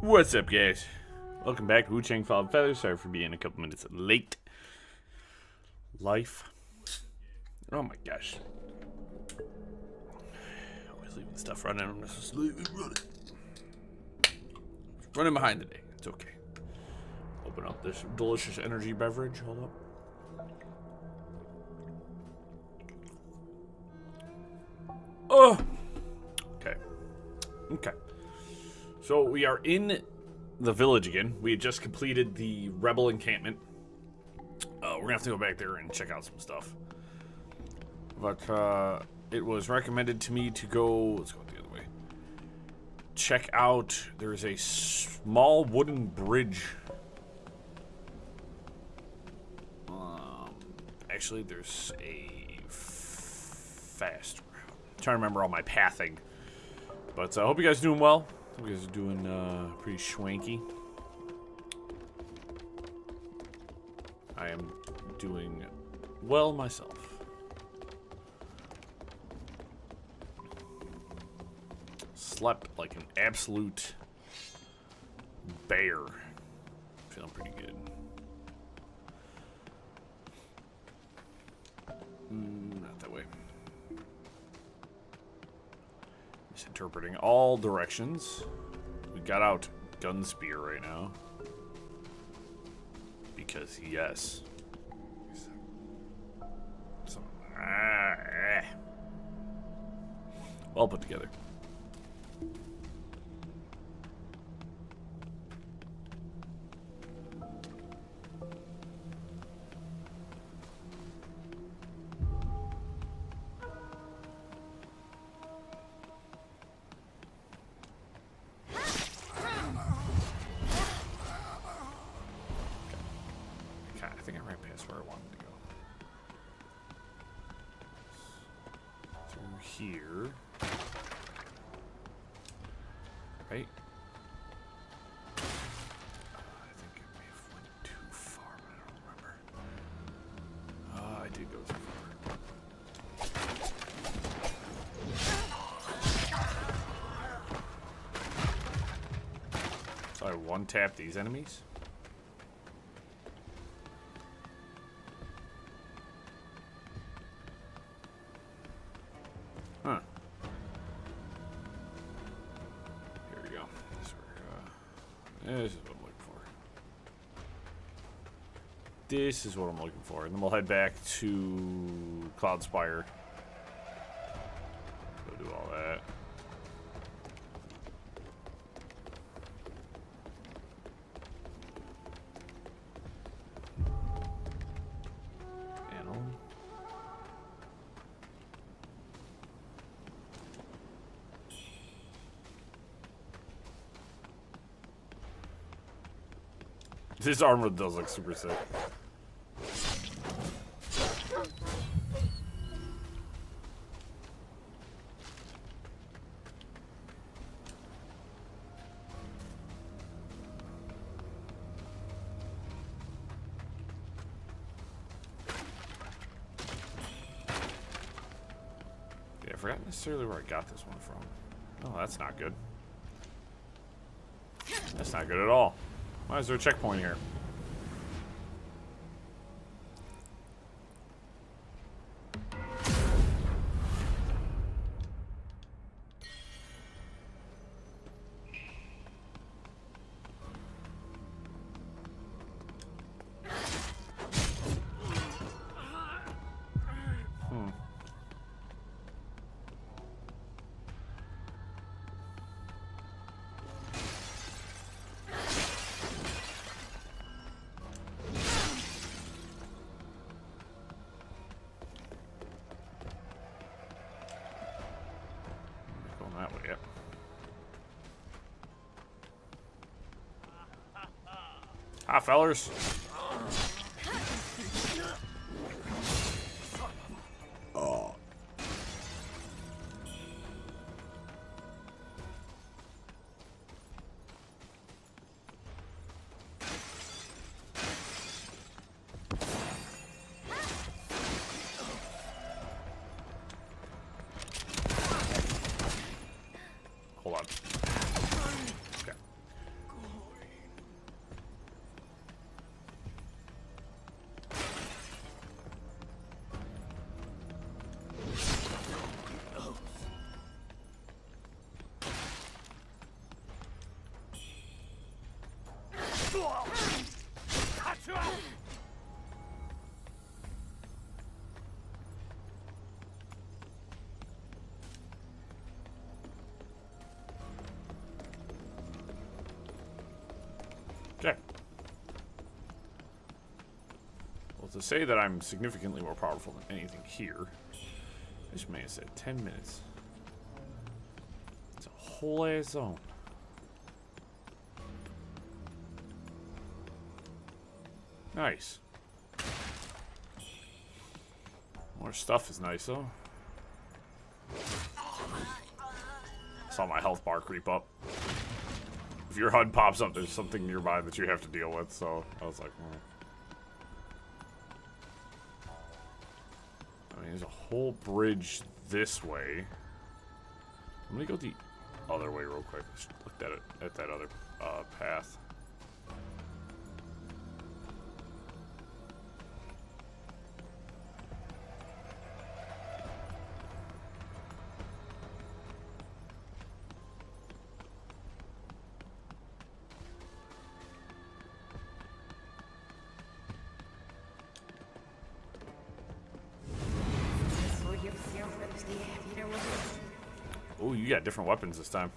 What's up, guys? Welcome back to Wu-Chang Fall of Feathers. Sorry for being a couple minutes late. Life. Oh my gosh. Always leaving stuff running. I'm just leaving running. Running behind today. It's okay. Open up this delicious energy beverage. Hold up. Oh! Okay. Okay. So we are in the village again. We had just completed the rebel encampment. We're gonna have to go back there and check out some stuff. But it was recommended to me to go. Let's go the other way. Check out. There's a small wooden bridge. Actually, there's a fast route. I'm trying to remember all my pathing. But I hope you guys are doing well. You guys are doing pretty schwanky. I am doing well myself. Slept like an absolute bear. Feeling pretty good. Not that way. Interpreting all directions. We got out Gunspear right now. Because yes. Well put together. I think I ran past where I wanted to go. Through here. Right? I think I may have went too far, but I don't remember. I did go too far. So I one-tap these enemies? Huh. Here we go. This is what I'm looking for. This is what I'm looking for. And then we'll head back to Cloudspire. Go do all that. This armor does look super sick. Yeah, I forgot necessarily where I got this one from. Oh, that's not good. That's not good at all. Why is there a checkpoint here? That way, yep. Hi, fellers. Oh. Hold on. Okay. Okay. Well, to say that I'm significantly more powerful than anything here, this man said 10 minutes. It's a whole ass zone. Nice. More stuff is nice, though. Saw my health bar creep up. If your HUD pops up, there's something nearby that you have to deal with, so I was like, I mean, there's a whole bridge this way. I'm gonna go the other way real quick. Let's look at that other path. Oh, you got different weapons this time.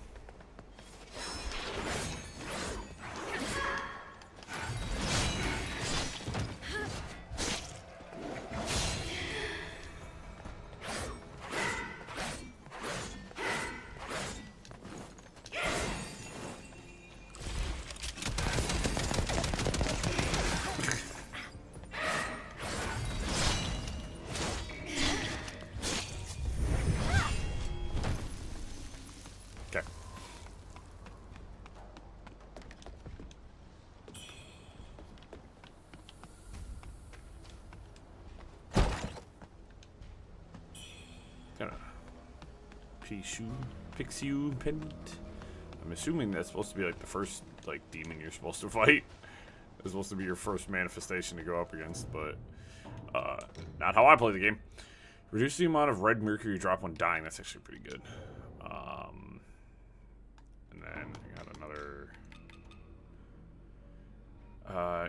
Pixiu pendant. I'm assuming that's supposed to be like the first like demon you're supposed to fight. It's supposed to be your first manifestation to go up against, but not how I play the game. Reduce the amount of red mercury you drop when dying. That's actually pretty good. And then I got another.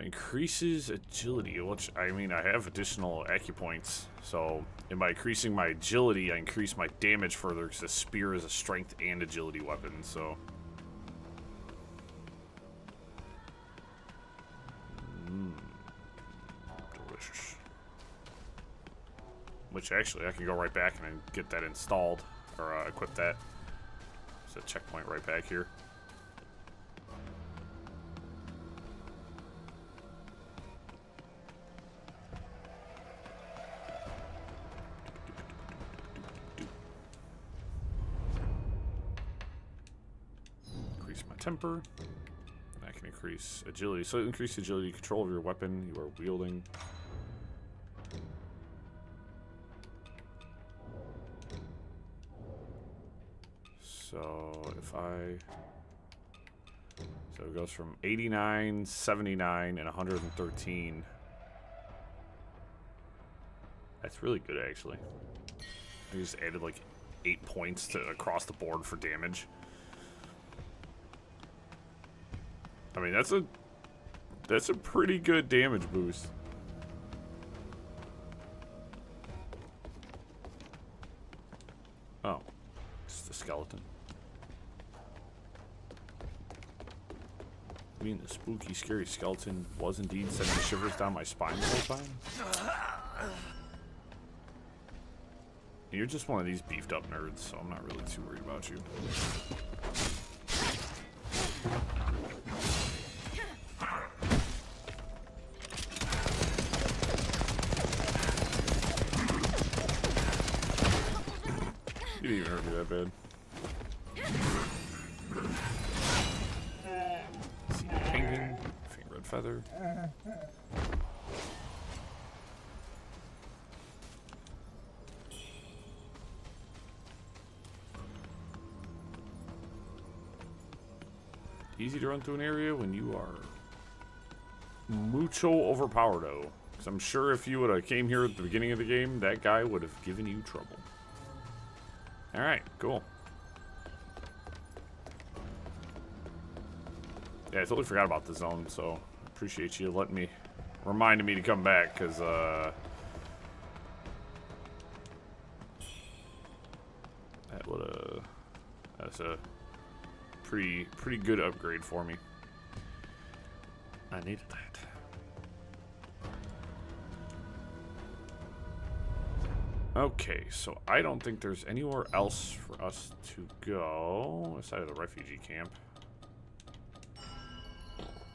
Increases agility, which, I mean, I have additional acupoints, so by increasing my agility, I increase my damage further, because the spear is a strength and agility weapon, so. Delicious. Which, actually, I can go right back and get that installed, or equip that. There's a checkpoint right back here. Temper. I can increase agility. So increase agility, control of your weapon you are wielding. So if so it goes from 89, 79, and 113. That's really good, actually. I just added like 8 points to across the board for damage. I mean, that's a pretty good damage boost. Oh, it's the skeleton. I mean, the spooky, scary skeleton was indeed sending shivers down my spine the whole time. You're just one of these beefed up nerds, so I'm not really too worried about you. You didn't even hurt me that bad. See the penguin, faint red feather. Easy to run through an area when you are mucho overpowered, though. Because I'm sure if you would have came here at the beginning of the game, that guy would have given you trouble. Alright, cool. Yeah, I totally forgot about the zone, so appreciate you letting me, reminding me to come back, because, that's a pretty good upgrade for me. I needed that. Okay, so I don't think there's anywhere else for us to go aside of the refugee camp.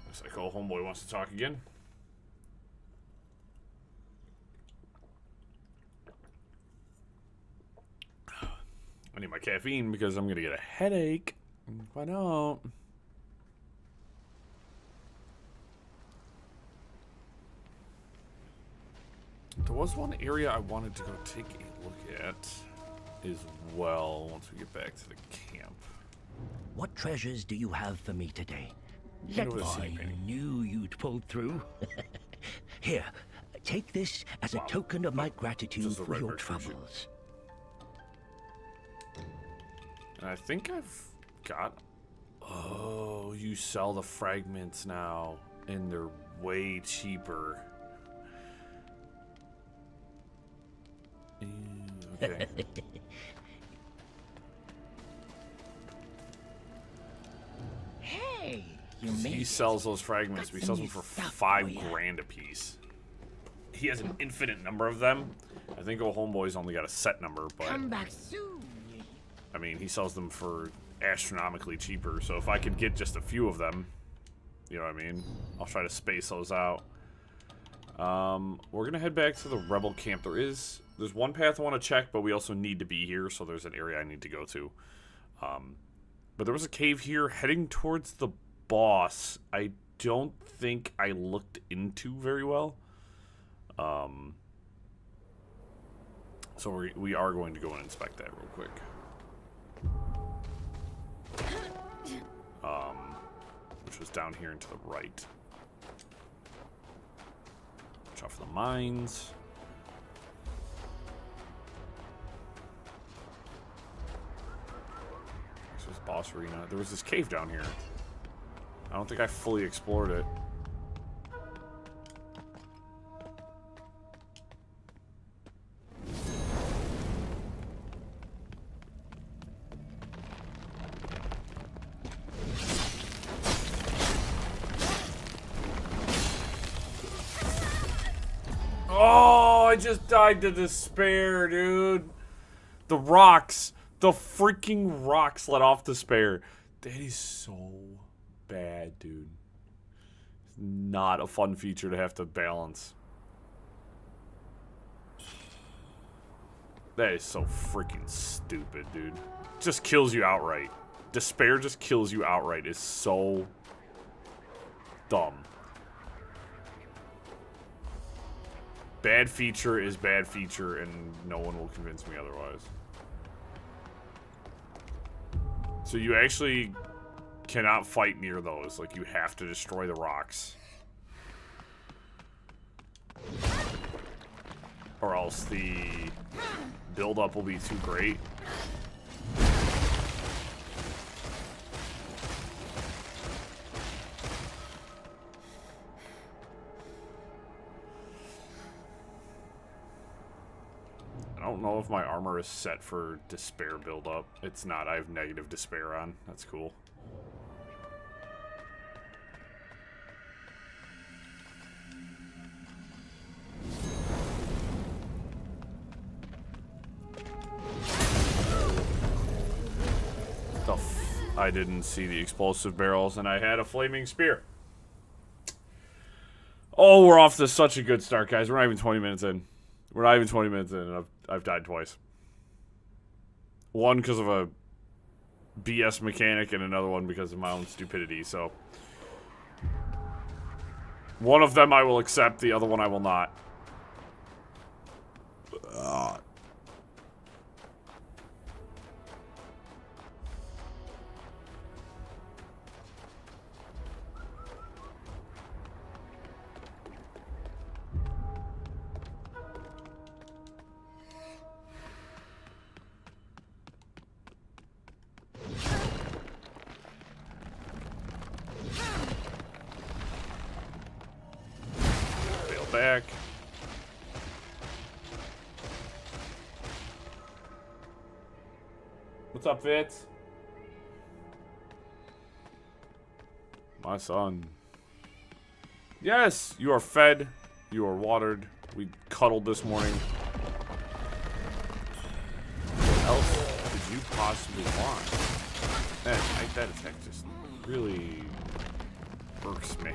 Looks like old homeboy wants to talk again. I need my caffeine because I'm gonna get a headache. Why not? There was one area I wanted to go take a look at as well once we get back to the camp. What treasures do you have for me today? Hand over the ceiling I painting. knew you'd pull through. Here, take this as a token of my gratitude Just a for red your brick picture. troubles. And I think I've got... Oh, you sell the fragments now, and they're way cheaper. Okay. Hey, you He made sells those fragments, but he sells them for $5 you. grand a piece. He has an infinite number of them. I think old homeboy's only got a set number, but Come back soon. I mean, he sells them for astronomically cheaper. So if I could get just a few of them, you know what I mean? I'll try to space those out. We're gonna head back to the rebel camp. There's one path I want to check, but we also need to be here, so there's an area I need to go to. But there was a cave here heading towards the boss. I don't think I looked into very well. So we are going to go and inspect that real quick. Which was down here and to the right. Watch out for the mines. This was boss arena. There was this cave down here. I don't think I fully explored it. Oh, I just died to despair, dude. The rocks. The freaking rocks let off despair. That is so bad, dude. It's not a fun feature to have to balance. That is so freaking stupid, dude. Just kills you outright. Despair just kills you outright. It's so dumb. Bad feature is bad feature, and no one will convince me otherwise. So you actually cannot fight near those. Like, you have to destroy the rocks. Or else the build-up will be too great. I don't know if my armor is set for despair build-up. It's not. I have negative despair on. That's cool. I didn't see the explosive barrels, and I had a flaming spear. Oh, we're off to such a good start, guys. We're not even 20 minutes in. We're not even 20 minutes in, and I've died twice. One because of a BS mechanic, and another one because of my own stupidity, so. One of them I will accept, the other one I will not. back. What's up, Fitz? My son. Yes, you are fed. You are watered. We cuddled this morning. What else could you possibly want? That attack just really irks me.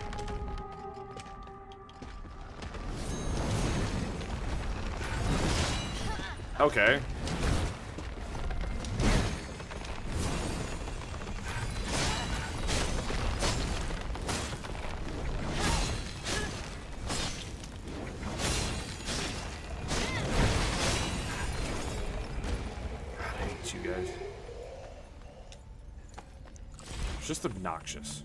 Okay. You guys. It's just obnoxious.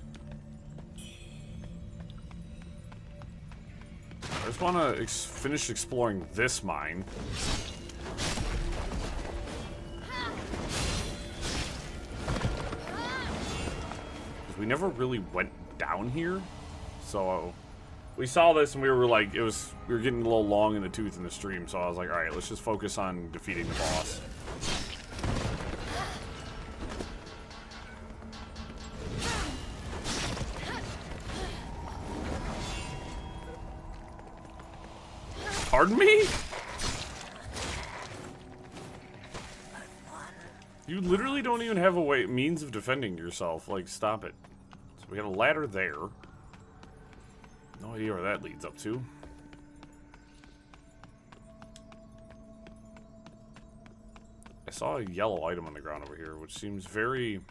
I just want to finish exploring this mine. Because we never really went down here. So we saw this and we were like, we were getting a little long in the tooth in the stream. So I was like, all right, let's just focus on defeating the boss. Pardon me? You literally don't even have a means of defending yourself. Like, stop it. So we got a ladder there. No idea where that leads up to. I saw a yellow item on the ground over here, which seems very...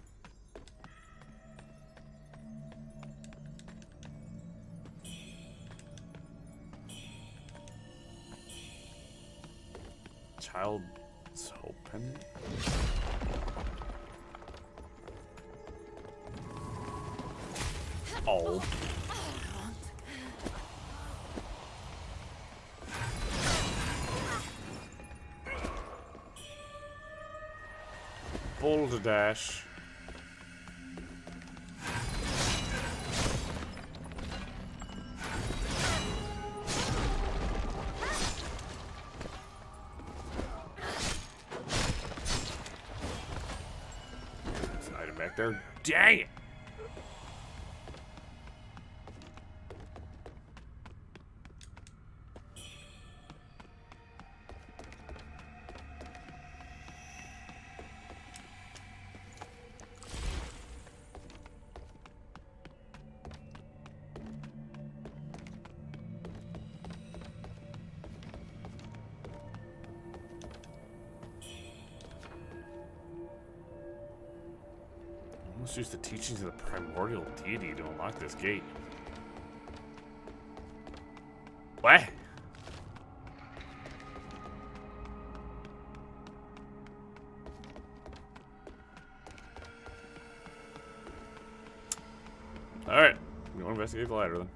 Child's Hope Pendant? Oh. Boulder Dash. Back there. Dang it! Let's use the teachings of the primordial deity to unlock this gate. What? Alright. We want to investigate the ladder then.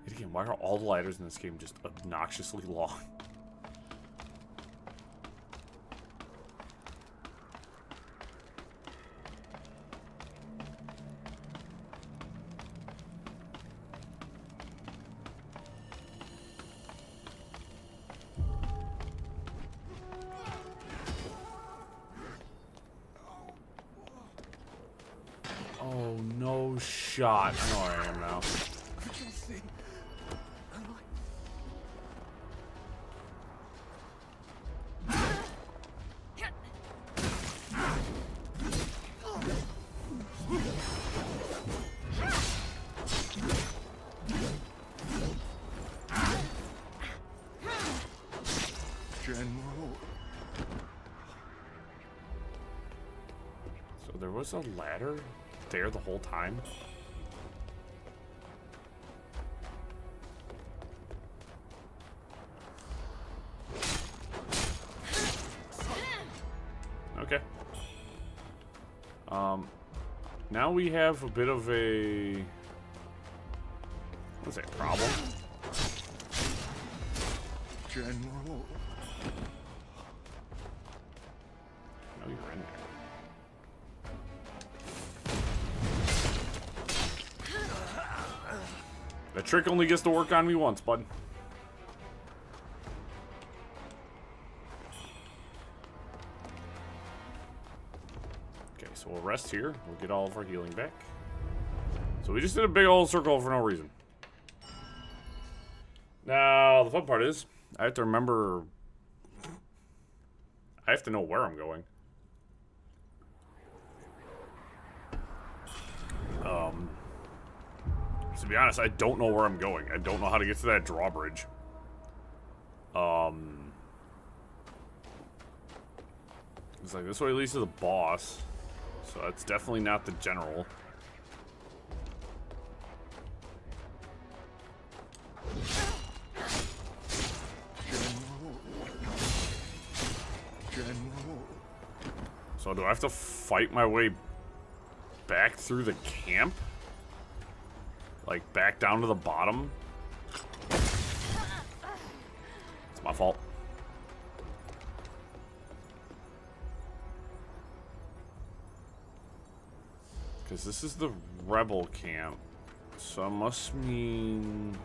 Again, why are all the ladders in this game just obnoxiously long? Oh, no shot. I know where I am now. So there was a ladder there the whole time? Okay. Now we have a bit of a What's that problem? General. Oh, you're in there. That trick only gets to work on me once, bud. Okay, so we'll rest here. We'll get all of our healing back. So we just did a big old circle for no reason. Now, the fun part is, I have to remember... I have to know where I'm going. To be honest, I don't know where I'm going. I don't know how to get to that drawbridge. It's like this way leads to the boss. So that's definitely not the general. General. So do I have to fight my way back through the camp? Like, back down to the bottom? It's my fault. Because this is the rebel camp. So it must mean...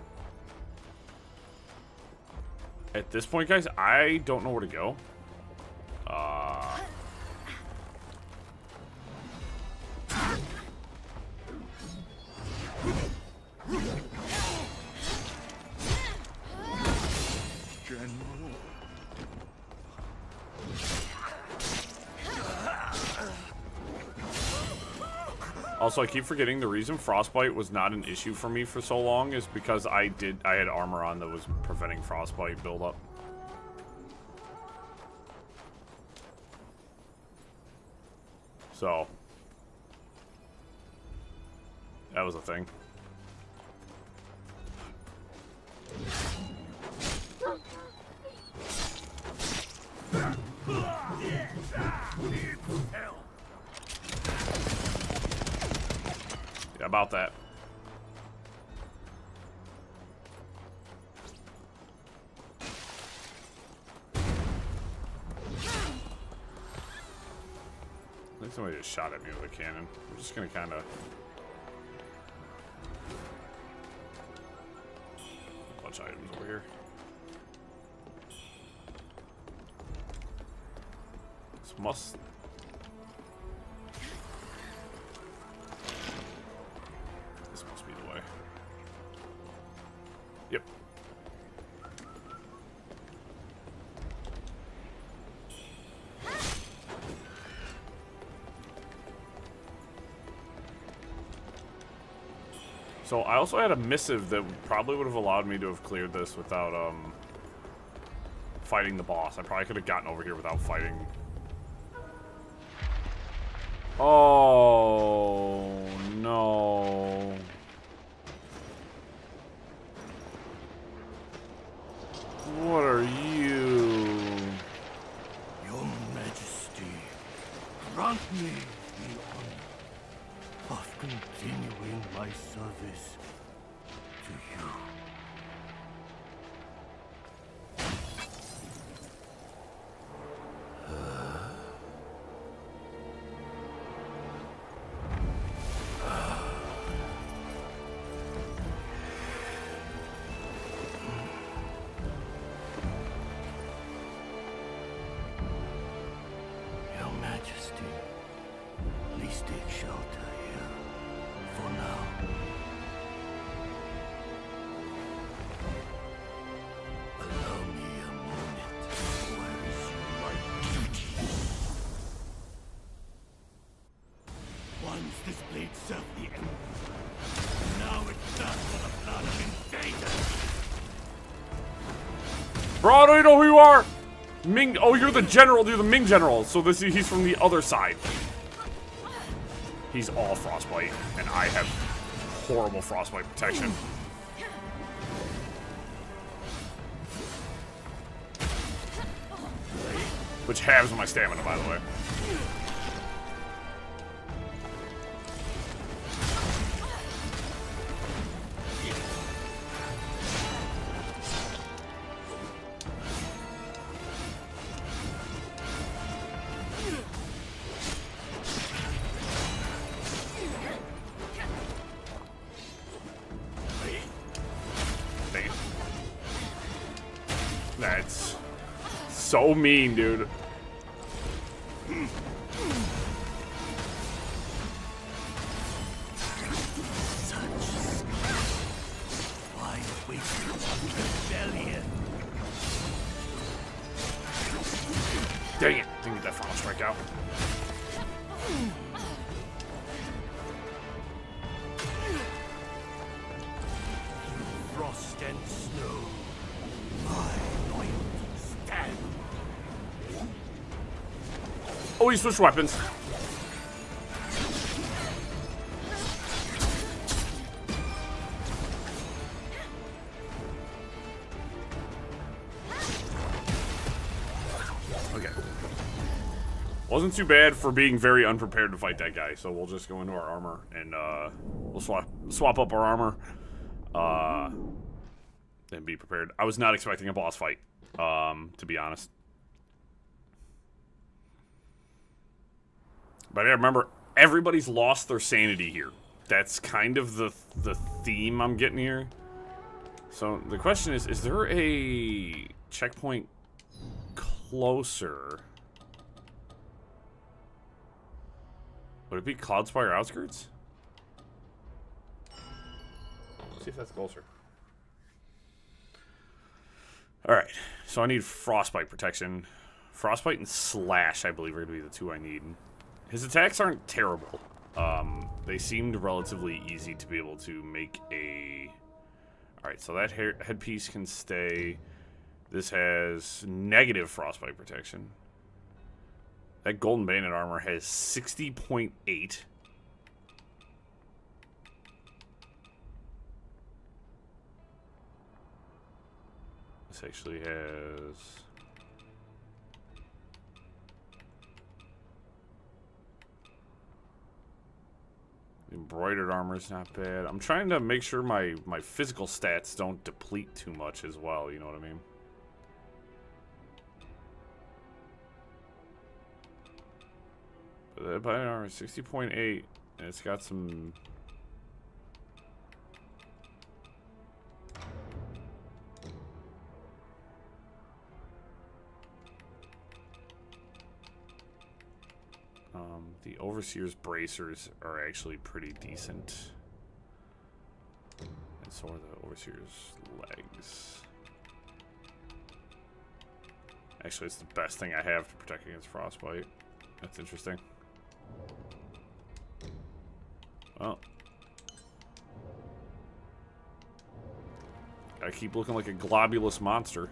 At this point, guys, I don't know where to go. General. Also, I keep forgetting the reason frostbite was not an issue for me for so long is because I had armor on that was preventing frostbite buildup. So that was a thing. Yeah, about that. I think somebody just shot at me with a cannon. I'm just gonna kind of... A bunch of items over here. This must... This must be the way. Yep. So I also had a missive that probably would have allowed me to have cleared this without fighting the boss. I probably could have gotten over here without fighting. Oh no. What are you? Your Majesty, grant me the honor of continuing my service to you. Your Majesty, please take shelter here for now. Allow me a moment to resume my duties. Once this blade served the enemy, now it does for the blood of invaders. Bro, I don't even know who you are! Ming, oh, you're the general, you're the Ming general, so he's from the other side. He's all frostbite, and I have horrible frostbite protection. Which halves my stamina, by the way. so mean, dude. Why waste rebellion? Dang it. Didn't get that final strike out. Frost and snow. My loyalty stands. Oh, he switched weapons. Okay. Wasn't too bad for being very unprepared to fight that guy, so we'll just go into our armor and we'll swap up our armor and be prepared. I was not expecting a boss fight, to be honest. But I remember everybody's lost their sanity here. That's kind of the theme I'm getting here. So the question is there a checkpoint closer? Would it be Cloudspire Outskirts? Let's see if that's closer. Alright, so I need Frostbite protection. Frostbite and Slash, I believe, are going to be the two I need. His attacks aren't terrible. They seemed relatively easy to be able to make a... Alright, so that headpiece can stay. This has negative Frostbite protection. That Golden Bandit armor has 60.8. This actually has... Embroidered armor is not bad. I'm trying to make sure my physical stats don't deplete too much as well, you know what I mean? But that binding armor is 60.8, and it's got some... The Overseer's bracers are actually pretty decent. And so are the Overseer's legs. Actually, it's the best thing I have to protect against frostbite. That's interesting. Well. I keep looking like a globulous monster.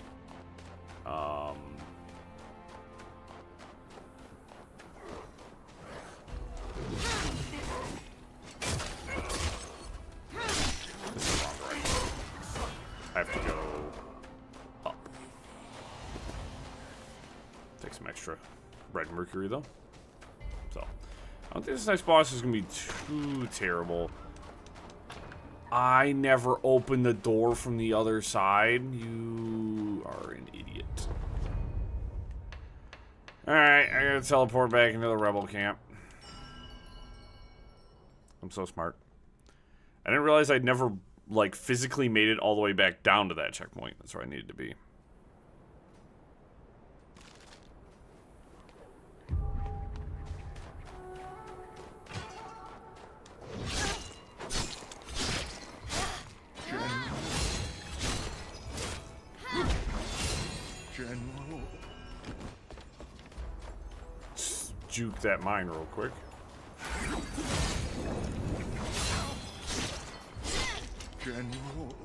I have to go up. Take some extra red mercury though. So, I don't think this next boss is gonna be too terrible. I never opened the door from the other side. You are an idiot. Alright, I gotta teleport back into the rebel camp. I'm so smart. I didn't realize I'd never, like, physically made it all the way back down to that checkpoint. That's where I needed to be. General. Just juke that mine real quick. General.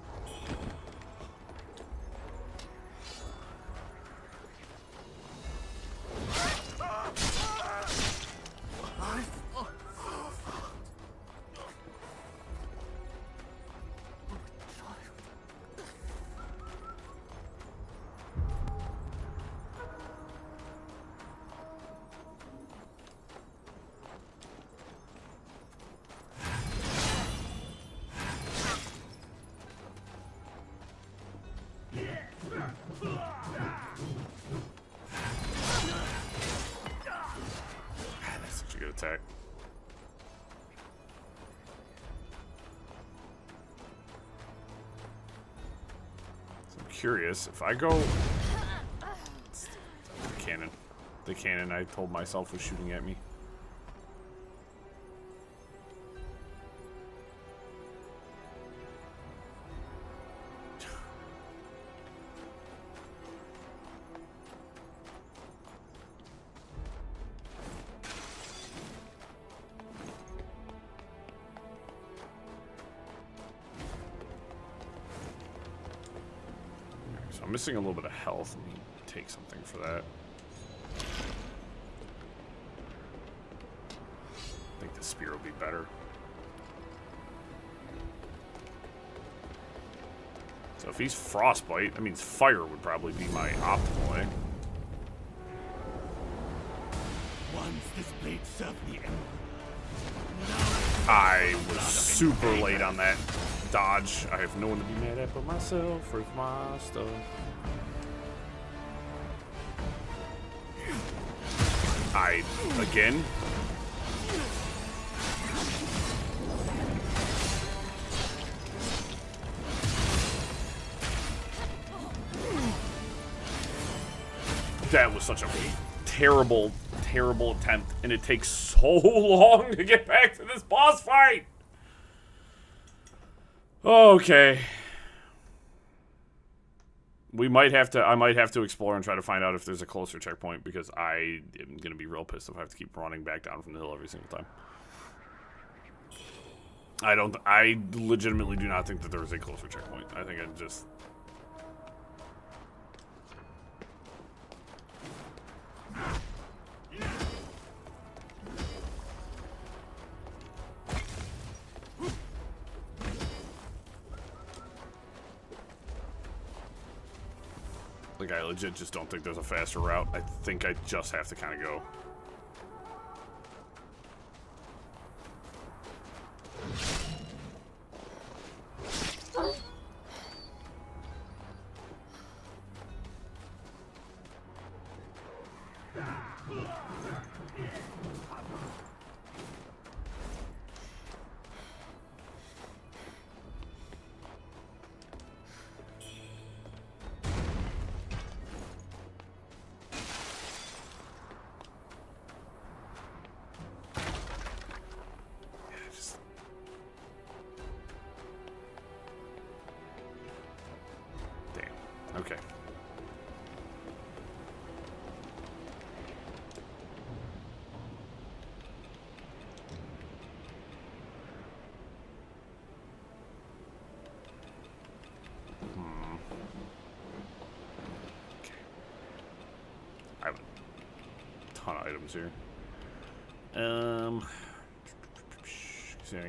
That's such a good attack. So I'm curious if I go. cannon. The cannon I told myself was shooting at me. So I'm missing a little bit of health. Let me take something for that. I think the spear will be better. So if he's frostbite, that means fire would probably be my optimal, eh? Once this blade served the Emperor. I was super late on that dodge. I have no one to be mad at but myself with my stuff. Again? That was such a terrible, terrible attempt, and it takes so long to get back to this boss fight. Okay. I might have to explore and try to find out if there's a closer checkpoint, because I am going to be real pissed if I have to keep running back down from the hill every single time. I legitimately do not think that there is a closer checkpoint. I think I just... Like, I legit just don't think there's a faster route. I think I just have to kind of go. Okay. Okay. I have a ton of items here.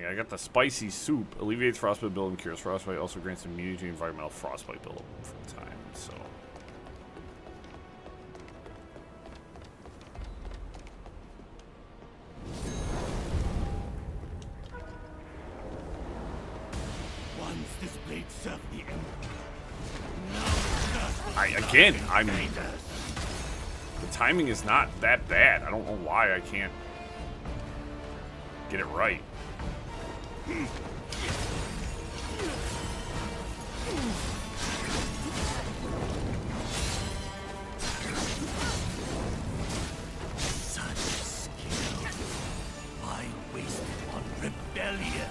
I got the spicy soup. Alleviates frostbite build and cures frostbite. Also grants immunity to environmental frostbite build for time. So. Once this blade served the Emperor. The timing is not that bad. I don't know why I can't get it right. Such skill. Why waste it on rebellion?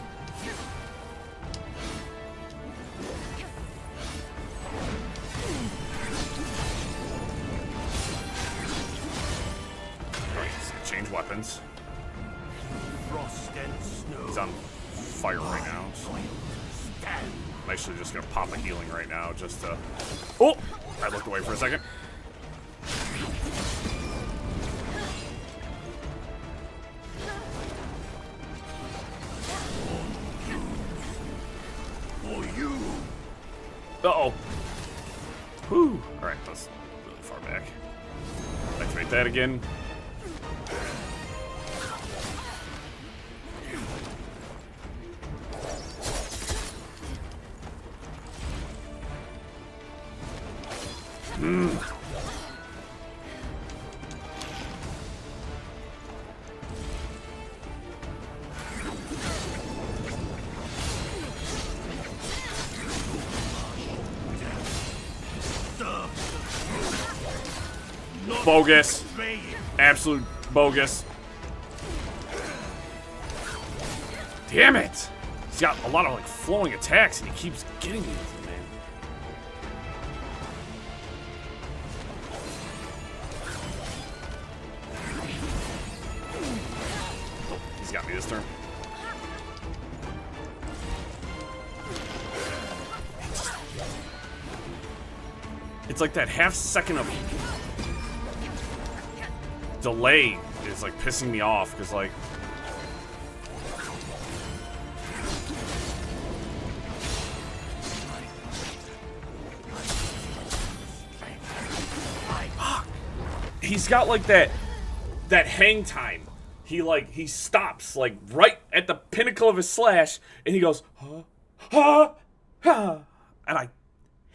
Change weapons. Frost and snow. He's on fire right now. So I'm actually just gonna pop a healing right now just to... Oh! I looked away for a second. For you. Uh-oh. Whew. Alright, that's really far back. Activate that again. Bogus. Betray it. Absolute bogus. Damn it! He's got a lot of like flowing attacks and he keeps getting me with it, man. Oh, he's got me this turn. It's like that half second of delay is like pissing me off because like he's got like that hang time. He stops like right at the pinnacle of his slash and he goes and I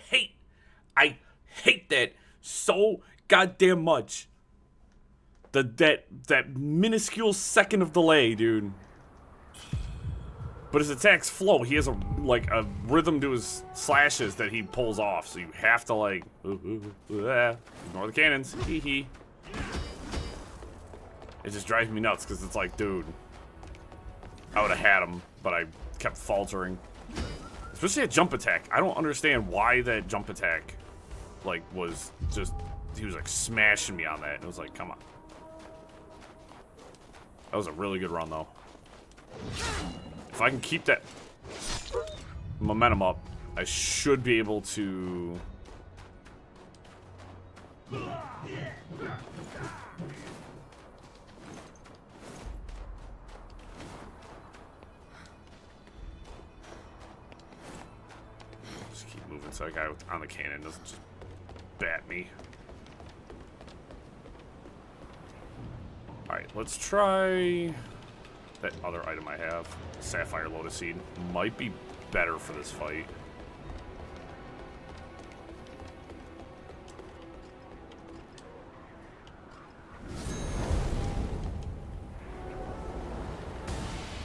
hate that so goddamn much. That minuscule second of delay, dude. But his attacks flow. He has a rhythm to his slashes that he pulls off, so you have to like ignore the cannons. Hee hee. It just drives me nuts because it's like, dude, I would have had him, but I kept faltering. Especially a jump attack. I don't understand why that jump attack like was just, he was like smashing me on that, and it was like, come on. That was a really good run though. If I can keep that momentum up, I should be able to just keep moving so that guy on the cannon doesn't just bat me. Alright, let's try that other item I have. Sapphire Lotus Seed. Might be better for this fight.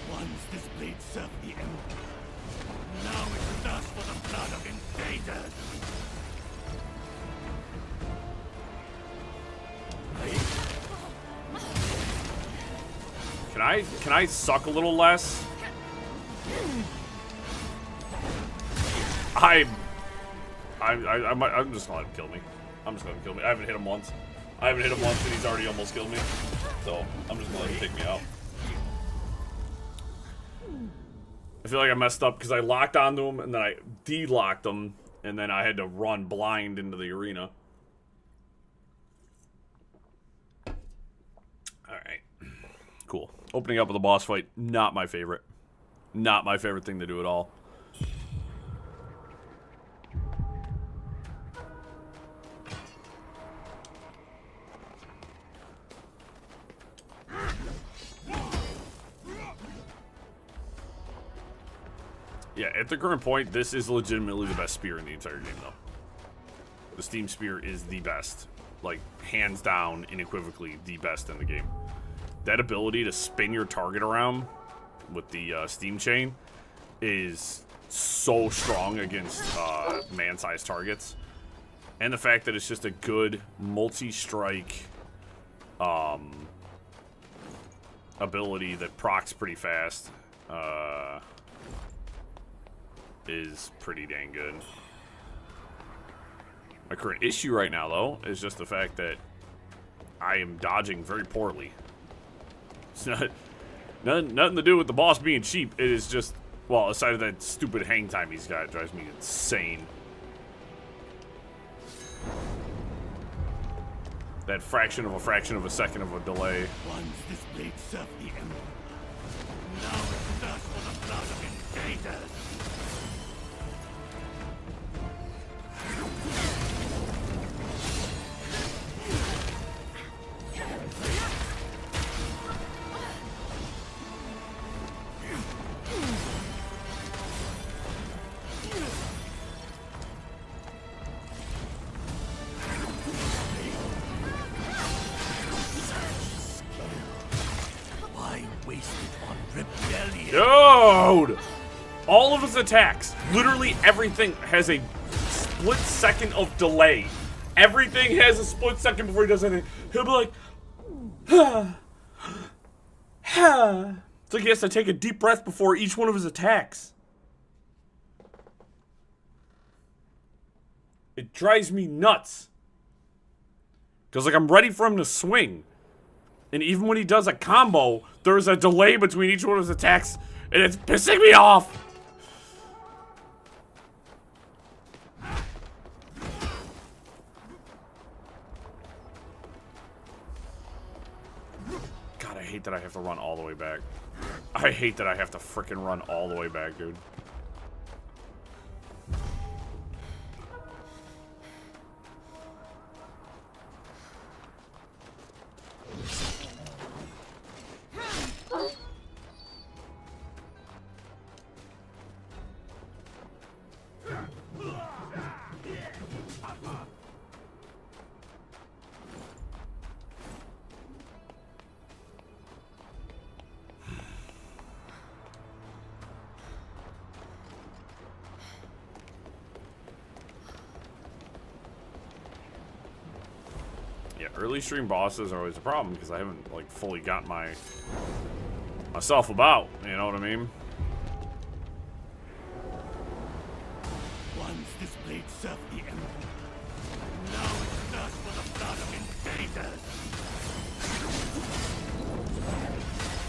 Once this blade served the Emperor. Now it thirsts for the blood of invaders. Can I suck a little less? I'm just gonna let him kill me. I'm just gonna let him kill me. I haven't hit him once. And he's already almost killed me. So I'm just gonna let him take me out. I feel like I messed up because I locked onto him and then I de-locked him and then I had to run blind into the arena. Alright. Cool. Opening up with a boss fight, not my favorite. Not my favorite thing to do at all. Yeah, at the current point, this is legitimately the best spear in the entire game, though. The Steam Spear is the best. Like, hands down, unequivocally, the best in the game. That ability to spin your target around with the steam chain is so strong against man-sized targets. And the fact that it's just a good multi-strike ability that procs pretty fast is pretty dang good. My current issue right now, though, is just the fact that I am dodging very poorly. It's nothing to do with the boss being cheap. It is just, well, aside of that stupid hang time he's got, it drives me insane. That fraction of a second of a delay. Once this blade served the Emperor. Now it thirsts for the blood of invaders. Why waste it on rebellion? Dude! All of his attacks, literally everything has a split second of delay. everything has a split second before he does anything. He'll be like, ha, ha. It's like he has to take a deep breath before each one of his attacks. It drives me nuts. Because, like, I'm ready for him to swing. And even when he does a combo, there's a delay between each one of his attacks, and it's pissing me off. God, I hate that I have to run all the way back. I hate that I have to frickin' run all the way back, dude. Yeah, early stream bosses are always a problem because I haven't like fully got myself about, you know what I mean? Once this blade served the Emperor, now it thirsts for the blood of invaders.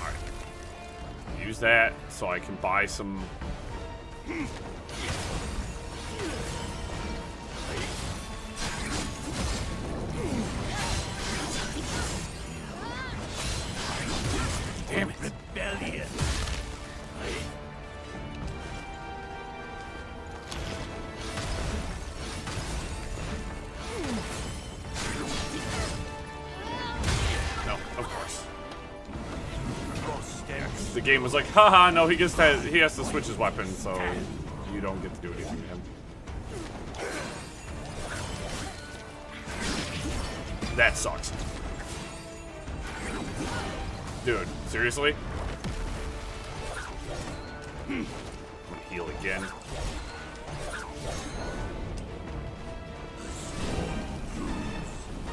Alright. Use that so I can buy some. Damn it. Rebellion. No, of course. The game was like, haha, no, he has to switch his weapon, so you don't get to do anything to him. That sucks. Dude, seriously? I'm gonna heal again.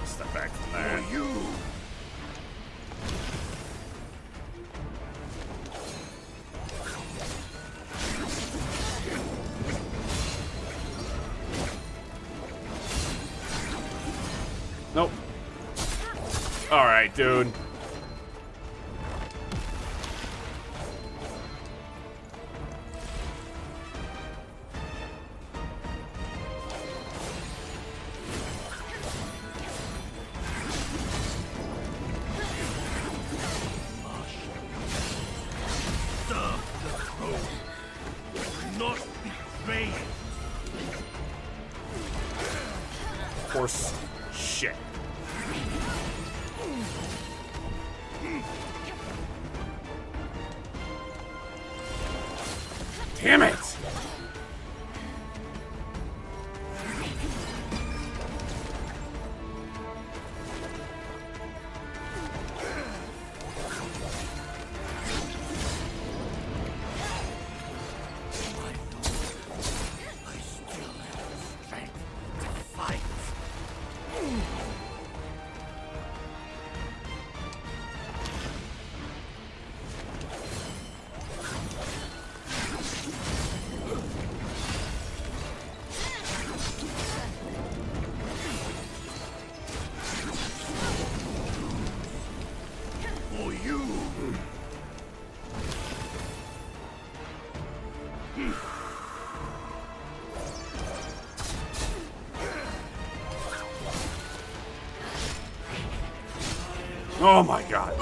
Step back from that. Nope. Alright, dude. Not betrayed. Horse shit. Damn it! I still have strength to fight. For you. Oh my god.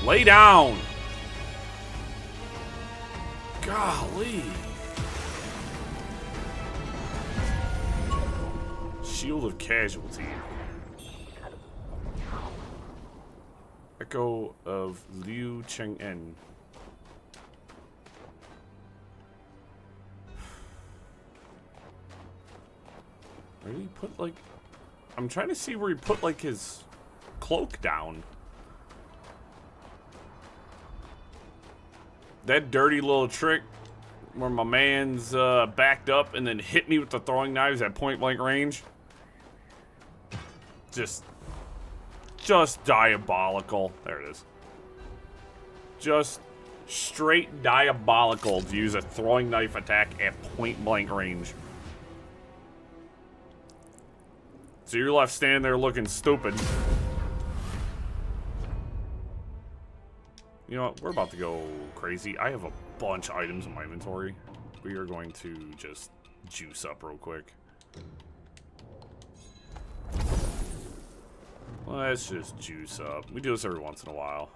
Lay down. Golly. Shield of Casualty. Echo of Liu Cheng'en. Where did he put, like... I'm trying to see where he put, like, his cloak down. That dirty little trick where my man's backed up and then hit me with the throwing knives at point-blank range. just diabolical. There it is. Just straight diabolical to use a throwing knife attack at point blank range. So you're left standing there looking stupid. You know what? We're about to go crazy. I have a bunch of items in my inventory. We are going to just juice up real quick. Let's just juice up. We do this every once in a while.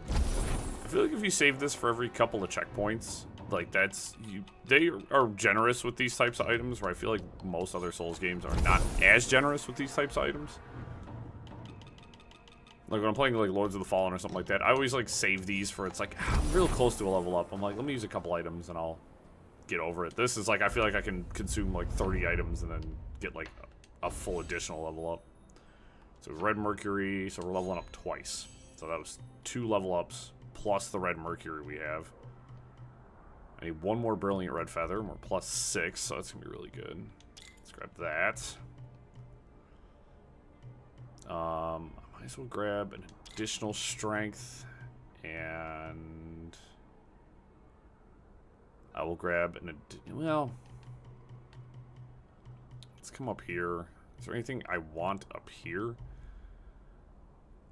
I feel like if you save this for every couple of checkpoints, like they are generous with these types of items, where I feel like most other Souls games are not as generous with these types of items. Like when I'm playing like Lords of the Fallen or something like that, I always like save these for it's like I'm real close to a level up. I'm like, let me use a couple items and I'll get over it. This is like I feel like I can consume like 30 items and then get like a full additional level up. So red mercury, so we're leveling up twice. So that was 2 level ups plus the red mercury we have. I need 1 more brilliant red feather, and we're plus 6, so that's gonna be really good. Let's grab that. I might as well grab an additional strength, and I will grab well, let's come up here. Is there anything I want up here?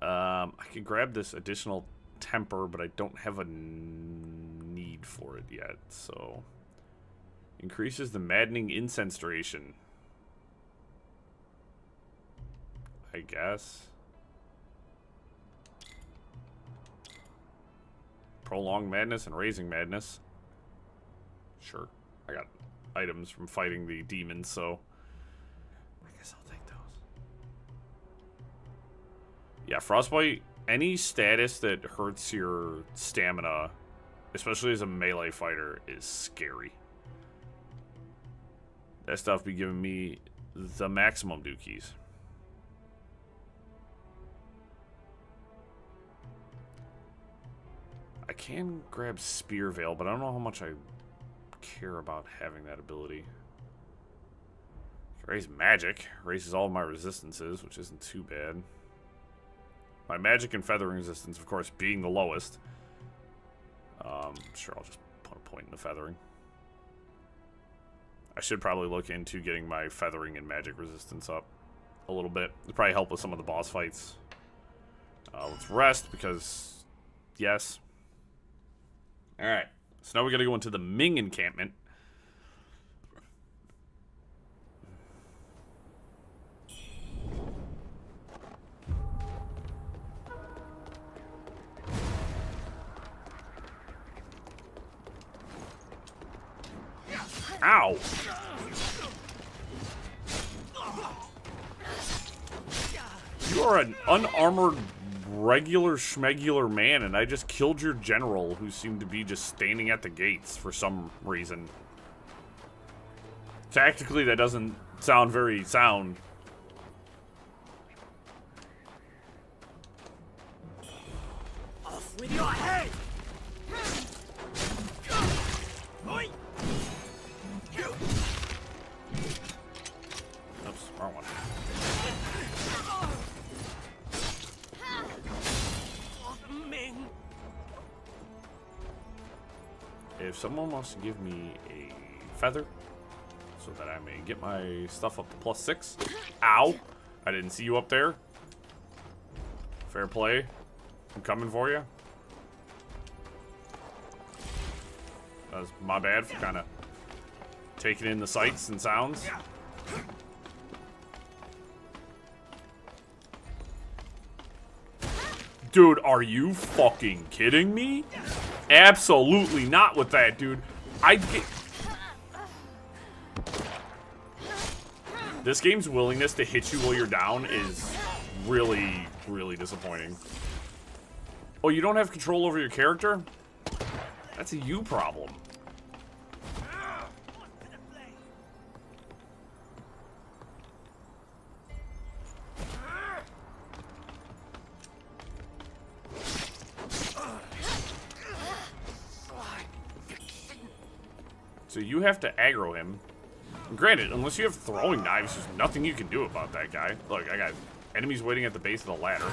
I can grab this additional temper, but I don't have a need for it yet, so increases the maddening incense duration, I guess. Prolonged madness and raising madness. Sure. I got items from fighting the demons, so I guess I'll take those. Yeah, frostbite, any status that hurts your stamina, especially as a melee fighter, is scary. That stuff be giving me the maximum dookies. I can grab Spear Veil, but I don't know how much I care about having that ability. Raise magic. Raises all of my resistances, which isn't too bad. My magic and feathering resistance, of course, being the lowest. Sure, I'll just put a point in the feathering. I should probably look into getting my feathering and magic resistance up a little bit. It'll probably help with some of the boss fights. Let's rest because, yes. Alright, so now we gotta go into the Ming encampment. Ow! You are an unarmored regular schmegular man, and I just killed your general, who seemed to be just standing at the gates for some reason. Tactically, that doesn't sound very sound. Off with your head! Oops, wrong one. If someone wants to give me a feather so that I may get my stuff up to plus 6. Ow! I didn't see you up there. Fair play. I'm coming for you. That was my bad for kind of taking in the sights and sounds. Dude, are you fucking kidding me? Absolutely not with that, dude. This game's willingness to hit you while you're down is really, really disappointing. Oh, you don't have control over your character? That's a you problem. So you have to aggro him, Granted, unless you have throwing knives, there's nothing you can do about that guy. Look, I got enemies waiting at the base of the ladder.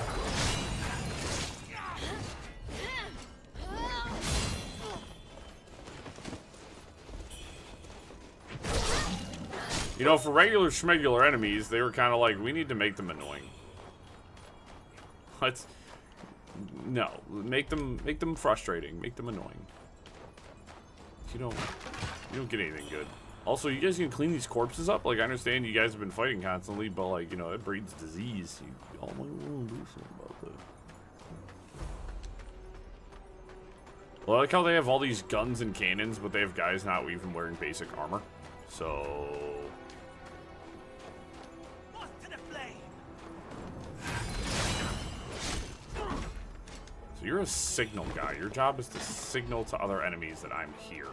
You know, for regular schmegular enemies, they were kind of like, we need to make them annoying. Let's... No, make them frustrating, make them annoying. You don't get anything good. Also, you guys can clean these corpses up. Like, I understand you guys have been fighting constantly, but like, you know, it breeds disease. You all might want to do something about that. Well, I like how they have all these guns and cannons, but they have guys not even wearing basic armor. So... So you're a signal guy. Your job is to signal to other enemies that I'm here.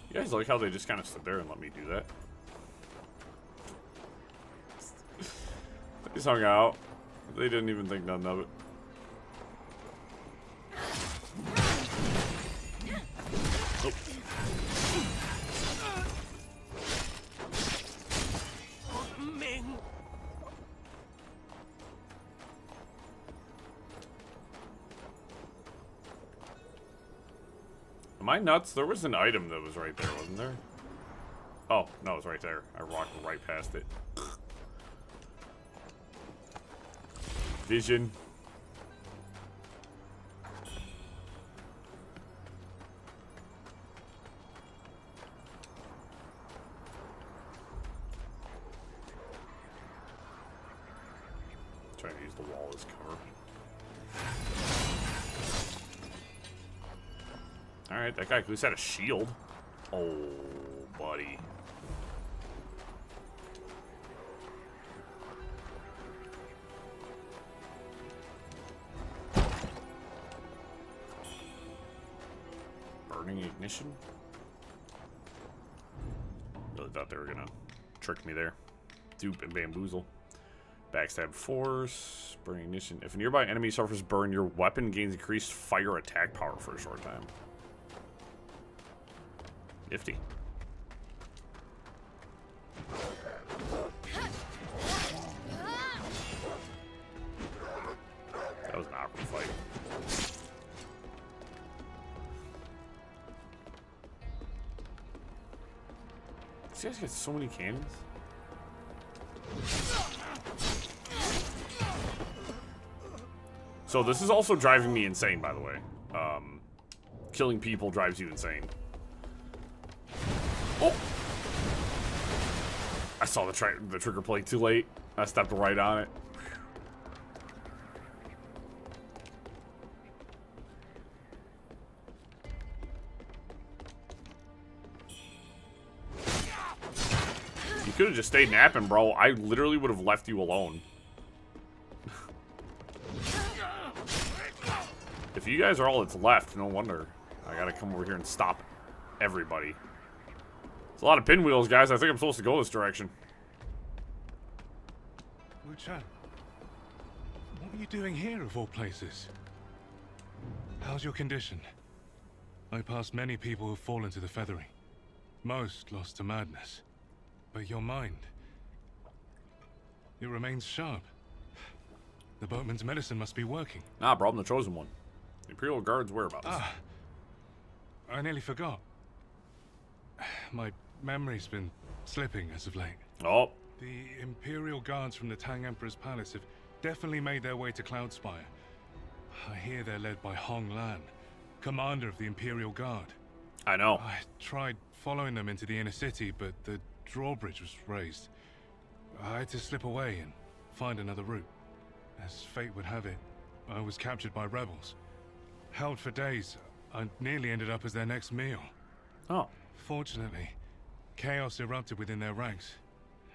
You guys like how they just kind of stood there and let me do that? They just hung out. They didn't even think nothing of it. Oh. Am I nuts? There was an item that was right there, wasn't there? Oh, no, it was right there. I walked right past it. Vision. Trying to use the wall as cover. Alright, that guy at least had a shield. Oh, buddy. Burning ignition? Really thought they were gonna trick me there. Dupe and bamboozle. Backstab force. Burning ignition. If a nearby enemy suffers burn, your weapon gains increased fire attack power for a short time. Nifty. That was an awkward fight. These guys got so many cannons. So this is also driving me insane, by the way. Killing people drives you insane. Oh! I saw the trigger plate too late. I stepped right on it. You could have just stayed napping, bro. I literally would have left you alone. If you guys are all that's left, no wonder. I gotta come over here and stop everybody. It's a lot of pinwheels, guys. I think I'm supposed to go this direction. Wu Chan, what are you doing here of all places? How's your condition? I passed many people who've fallen to the feathering. Most lost to madness. But your mind, it remains sharp. The boatman's medicine must be working. Nah, bro, I'm the chosen one. The Imperial Guard's whereabouts. Ah, I nearly forgot. My memory's been slipping as of late. Oh. The Imperial Guards from the Tang Emperor's palace have definitely made their way to Cloudspire. I hear they're led by Hong Lan, commander of the Imperial Guard. I know. I tried following them into the inner city, but the drawbridge was raised. I had to slip away and find another route. As fate would have it, I was captured by rebels. Held for days. I nearly ended up as their next meal. Oh. Fortunately, chaos erupted within their ranks,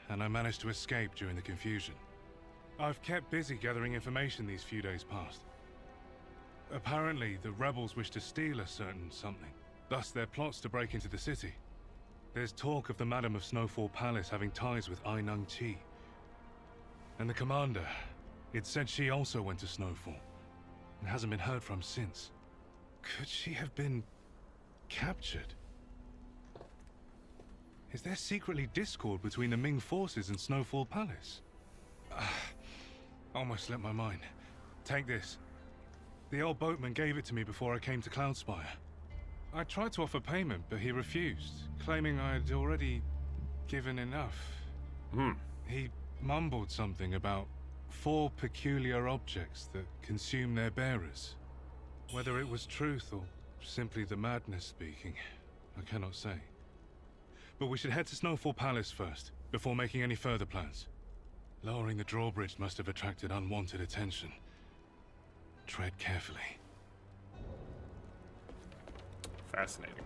and I managed to escape during the confusion. I've kept busy gathering information these few days past. Apparently, the rebels wish to steal a certain something, thus their plots to break into the city. There's talk of the Madam of Snowfall Palace having ties with Ai Nung-Chi. And the commander, it said she also went to Snowfall, and hasn't been heard from since. Could she have been captured? Is there secretly discord between the Ming forces and Snowfall Palace? Almost slipped my mind. Take this. The old boatman gave it to me before I came to Cloudspire. I tried to offer payment, but he refused, claiming I had already given enough. He mumbled something about 4 peculiar objects that consume their bearers. Whether it was truth or simply the madness speaking, I cannot say. But we should head to Snowfall Palace first, before making any further plans. Lowering the drawbridge must have attracted unwanted attention. Tread carefully. Fascinating.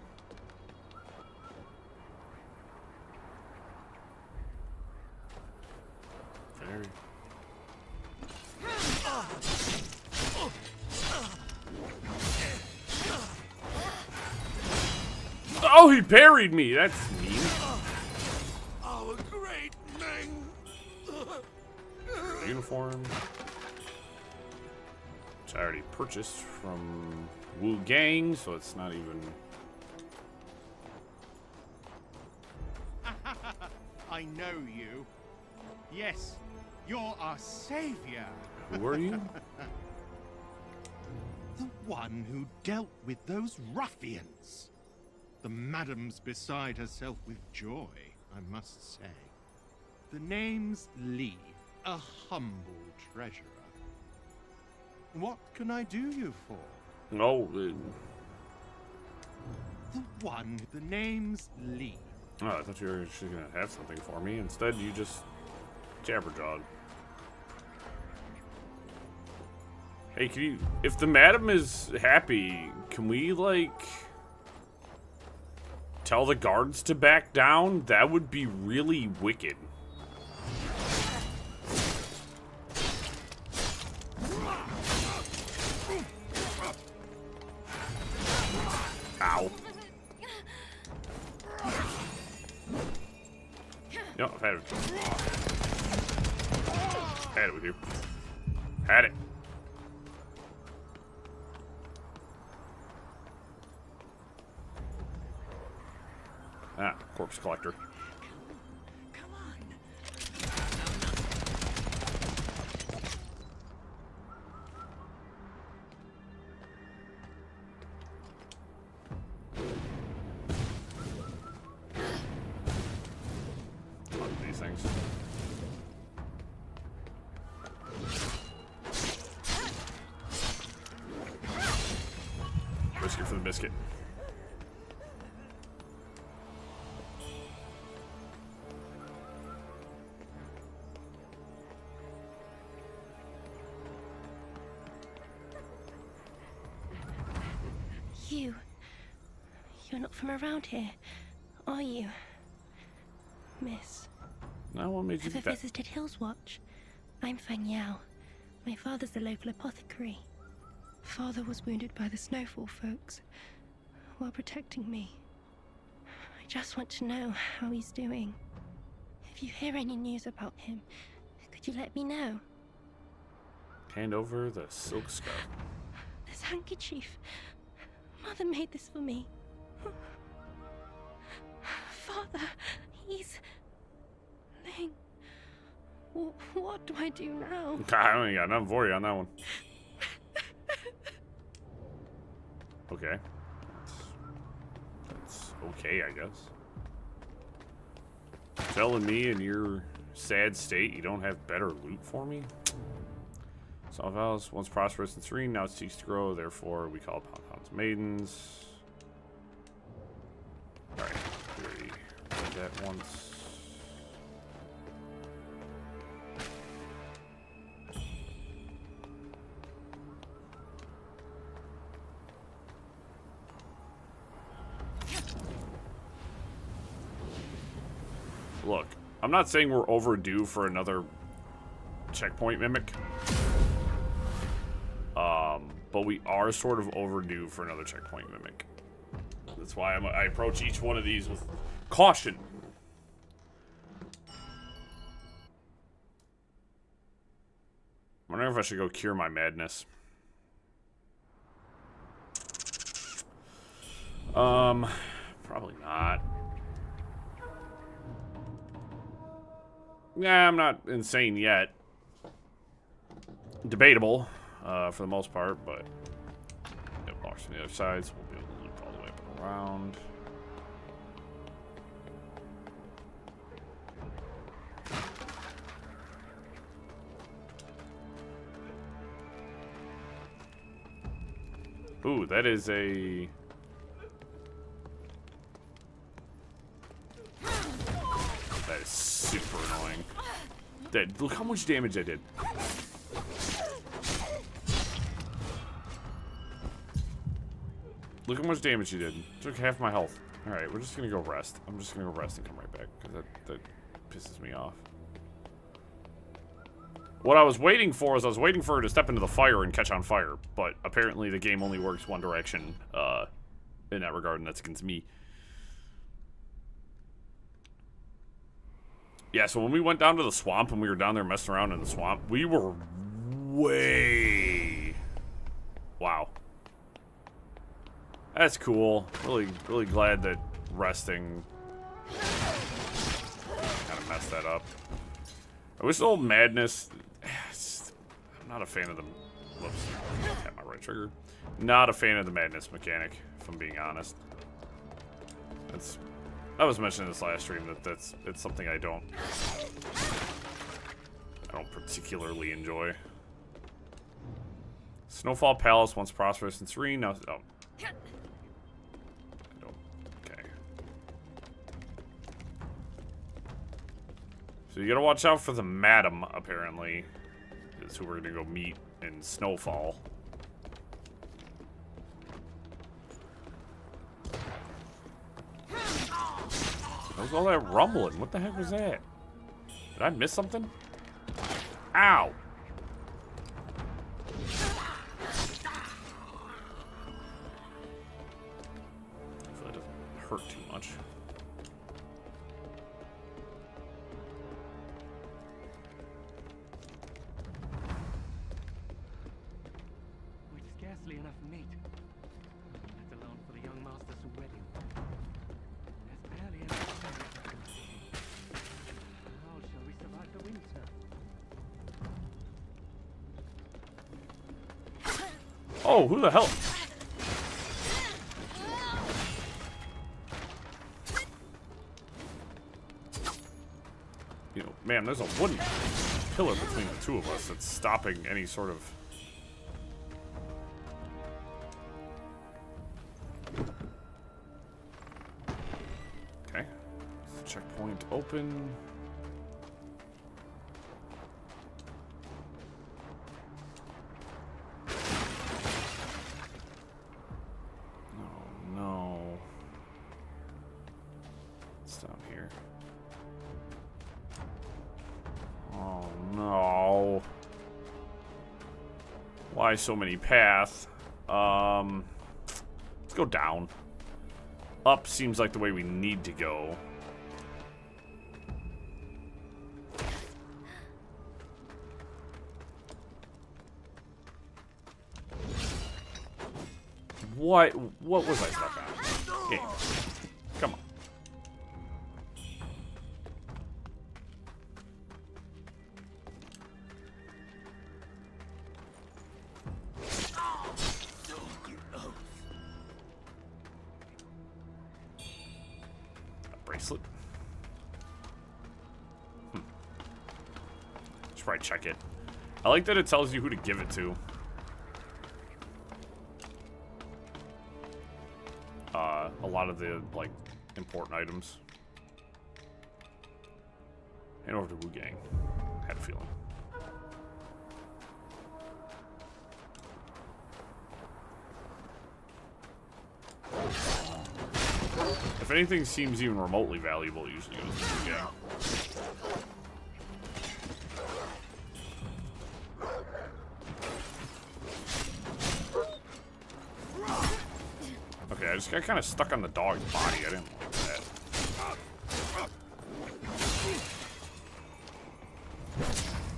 Very. Oh, he parried me. That's mean. Our great Ming. Uniform. Which I already purchased from Wu Gang, so it's not even. I know you. Yes, you're our savior. Who are you? The one who dealt with those ruffians. The madam's beside herself with joy, I must say. The name's Lee, a humble treasurer. What can I do you for? No. The name's Lee. Oh, I thought you were actually gonna have something for me. Instead, you just jabberjawed. Hey, can you? If the madam is happy, can we like tell the guards to back down? That would be really wicked. Ow. Yep, I've had it. Had it with you. Had it. Ah, corpse collector. Come on. Look at these things. Biscuit for the biscuit. You're not from around here, are you, miss? No, what made you Ever think that? visited Hillswatch? I'm Fang Yao. My father's the local apothecary. Father was wounded by the Snowfall folks while protecting me. I just want to know how he's doing. If you hear any news about him, could you let me know? Hand over the silk scarf. This handkerchief. Mother made this for me. Father, he's... Ling. What do I do now? I ain't got nothing for you on that one. Okay. That's okay, I guess. Telling me in your sad state you don't have better loot for me? Solve House, once prosperous and serene, now it seeks to grow, therefore we call upon Hans Maidens. Alright, we already did that once. look, I'm not saying we're overdue for another checkpoint mimic. But we are sort of overdue for another checkpoint mimic. That's why I approach each one of these with caution. I wonder if I should go cure my madness. Probably not. Yeah, I'm not insane yet. Debatable, for the most part, but it blocks from the other side, so we'll be able to loop all the way up and around. Ooh, that is a... That is super annoying. Look how much damage I did. Look how much damage you did. Took half my health. Alright, we're just gonna go rest. I'm just gonna go rest and come right back, because that pisses me off. What I was waiting for is I was waiting for her to step into the fire and catch on fire, but apparently the game only works one direction in that regard, and that's against me. Yeah, so when we went down to the swamp and we were down there messing around in the swamp, we were way... Wow. That's cool. Really glad that resting kind of messed that up. I wish the old madness... I'm not a fan of the... Whoops. Tap my right trigger. Not a fan of the madness mechanic, if I'm being honest. That's... I was mentioning this last stream that it's something I don't particularly enjoy. Snowfall Palace, once prosperous and serene, now... Oh. I don't... Okay. So you gotta watch out for the Madam, apparently. Is who we're gonna go meet in Snowfall. What was all that rumbling? What the heck was that? Did I miss something? Ow! Hopefully it doesn't hurt too much. With scarcely enough meat, let alone for the young masters already. There's barely enough food. How shall we survive the winter? Oh, who the hell? You know, man, there's a wooden pillar between the two of us that's stopping any sort of... Okay. Checkpoint open. Oh, no. It's down here. Oh, no. Why so many paths? Let's go down. Up seems like the way we need to go. What was I stuck on? Game. Come on. A bracelet. Should probably check it. I like that it tells you who to give it to. A lot of the, like, important items. Hand over to Wu Gang. Had a feeling. If anything seems even remotely valuable, it usually goes to the game. Okay, I just got kind of stuck on the dog's body. I didn't like that.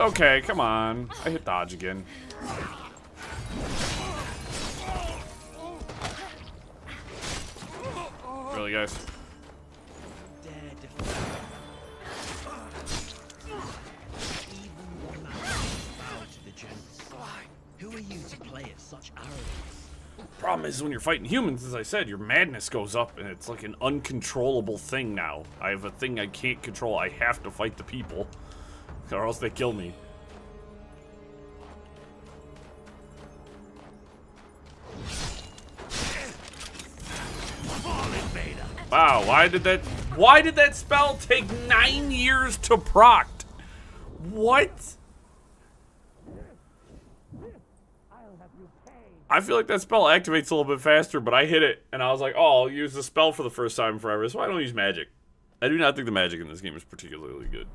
Okay, come on. I hit dodge again. Really, guys? Who are you to play at such arrogance? Problem is, when you're fighting humans, as I said, your madness goes up, and it's like an uncontrollable thing now. I have a thing I can't control. I have to fight the people, or else they kill me. Wow, why did that spell take 9 years to proc? What? I feel like that spell activates a little bit faster, but I hit it, and I was like, oh, I'll use the spell for the first time forever, so I don't use magic. I do not think the magic in this game is particularly good.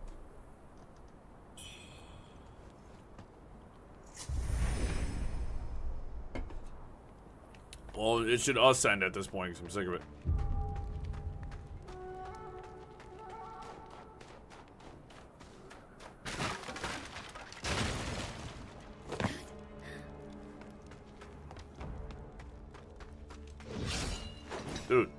Well, it should ascend at this point, because I'm sick of it. Dude.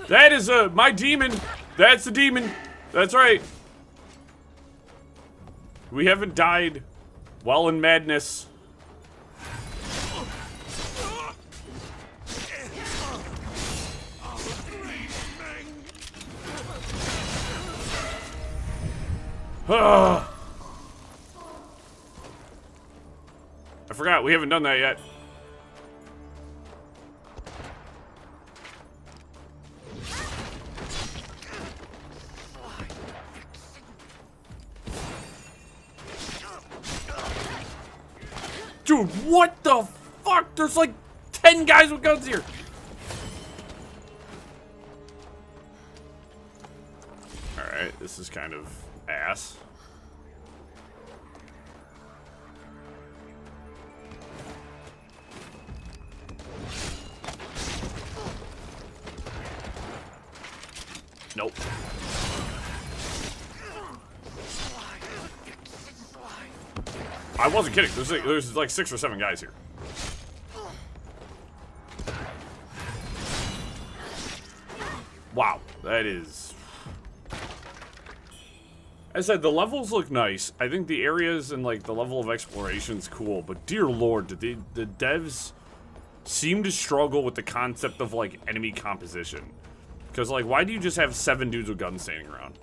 That is my demon. That's the demon. That's right. We haven't died while in madness. I forgot, we haven't done that yet. Dude, what the fuck? There's like 10 guys with guns here. Alright, this is kind of ass. Nope. I wasn't kidding. There's like 6 or 7 guys here. Wow, that is... As I said, the levels look nice. I think the areas and like the level of exploration is cool, but dear lord, the devs seem to struggle with the concept of like enemy composition. Because like, why do you just have 7 dudes with guns standing around?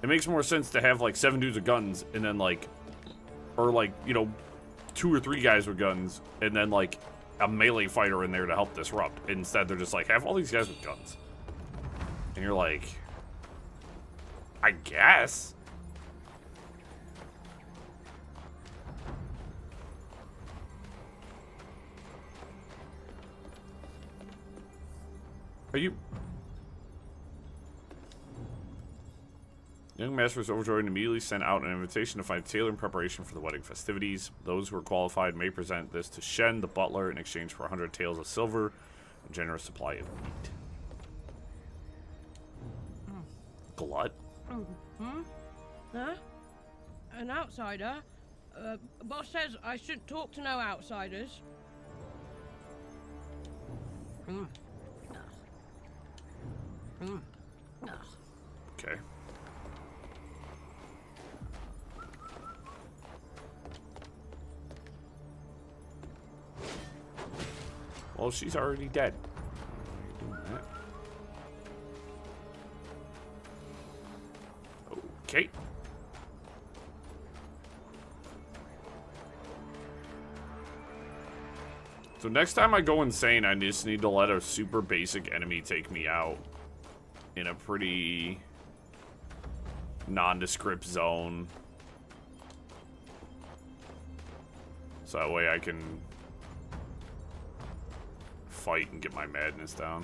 It makes more sense to have like 7 dudes with guns and then like, or like, you know, 2 or 3 guys with guns and then like a melee fighter in there to help disrupt. Instead, they're just like, have all these guys with guns. And you're like, I guess. Are you... Young Master was overjoyed and immediately sent out an invitation to find a tailor in preparation for the wedding festivities. Those who are qualified may present this to Shen, the butler, in exchange for 100 taels of silver and a generous supply of meat. Glut? Huh? An outsider? Boss says I should talk to no outsiders. Okay. Well, she's already dead. Why are you doing that? Okay. So next time I go insane, I just need to let a super basic enemy take me out in a pretty nondescript zone. So that way I can fight and get my madness down.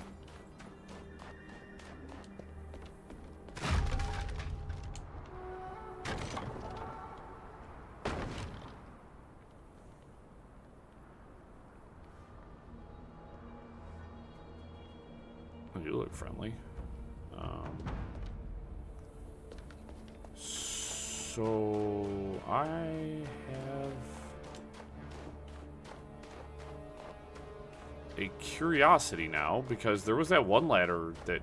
You look friendly. So I have a curiosity now, because there was that one ladder that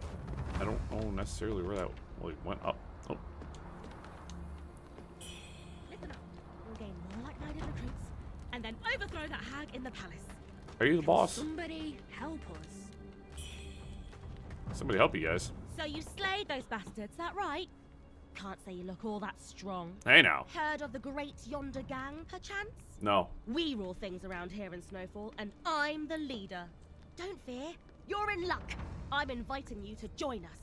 I don't know necessarily where that went up. Oh. Listen up. We'll gain more like-minded recruits, and then overthrow that hag in the palace. Are you the boss? Somebody help us. Somebody help you guys. So you slayed those bastards, that right? Can't say you look all that strong. Hey now. Heard of the Great Yonder Gang, perchance? No. We rule things around here in Snowfall, and I'm the leader. Don't fear, you're in luck. I'm inviting you to join us.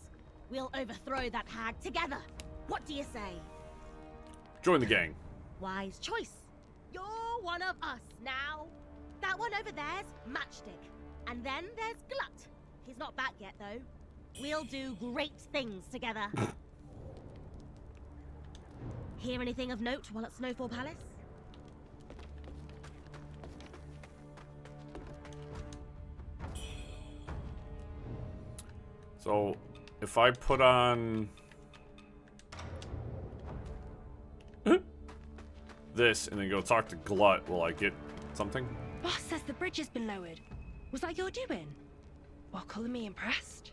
We'll overthrow that hag together. What do you say? Join the gang. Wise choice. You're one of us now. That one over there's Matchstick. And then there's Glut. He's not back yet, though. We'll do great things together. Hear anything of note while at Snowfall Palace? So, if I put on this and then go talk to Glut, will I get something? Boss says the bridge has been lowered. Was that your doing? Well, colour me impressed.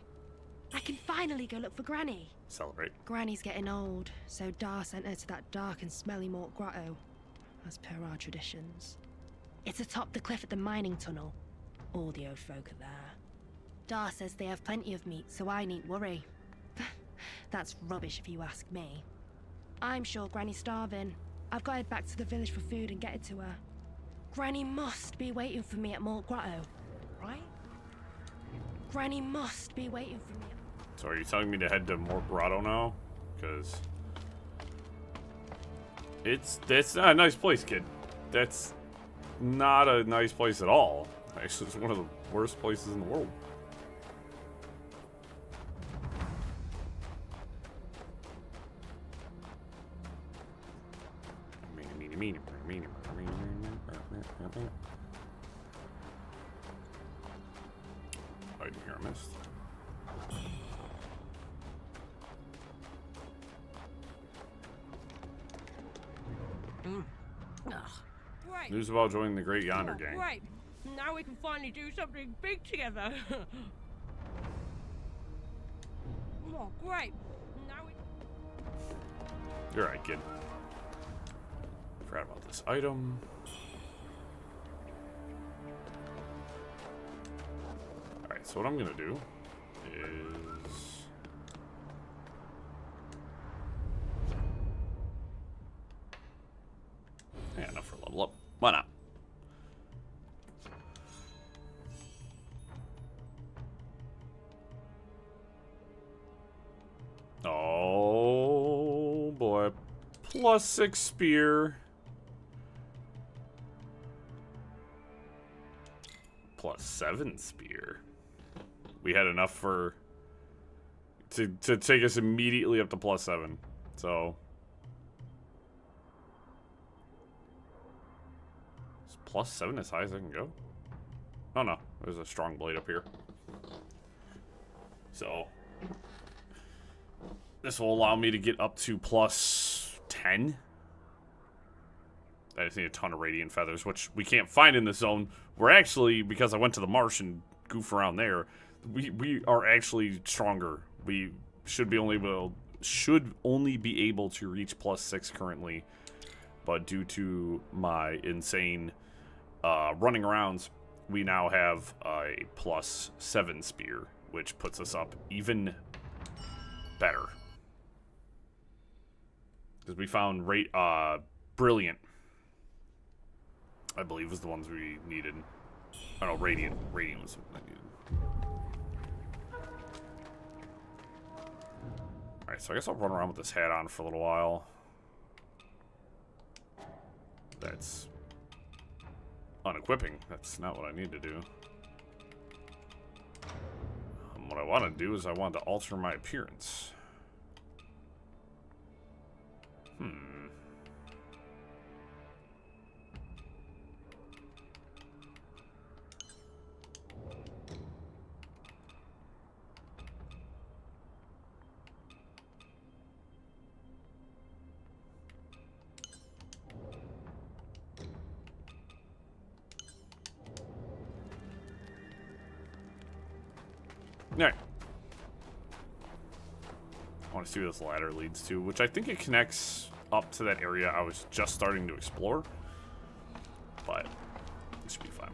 I can finally go look for Granny. Celebrate. Granny's getting old, so Dar sent her to that dark and smelly Mort Grotto, as per our traditions. It's atop the cliff at the mining tunnel. All the old folk are there. Dar says they have plenty of meat, so I needn't worry. That's rubbish if you ask me. I'm sure Granny's starving. I've got to head back to the village for food and get it to her. Granny must be waiting for me at Mort Grotto, right? Granny must be waiting for me. So are you telling me to head to Mort Grotto now? Because that's not a nice place, kid. That's not a nice place at all. Actually, it's one of the worst places in the world. I didn't hear a mist. Great. News about joining the Great Yonder Gang. Great. Now we can finally do something big together. Oh, great. Now we... You're right, kid. Forgot about this item. Alright, so what I'm gonna do is... Yeah, enough for level up. Why not? Oh boy. +6 spear. +7 spear. We had enough for to take us immediately up to +7. So is +7 as high as I can go? Oh no, there's a strong blade up here. So this will allow me to get up to +10. I just need a ton of radiant feathers, which we can't find in this zone. We're actually, because I went to the marsh and goof around there, we are actually stronger. We should only be able to reach +6 currently, but due to my insane running arounds, we now have a +7 spear, which puts us up even better. Because we found brilliant, I believe, was the ones we needed. Oh no, radiant. Radiant was what I needed. Alright, so I guess I'll run around with this hat on for a little while. That's unequipping. That's not what I need to do. What I want to do is I want to alter my appearance. Alright. I want to see where this ladder leads to, which I think it connects up to that area I was just starting to explore. But it should be fine.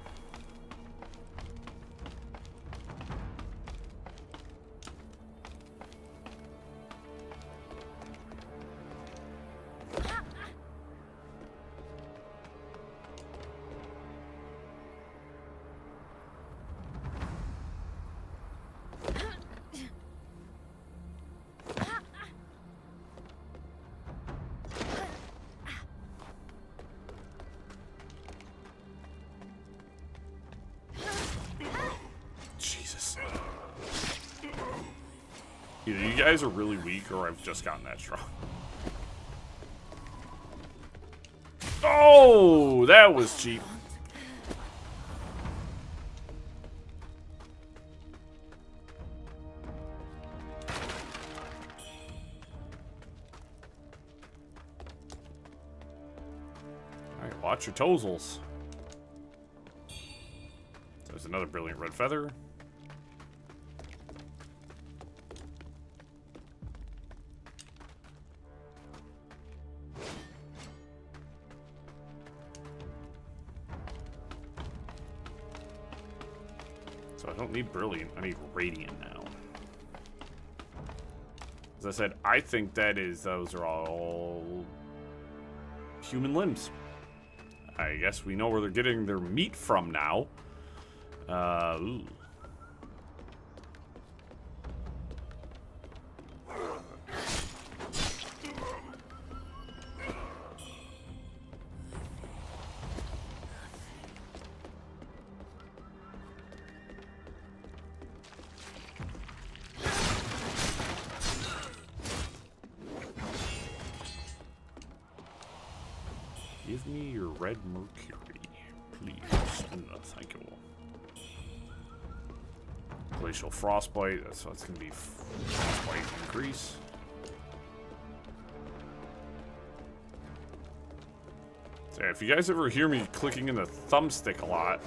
Either you guys are really weak or I've just gotten that strong. Oh, that was cheap. Alright, watch your toesles. There's another brilliant red feather. So I don't need brilliant, I need radiant now. As I said, I think those are all human limbs. I guess we know where they're getting their meat from now. Ooh. Give me your red mercury, please. No, thank you. Glacial frostbite, that's going to be frostbite increase. So yeah, if you guys ever hear me clicking in the thumbstick a lot,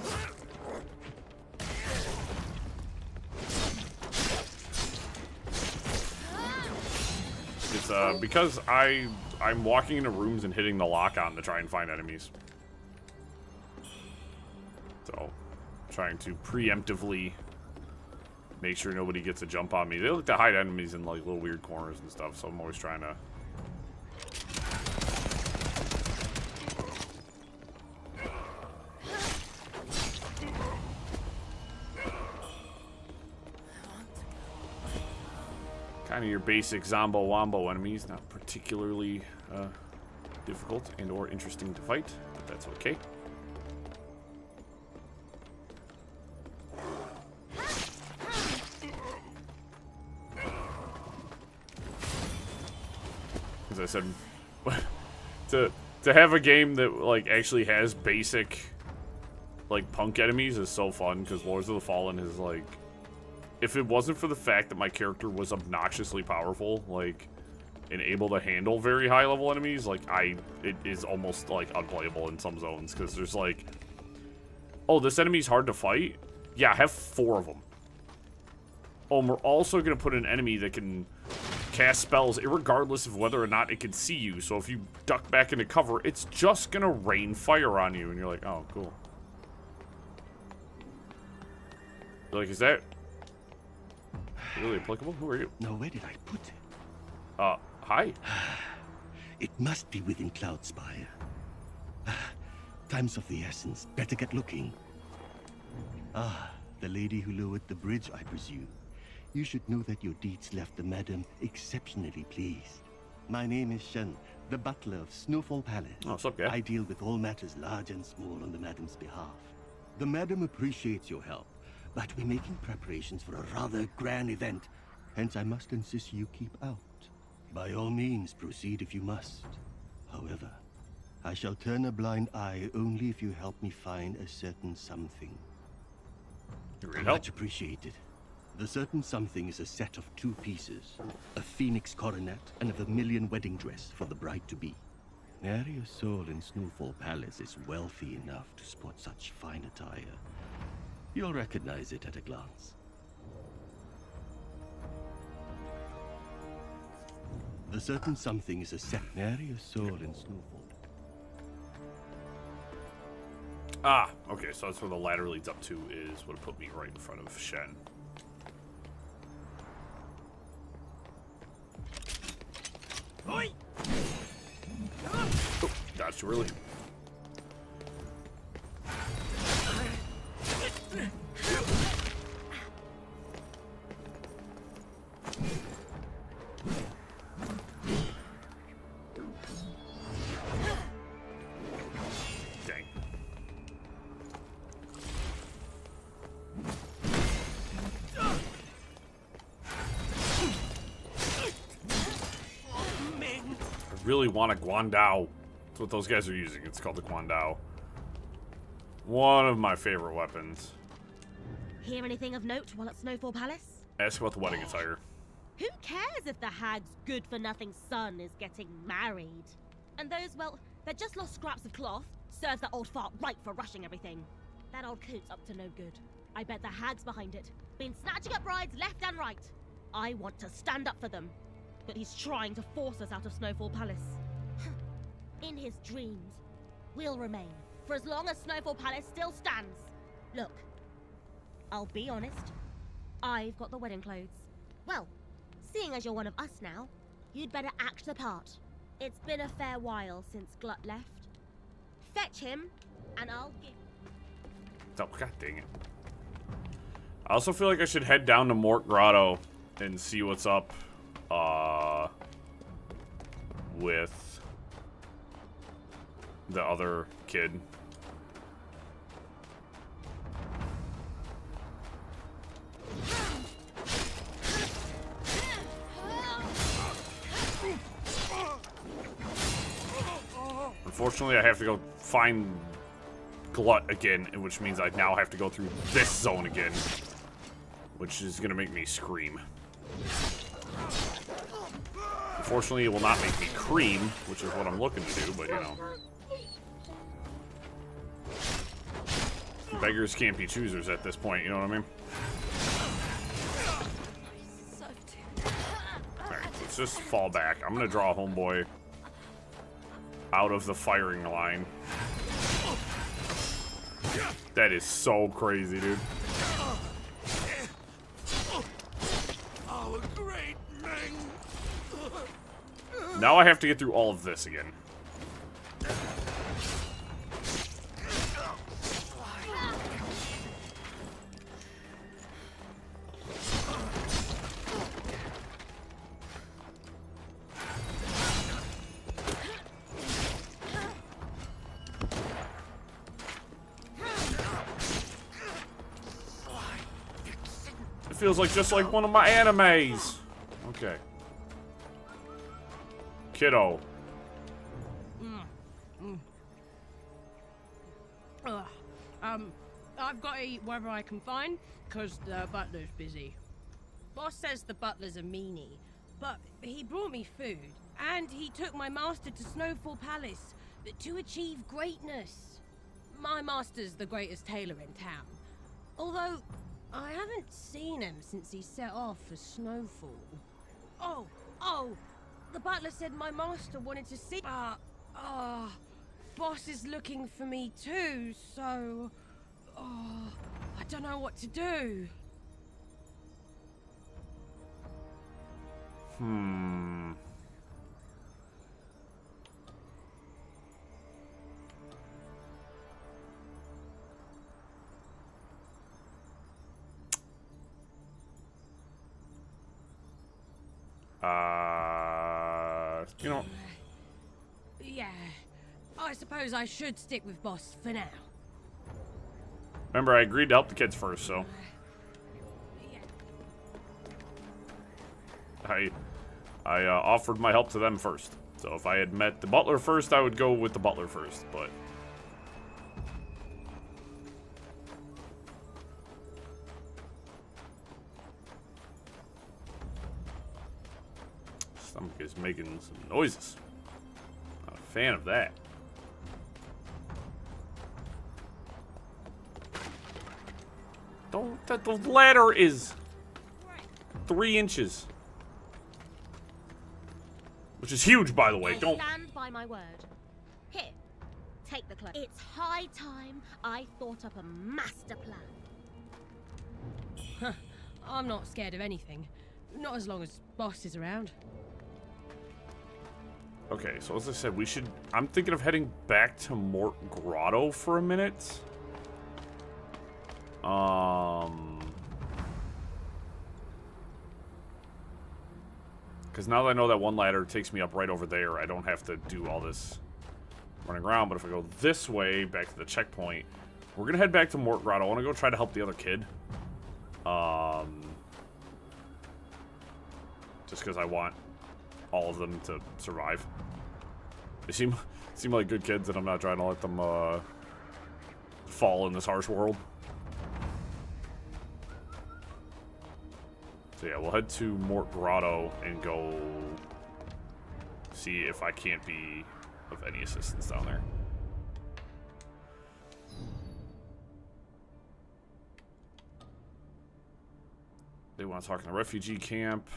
it's because I'm walking into rooms and hitting the lock-on to try and find enemies. So, trying to preemptively make sure nobody gets a jump on me. They like to hide enemies in like little weird corners and stuff, so I'm always trying to... kind of your basic Zombo-Wombo enemies, not particularly difficult and or interesting to fight, but that's okay. as I said, to have a game that like actually has basic like punk enemies is so fun, because Lords of the Fallen is like, if it wasn't for the fact that my character was obnoxiously powerful, like, and able to handle very high level enemies, like it is almost like unplayable in some zones, because there's like, oh, this enemy's hard to fight? Yeah, have 4 of them. Oh, and we're also gonna put an enemy that can cast spells irregardless of whether or not it can see you. So if you duck back into cover, it's just gonna rain fire on you, and you're like, oh, cool. Like, is that really applicable? Who are you? Now, where did I put it? Hi. It must be within Cloudspire. Time's of the essence. Better get looking. Ah, the lady who lowered the bridge, I presume. You should know that your deeds left the madam exceptionally pleased. My name is Shen, the butler of Snowfall Palace. Oh, what's up, guy? I deal with all matters large and small on the madam's behalf. The madam appreciates your help, but we're making preparations for a rather grand event. Hence, I must insist you keep out. By all means, proceed if you must. However, I shall turn a blind eye only if you help me find a certain something. Much appreciated. The certain something is a set of 2 pieces. A phoenix coronet and a vermilion wedding dress for the bride-to-be. Nary a soul in Snowfall Palace is wealthy enough to sport such fine attire. You'll recognize it at a glance. The certain something is a set. Nary a soul in Snowfall. Ah, okay, so that's where the ladder leads up to, is what put me right in front of Shen. Oi! Oh, dodged too early. Dang. I really want a Guandao. That's what those guys are using. It's called the Guandao. One of my favorite weapons. Hear anything of note while at Snowfall Palace? Ask about the wedding attire. Who cares if the hag's good-for-nothing son is getting married? And those, well, they're just lost scraps of cloth. Serves that old fart right for rushing everything. That old coat's up to no good. I bet the hag's behind it. Been snatching up brides left and right. I want to stand up for them. But he's trying to force us out of Snowfall Palace. In his dreams, we'll remain for as long as Snowfall Palace still stands. Look, I'll be honest. I've got the wedding clothes. Well, seeing as you're one of us now, you'd better act the part. It's been a fair while since Glut left. Fetch him, and I'll give... Oh, god dang it. I also feel like I should head down to Mort Grotto and see what's up, with the other kid. Unfortunately, I have to go find Glut again, which means I now have to go through this zone again, which is gonna make me scream. Unfortunately, it will not make me cream, which is what I'm looking to do, but you know. Beggars can't be choosers at this point, you know what I mean? Alright, let's just fall back. I'm gonna draw a homeboy out of the firing line. That is so crazy, dude. Our great Meng. Now I have to get through all of this again. It feels like just like one of my animes. Okay. Kiddo. Ugh. I've got to eat wherever I can find, because the butler's busy. Boss says the butler's a meanie, but he brought me food, and he took my master to Snowfall Palace to achieve greatness. My master's the greatest tailor in town, although I haven't seen him since he set off for Snowfall. Oh, the butler said my master wanted to see, but, Boss is looking for me too, so, I don't know what to do. You know, Yeah, I suppose I should stick with Boss for now. remember I agreed to help the kids first, so I offered my help to them first. So if I had met the butler first, I would go with the butler first, but stomach is making some noises. Not a fan of that. Don't. The ladder is 3 inches, which is huge, by the way. I Don't. stand by my word. Here, take the cloak. It's high time I thought up a master plan. I'm not scared of anything. Not as long as Boss is around. Okay, so as I said, we should. I'm thinking of heading back to Mort Grotto for a minute. Because now that I know that one ladder takes me up right over there, I don't have to do all this running around. But if I go this way, back to the checkpoint, we're gonna head back to Mort Grotto. I want to go try to help the other kid. Just because I want all of them to survive. They seem like good kids, and I'm not trying to let them fall in this harsh world. So yeah, we'll head to Mort Grotto and go see if I can't be of any assistance down there. They want to talk in the refugee camp.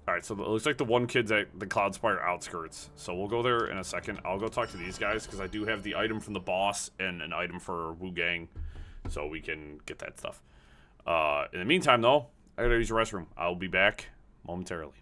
Alright, so it looks like the one kid's at the Cloudspire outskirts. So we'll go there in a second. I'll go talk to these guys, because I do have the item from the boss and an item for Wu Gang. So we can get that stuff. In the meantime, though, I gotta use the restroom. I'll be back momentarily.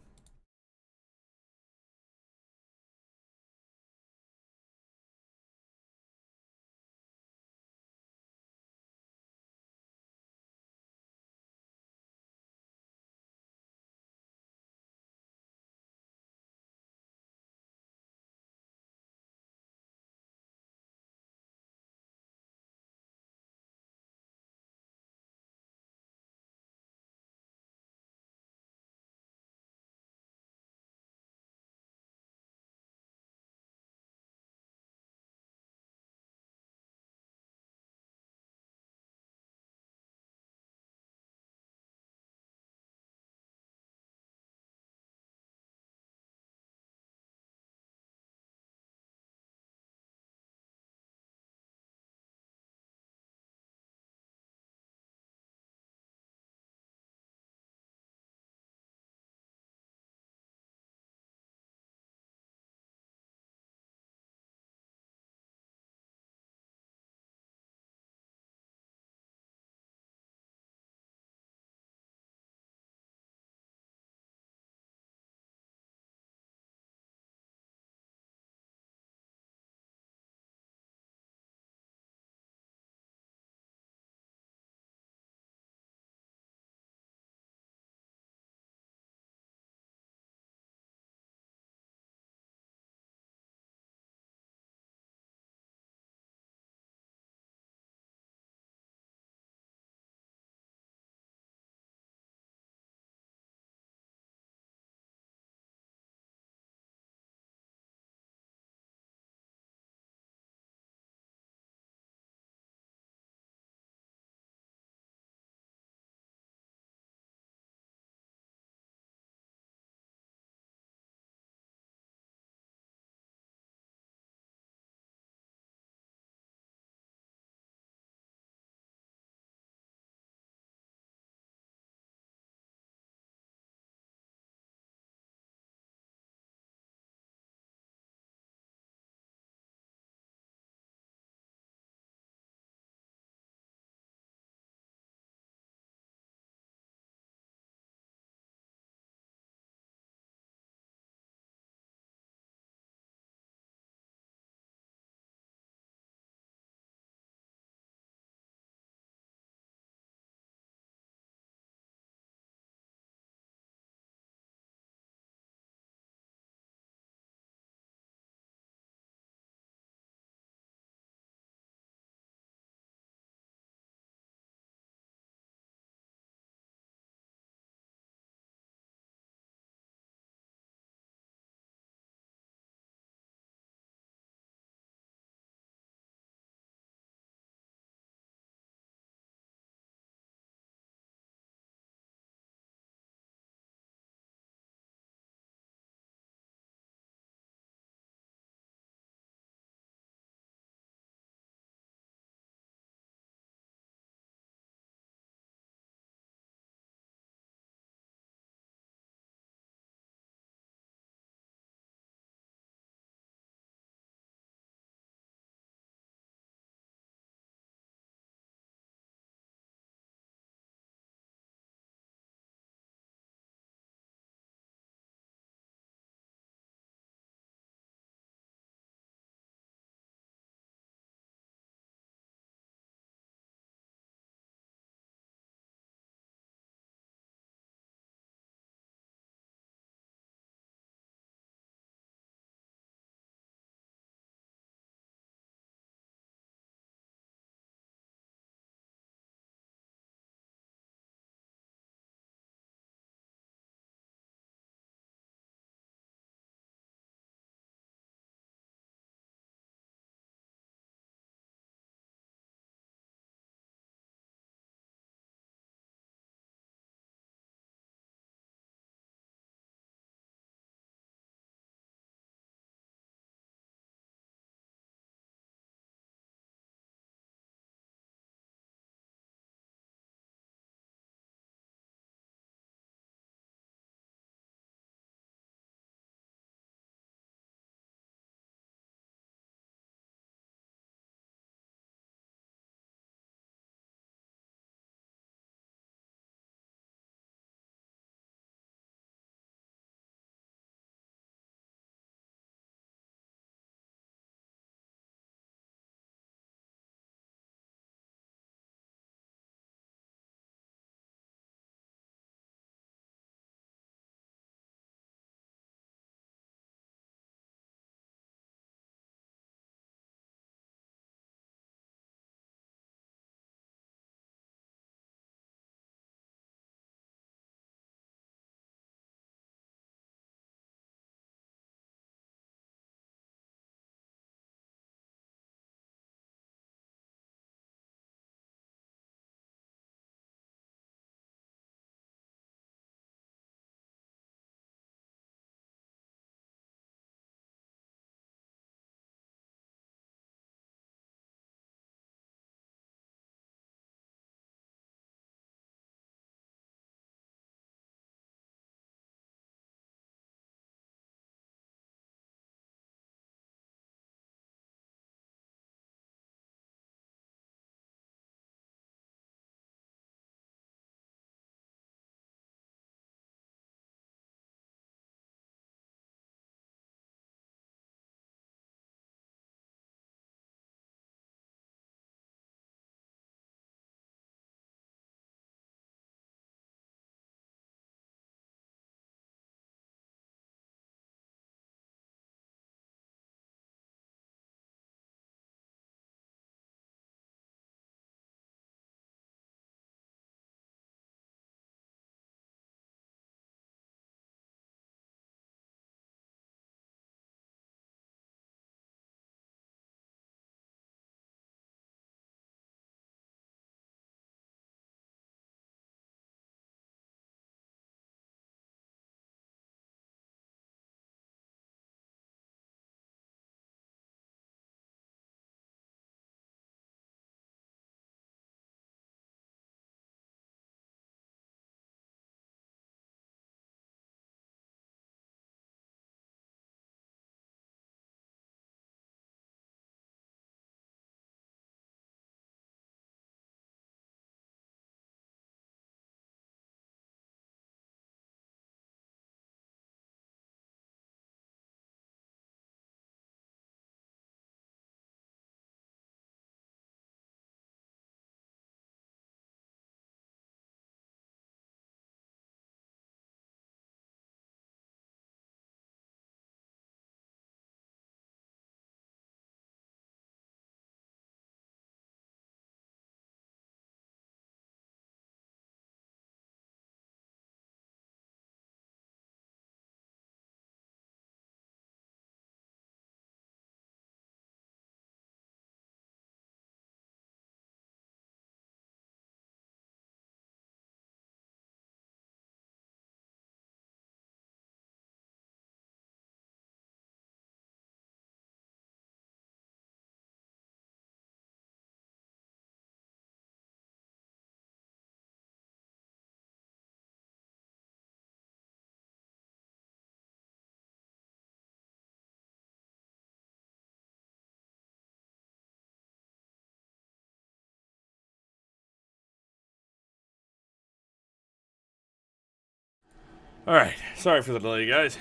Alright, sorry for the delay, guys.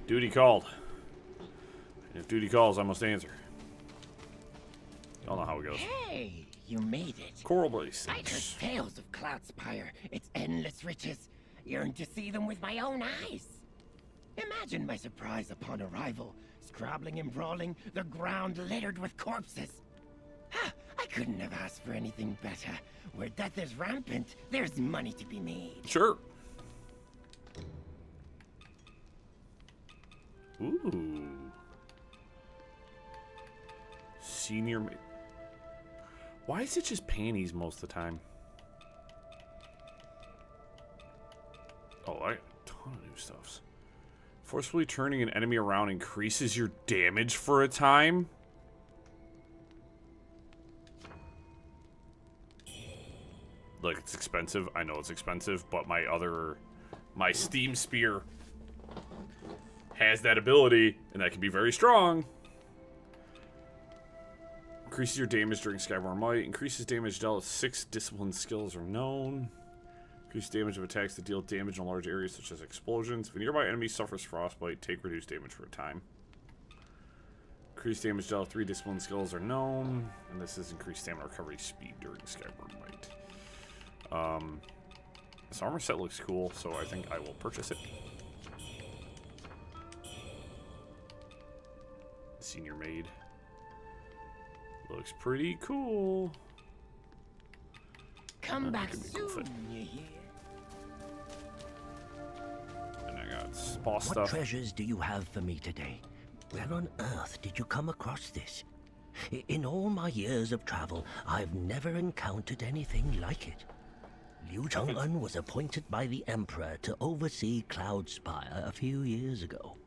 Duty called. And if duty calls, I must answer. Y'all know how it goes. Hey, you made it. Coral Blaze. I've heard tales of Cloudspire, its endless riches. Yearned to see them with my own eyes. Imagine my surprise upon arrival, scrabbling and brawling, the ground littered with corpses. I couldn't have asked for anything better. Where death is rampant, there's money to be made. Sure. Ooh. Senior maid. Why is it just panties most of the time? Oh, I got a ton of new stuffs. Forcefully turning an enemy around increases your damage for a time. Look, it's expensive. I know it's expensive, but my Steam Spear has that ability, and that can be very strong. Increases your damage during Skyborn Might. Increases damage dealt. 6 discipline skills are known. Increase damage of attacks that deal damage in large areas such as explosions. If a nearby enemy suffers frostbite, take reduced damage for a time. Increased damage dealt. 3 discipline skills are known. And this is increased stamina recovery speed during Skyborn Might. This armor set looks cool, so I think I will purchase it. Senior maid. Looks pretty cool. Come back Cool soon, fit. you hear? And I got boss What stuff. treasures do you have for me today? Where on earth did you come across this? In all my years of travel, I've never encountered anything like it. Liu Chong'en was appointed by the Emperor to oversee Cloudspire a few years ago.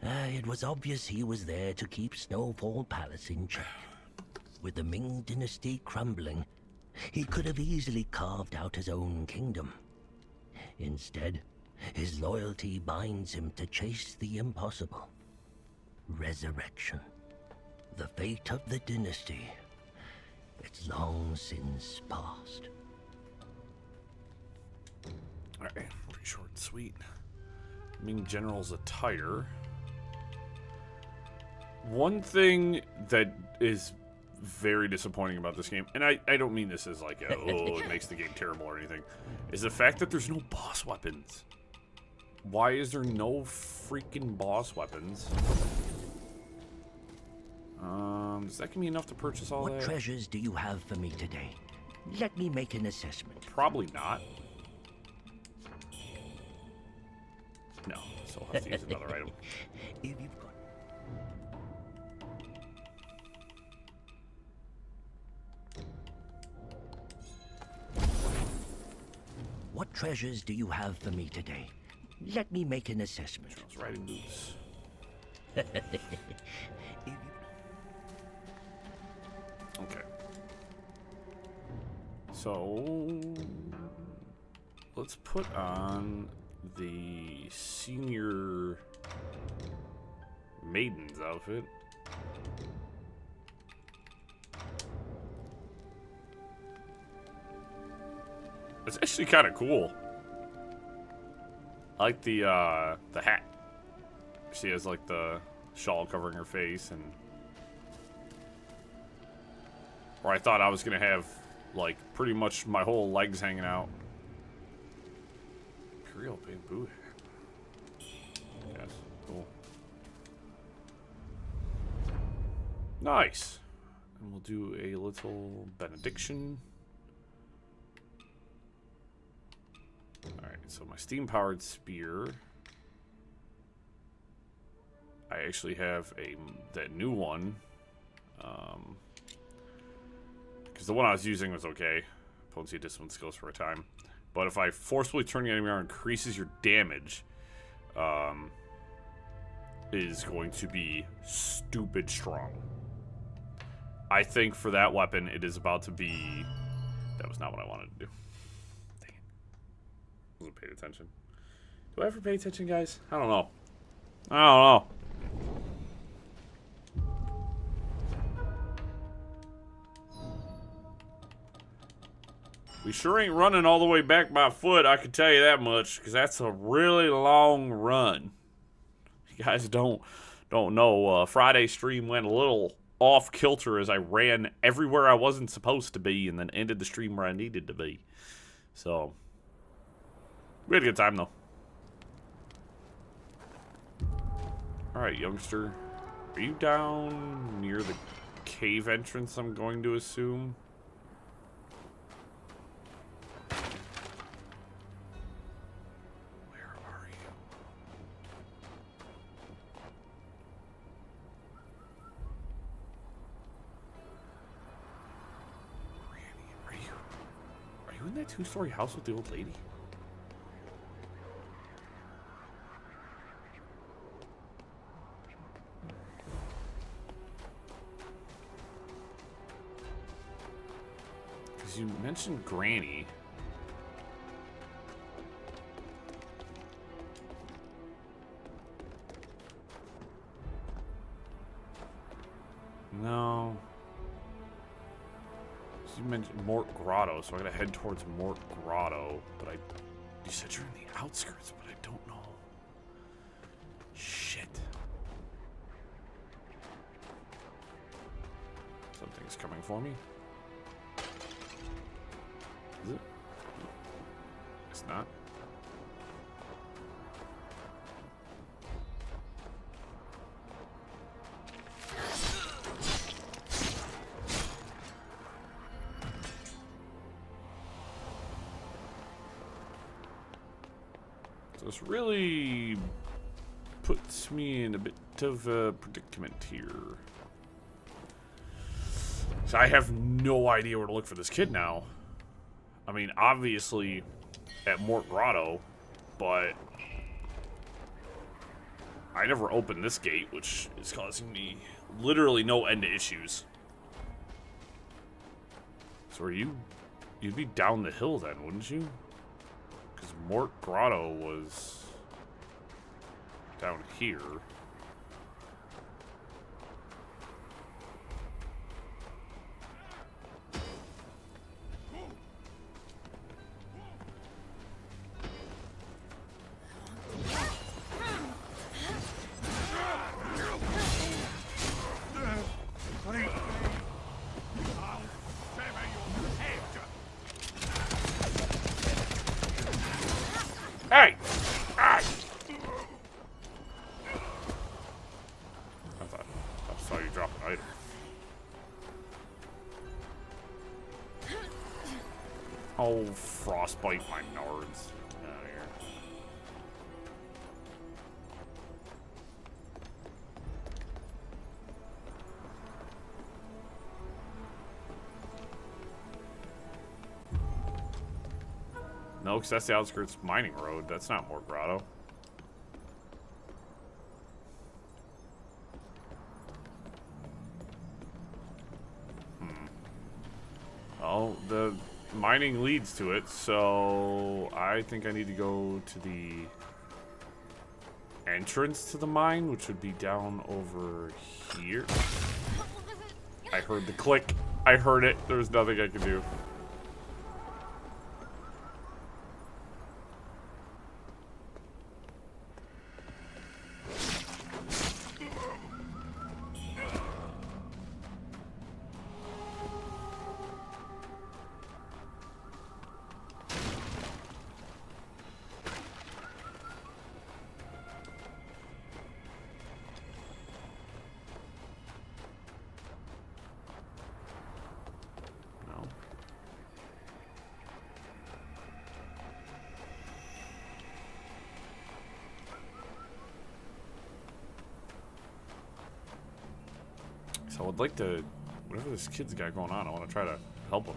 It was obvious he was there to keep Snowfall Palace in check. With the Ming Dynasty crumbling, he could have easily carved out his own kingdom. Instead, his loyalty binds him to chase the impossible. Resurrection. The fate of the dynasty. It's long since past. Alright, pretty short and sweet. Ming General's attire. One thing that is very disappointing about this game, and I don't mean this as like, oh, it makes the game terrible or anything, is the fact that there's no boss weapons. Why is there no freaking boss weapons? Is that gonna be enough to purchase all What that? treasures do you have for me today? Let me make an assessment. Probably not. No, so I'll have to use another item. If you've got... What treasures do you have for me today? Let me make an assessment. I was riding boots. Okay. So let's put on the senior maiden's outfit. It's actually kind of cool. I like the hat. She has like the shawl covering her face, and or I thought I was gonna have like pretty much my whole legs hanging out. Imperial bamboo hat. Yes, cool. Nice. And we'll do a little benediction. Alright, so my steam-powered spear. I actually have that new one. Because the one I was using was okay. Potency discipline skills for a time. But if I forcefully turn the enemy around, increases your damage. Is going to be stupid strong. I think for that weapon, it is about to be... That was not what I wanted to do. Wasn't paying attention. Do I ever pay attention, guys? I don't know. I don't know. We sure ain't running all the way back by foot, I can tell you that much, because that's a really long run. You guys don't know, Friday's stream went a little off kilter as I ran everywhere I wasn't supposed to be and then ended the stream where I needed to be. So, we had a good time, though. Alright, youngster. Are you down near the cave entrance, I'm going to assume? Where are you? Granny, are you in that two-story house with the old lady? You mentioned Granny. No. You mentioned Mort Grotto, so I'm gonna head towards Mort Grotto. But you said you're in the outskirts, but I don't know. Shit. Something's coming for me. Is it? It's not. So this really puts me in a bit of a predicament here. So I have no idea where to look for this kid now. I mean, obviously at Mort Grotto, but I never opened this gate, which is causing me literally no end to issues. So you'd be down the hill then, wouldn't you? Because Mort Grotto was down here. Hey! I saw you drop an item. Oh, frostbite my nards. Get out of here. No, because that's the outskirts mining road. That's not Mort Grotto. Oh, the mining leads to it, so I think I need to go to the entrance to the mine, which would be down over here. I heard the click. I heard it. There was nothing I could do. So I would like to, whatever this kid's got going on, I want to try to help him.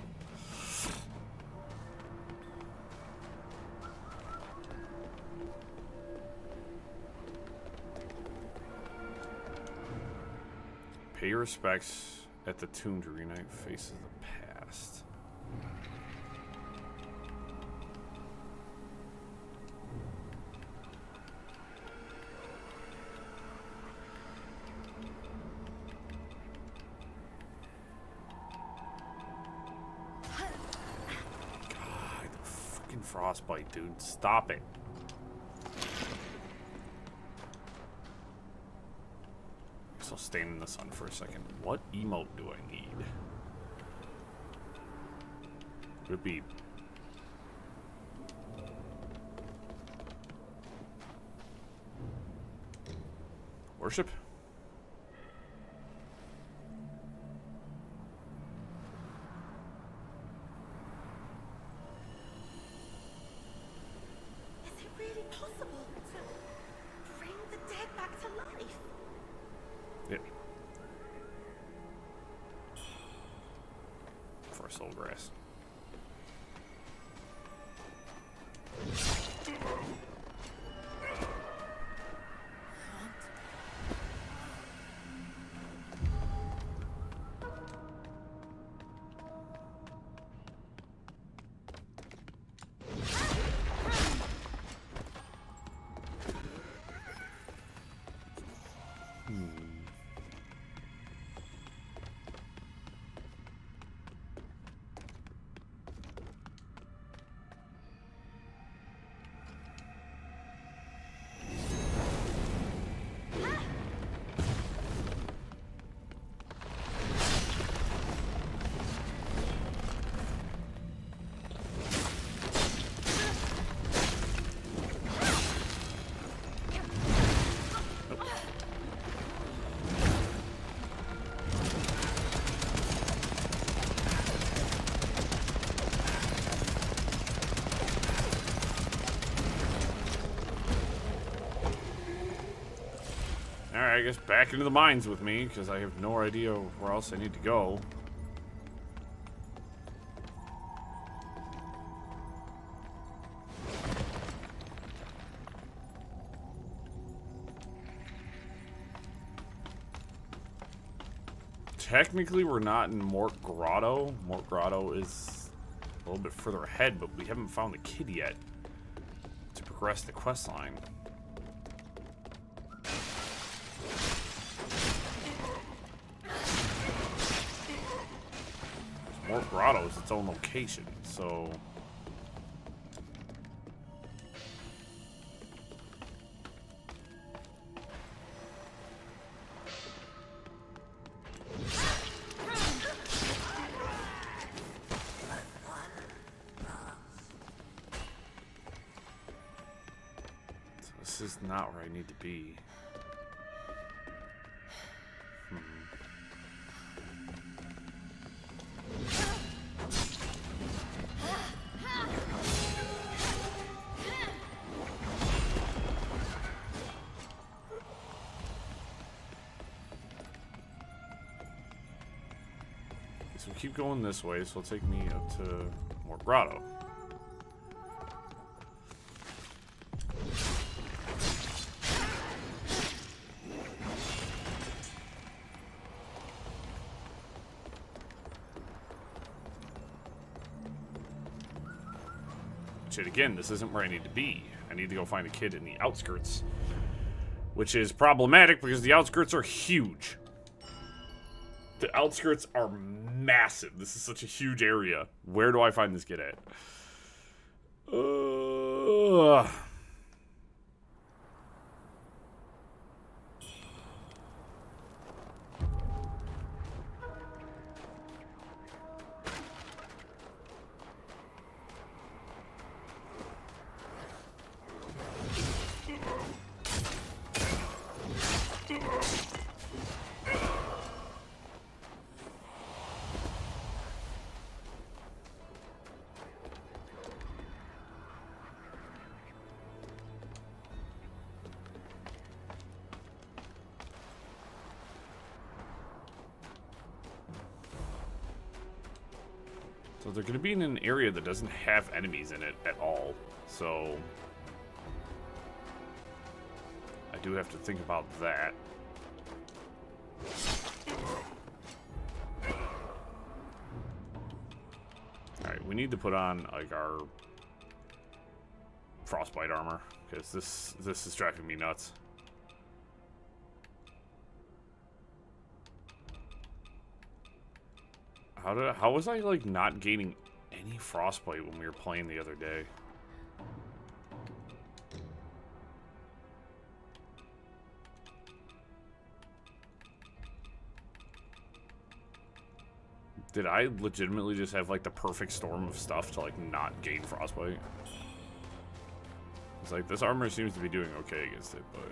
Pay your respects at the tomb to reunite faces of the past. frostbite, dude. Stop it. So stand in the sun for a second. What emote do I need? Could it be? Worship? Is it really possible to bring the dead back to life? Yeah. For soul grass. Alright, I guess back into the mines with me, because I have no idea where else I need to go. Technically, we're not in Mort Grotto. Mort Grotto is a little bit further ahead, but we haven't found the kid yet to progress the quest line. Mort Grotto is its own location, so... This is not where I need to be. So we keep going this way, so it'll take me up to Mort Grotto. Shit, again, this isn't where I need to be. I need to go find a kid in the outskirts. Which is problematic because the outskirts are huge. The outskirts are massive. This is such a huge area. Where do I find this kid at? So they're going to be in an area that doesn't have enemies in it at all. So I do have to think about that. Alright, we need to put on like our frostbite armor, because this is driving me nuts. How was I like not gaining any frostbite when we were playing the other day? Did I legitimately just have like the perfect storm of stuff to like not gain frostbite? It's like this armor seems to be doing okay against it, but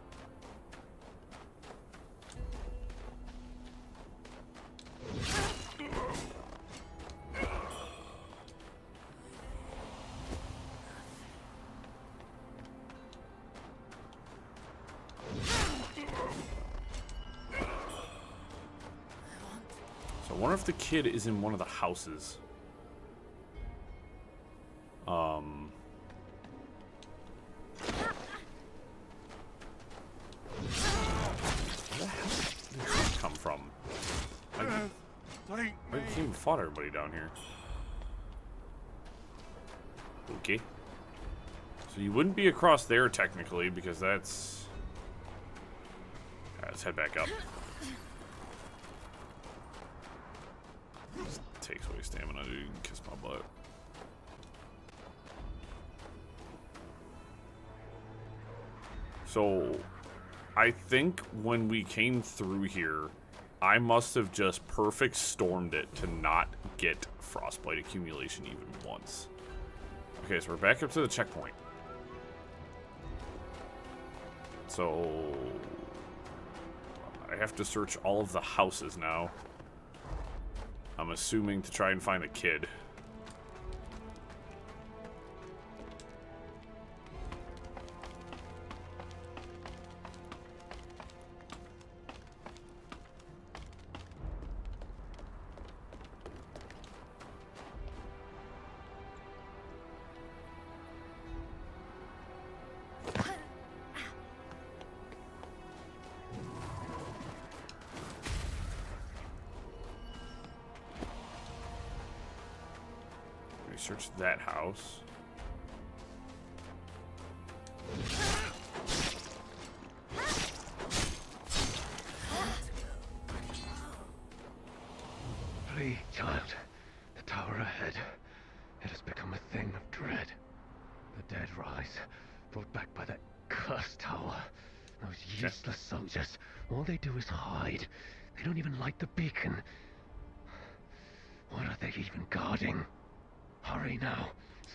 I wonder if the kid is in one of the houses. Where the hell did this come from? I can't even fought everybody down here. Okay. So you wouldn't be across there technically because that's... let's head back up. This takes away stamina, dude. You can kiss my butt. So, I think when we came through here, I must have just perfect stormed it to not get frostbite accumulation even once. Okay, so we're back up to the checkpoint. So, I have to search all of the houses now. I'm assuming to try and find a kid. Search that house. Flee, child. The tower ahead. It has become a thing of dread. The dead rise, brought back by that cursed tower. Those useless soldiers, all they do is hide. They don't even light the beacon. What are they even guarding? Hurry now.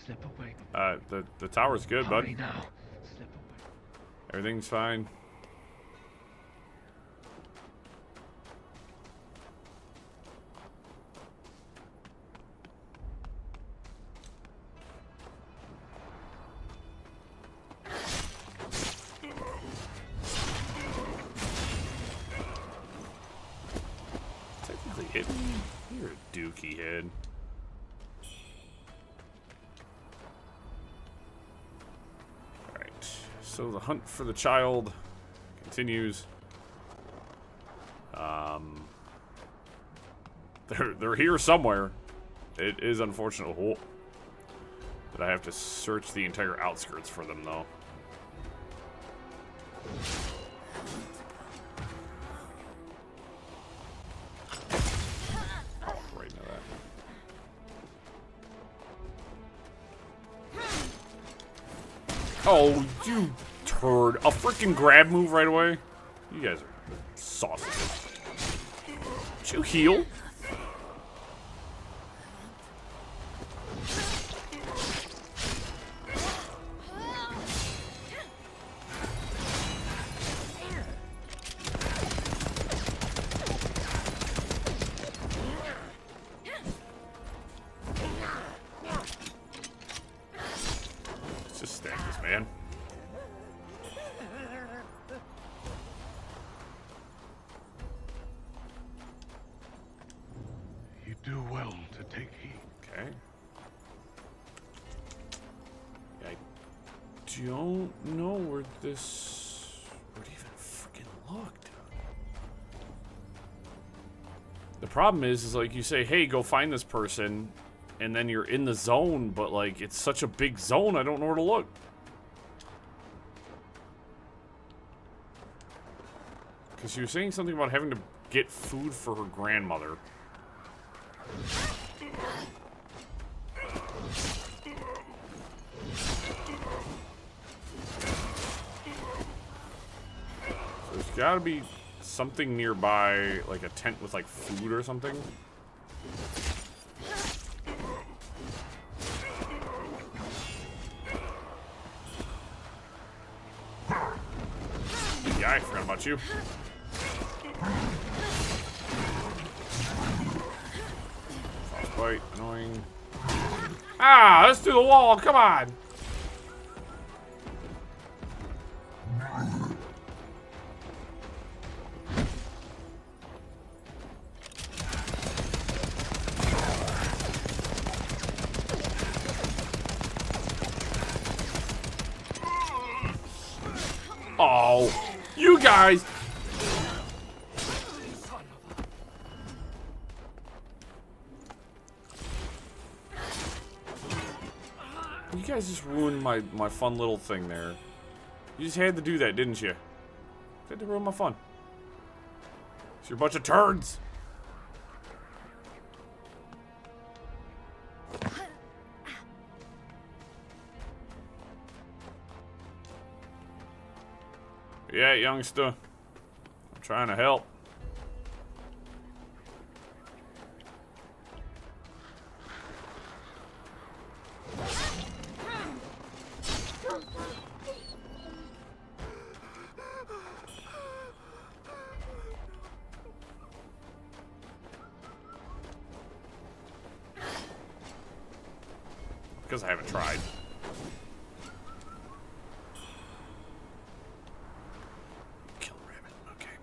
Slip away. The tower's good, bud. Hurry now. Slip away. Everything's fine. Technically hit me. You're a dookie head. So the hunt for the child continues. They're here somewhere. It is unfortunate that I have to search the entire outskirts for them, though. Oh, right into that. Oh, you turd. A freaking grab move right away? You guys are sausages. Did you heal? Let's just stack this, man. Do well to take heed. Okay. I don't know where this would even freaking look, dude. The problem is like you say, hey, go find this person, and then you're in the zone, but like it's such a big zone, I don't know where to look. Because she was saying something about having to get food for her grandmother. There's gotta be something nearby, like a tent with like food or something. guy. Forgot about you. Frostbite, annoying. Ah, let's do the wall. Come on. Oh, you guys. You guys just ruined my fun little thing there. You just had to do that, didn't you? You had to ruin my fun. You're a bunch of turds. Yeah, youngster. I'm trying to help. Because I haven't tried. Kill rabbit, okay.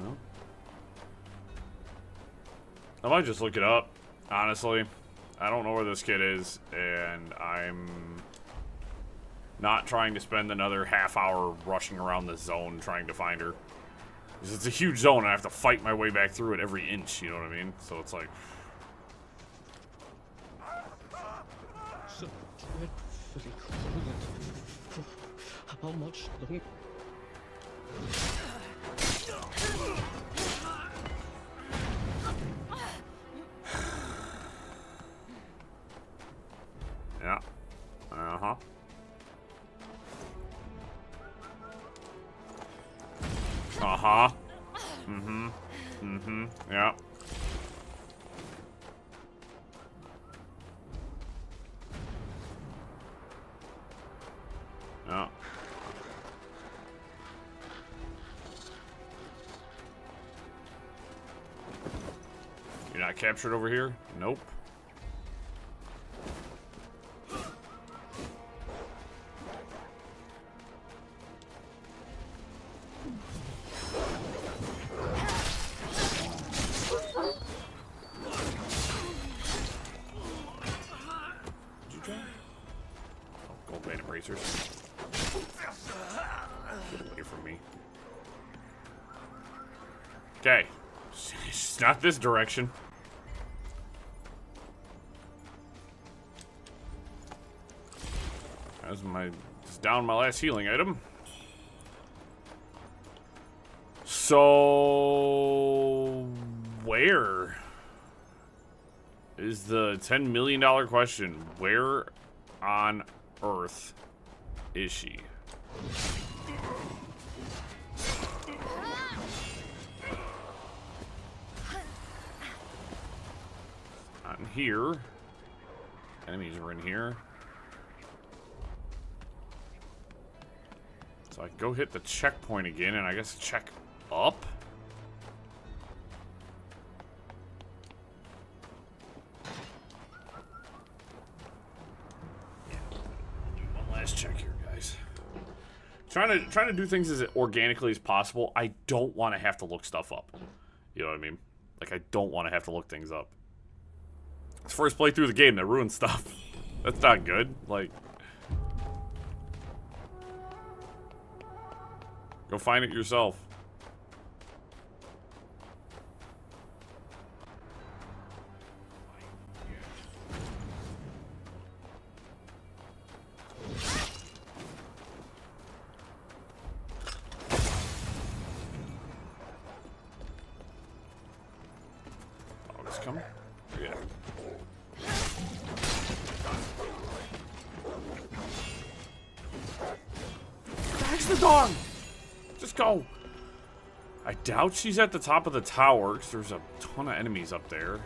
No? I might just look it up, honestly. I don't know where this kid is, and I'm not trying to spend another half hour rushing around the zone trying to find her. Because it's a huge zone and I have to fight my way back through it every inch, you know what I mean? So it's like... So dreadfully cruel. How much longer? Yeah. Uh-huh. Uh-huh. Mm-hmm. Mm-hmm. Yeah. Yeah. You're not captured over here? Nope. Get away from me. Okay. It's not this direction. That's down my last healing item. So where is the $10 million question? Where on Earth is she? Not in here. Enemies are in here. So I can go hit the checkpoint again and I guess check up? Last check here, guys. Trying to do things as organically as possible. I don't want to have to look stuff up. You know what I mean? Like, I don't want to have to look things up. It's first playthrough of the game that ruins stuff. That's not good. Like, go find it yourself. Coming? Yeah. That's the dog! Just go! I doubt she's at the top of the tower, because there's a ton of enemies up there.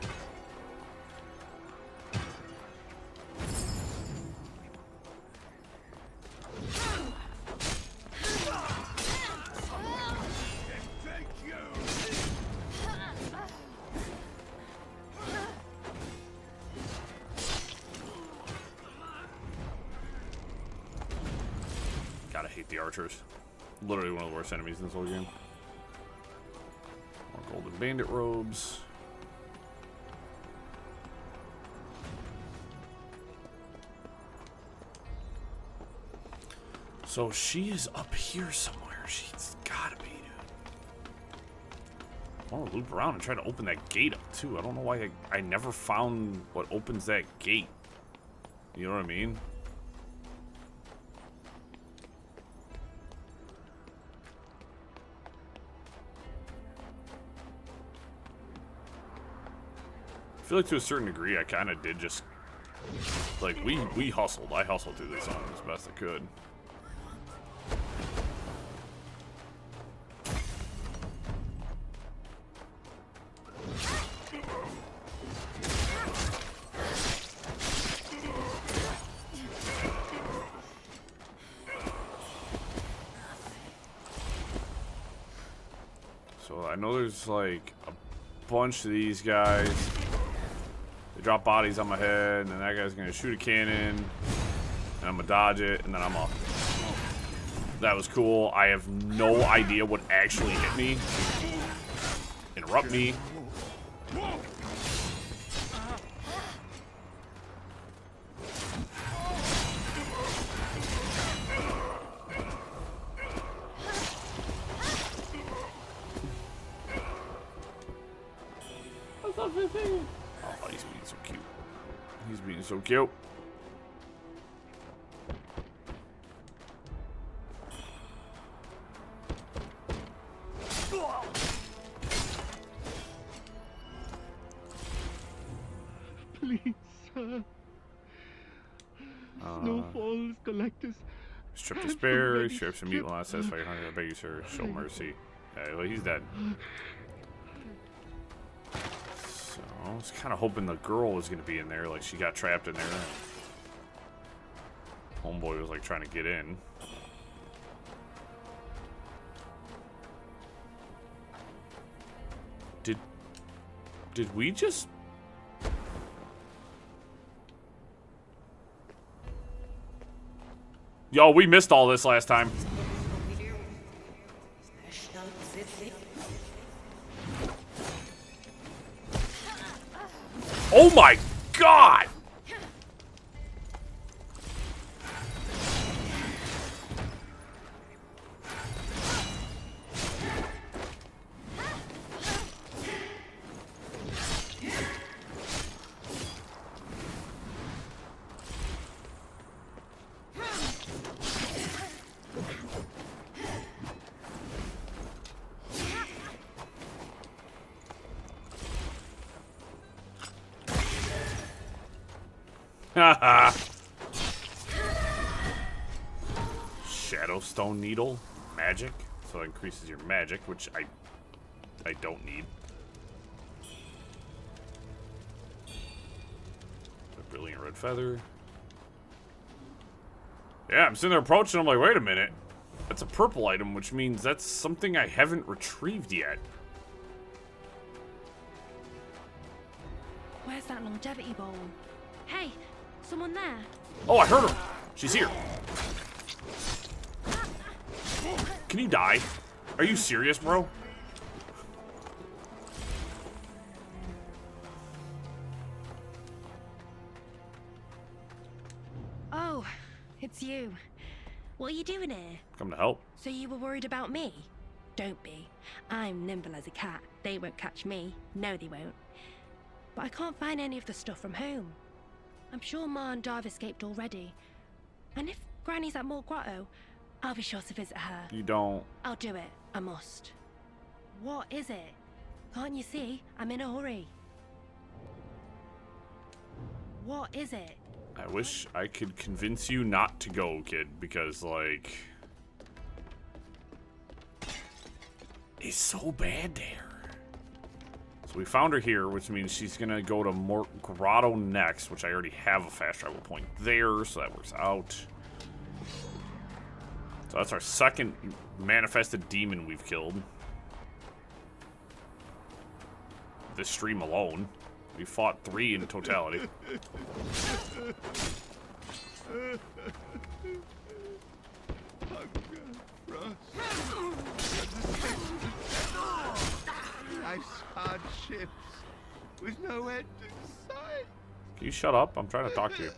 Gotta hate the archers. Literally one of the worst enemies in this whole game. More golden bandit robes. So she is up here somewhere. She's gotta be, dude. I want to loop around and try to open that gate up too. I don't know why I never found what opens that gate. You know what I mean? I feel like to a certain degree, I kind of did just, like, we hustled. I hustled through this zone as best I could. So I know there's, like, a bunch of these guys. Drop bodies on my head, and then that guy's gonna shoot a cannon, and I'm gonna dodge it, and then I'm up. That was cool. I have no idea what actually hit me. Interrupt me. Oh, he's being so cute. He's being so cute. Please, sir. Snowfalls, collectors. Strip to spare, strip some meat loss, satisfy your hunger, I beg you, sir. Show mercy. Yeah, well, he's dead. So, I was kind of hoping the girl was going to be in there, like she got trapped in there. Homeboy was like trying to get in. Did we just... Yo, we missed all this last time. Oh my God! Haha. Shadowstone needle, magic, so it increases your magic, which I don't need. A brilliant red feather. Yeah, I'm sitting there approaching. I'm like, wait a minute, that's a purple item, which means that's something I haven't retrieved yet. Where's that longevity bowl? Hey, someone there? Oh, I heard her. She's here. Can you die? Are you serious, bro? Oh, it's you. What are you doing here? Come to help. So you were worried about me? Don't be. I'm nimble as a cat. They won't catch me. No, they won't. But I can't find any of the stuff from home. I'm sure Ma and Dive escaped already. And if Granny's at Morg Grotto, I'll be sure to visit her. You don't. I'll do it. I must. What is it? Can't you see? I'm in a hurry. What is it? I wish I could convince you not to go, kid, because, like... is so bad there? So we found her here, which means she's gonna go to Mort Grotto next, which I already have a fast travel point there, so that works out. So that's our second manifested demon we've killed. This stream alone. We fought 3 in totality. Life's hardships with no end in sight. Can you shut up? I'm trying to talk to you.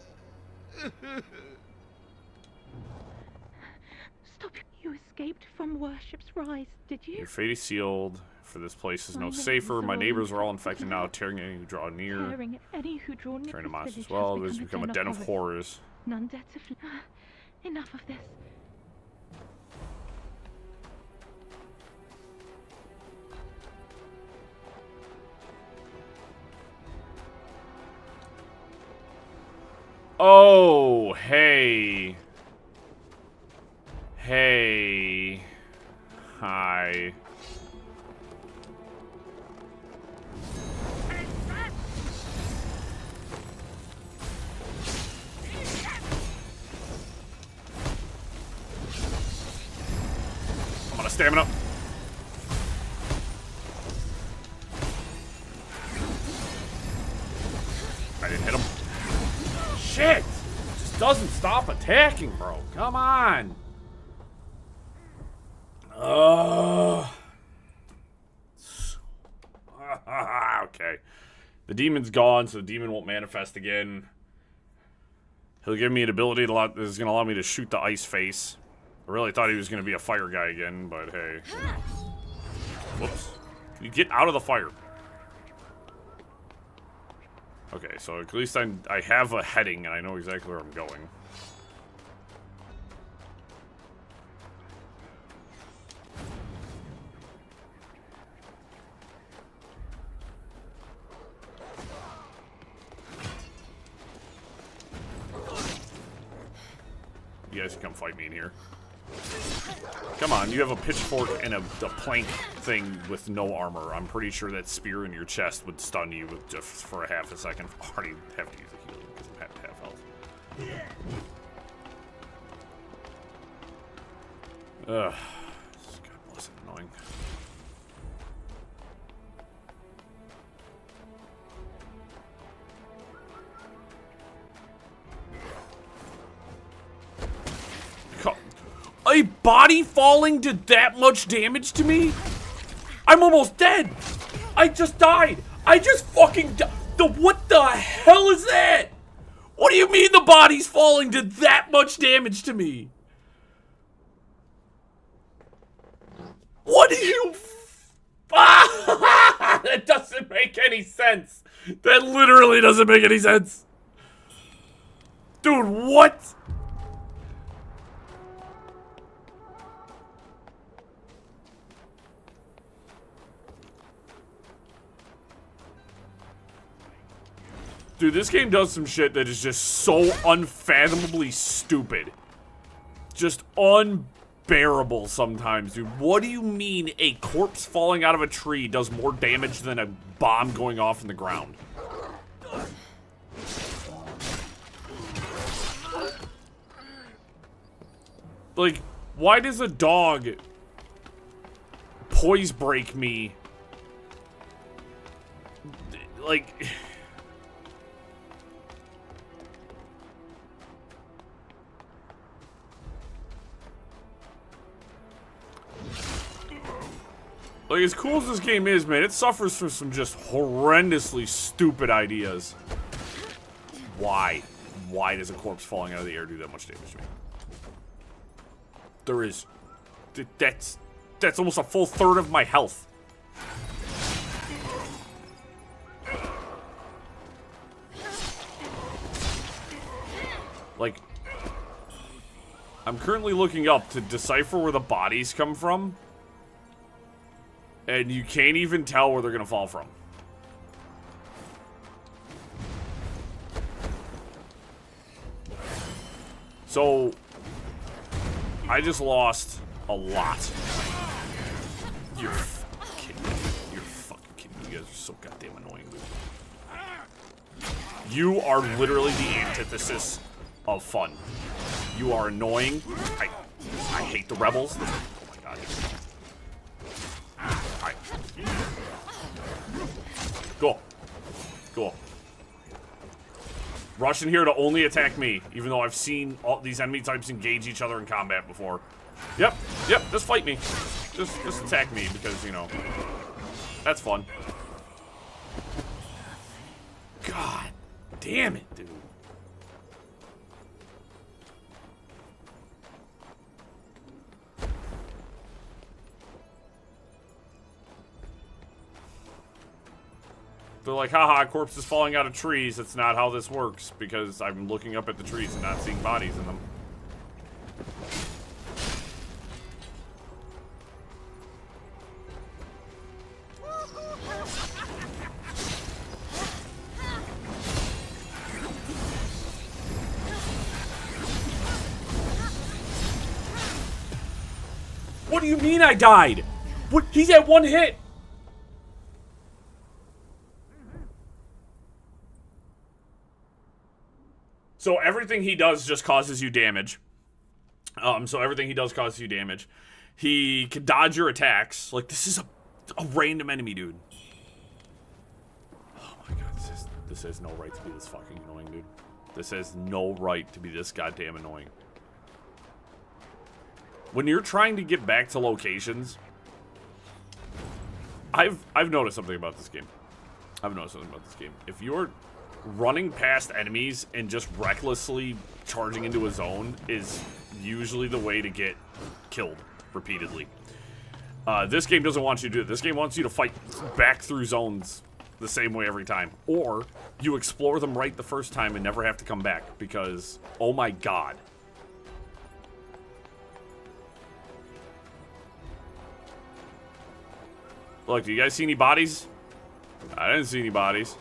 Stop. You escaped from Worship's Rise, did you? Your fate is sealed, for this place is no safer. My neighbors are all infected now, tearing any who draw near. Tearing any who draw near. Turning to monsters as well. It has become a den of horrors. None dare to flee. Enough of this. Oh, hey. Hey. Hi. I'm gonna stamina. I didn't hit him. Shit! It just doesn't stop attacking, bro. Come on. Okay. The demon's gone, so the demon won't manifest again. He'll give me an ability that is going to allow me to shoot the ice face. I really thought he was going to be a fire guy again, but hey. Whoops. Can you get out of the fire? Okay, so at least I have a heading and I know exactly where I'm going. You guys can come fight me in here. Come on, you have a pitchfork and a plank thing with no armor. I'm pretty sure that spear in your chest would stun you with just for a half a second. I already have to use a healing because I'm at half health. Ugh. God bless it, annoying. A body falling did that much damage to me? I'm almost dead. I just died. I just fucking died. What the hell is that? What do you mean the body's falling did that much damage to me? What do you... That doesn't make any sense. That literally doesn't make any sense. Dude, what? Dude, this game does some shit that is just so unfathomably stupid. Just unbearable sometimes, dude. What do you mean a corpse falling out of a tree does more damage than a bomb going off in the ground? Like, why does a dog poise break me? Like... Like, as cool as this game is, man, it suffers from some just horrendously stupid ideas. Why? Why does a corpse falling out of the air do that much damage to me? There is... That's almost a full third of my health. Like... I'm currently looking up to decipher where the bodies come from. And you can't even tell where they're gonna fall from. So, I just lost a lot. You're so goddamn annoying, dude. You are literally the antithesis of fun. You are annoying. I hate the rebels. Oh my god. Alright. Cool. Cool. Rush in here to only attack me, even though I've seen all these enemy types engage each other in combat before. Yep, just fight me. Just attack me because, you know, that's fun. God damn it, dude. They're like, haha, corpses falling out of trees. That's not how this works, because I'm looking up at the trees and not seeing bodies in them. What do you mean I died? What? He's at one hit. So everything he does just causes you damage. He can dodge your attacks. Like, this is a random enemy, dude. Oh my god, this has no right to be this fucking annoying, dude. This has no right to be this goddamn annoying. When you're trying to get back to locations, I've noticed something about this game. If you're running past enemies and just recklessly charging into a zone is usually the way to get killed repeatedly. This game doesn't want you to do it. This game wants you to fight back through zones the same way every time. Or you explore them right the first time and never have to come back because, oh my god. Look, do you guys see any bodies? I didn't see any bodies.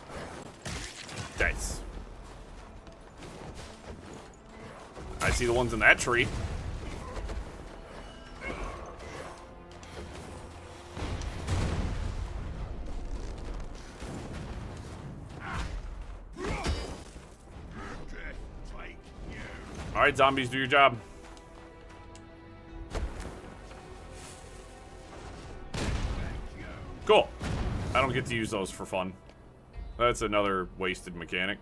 Nice. I see the ones in that tree. Alright, zombies, do your job. Cool. I don't get to use those for fun. That's another wasted mechanic.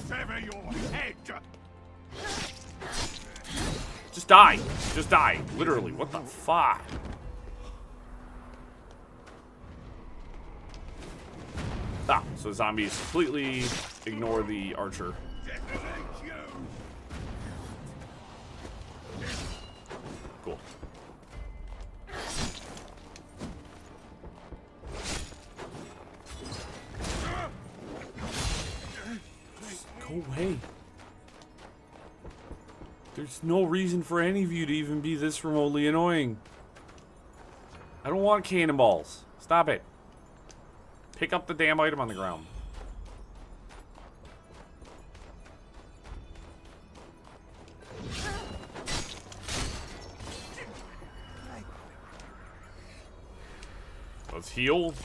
Sever your head! Just die. Just die. Literally. What the fuck? Ah, so zombies completely ignore the archer. Cool. Go away. There's no reason for any of you to even be this remotely annoying. I don't want cannonballs. Stop it. Pick up the damn item on the ground. Let's heal.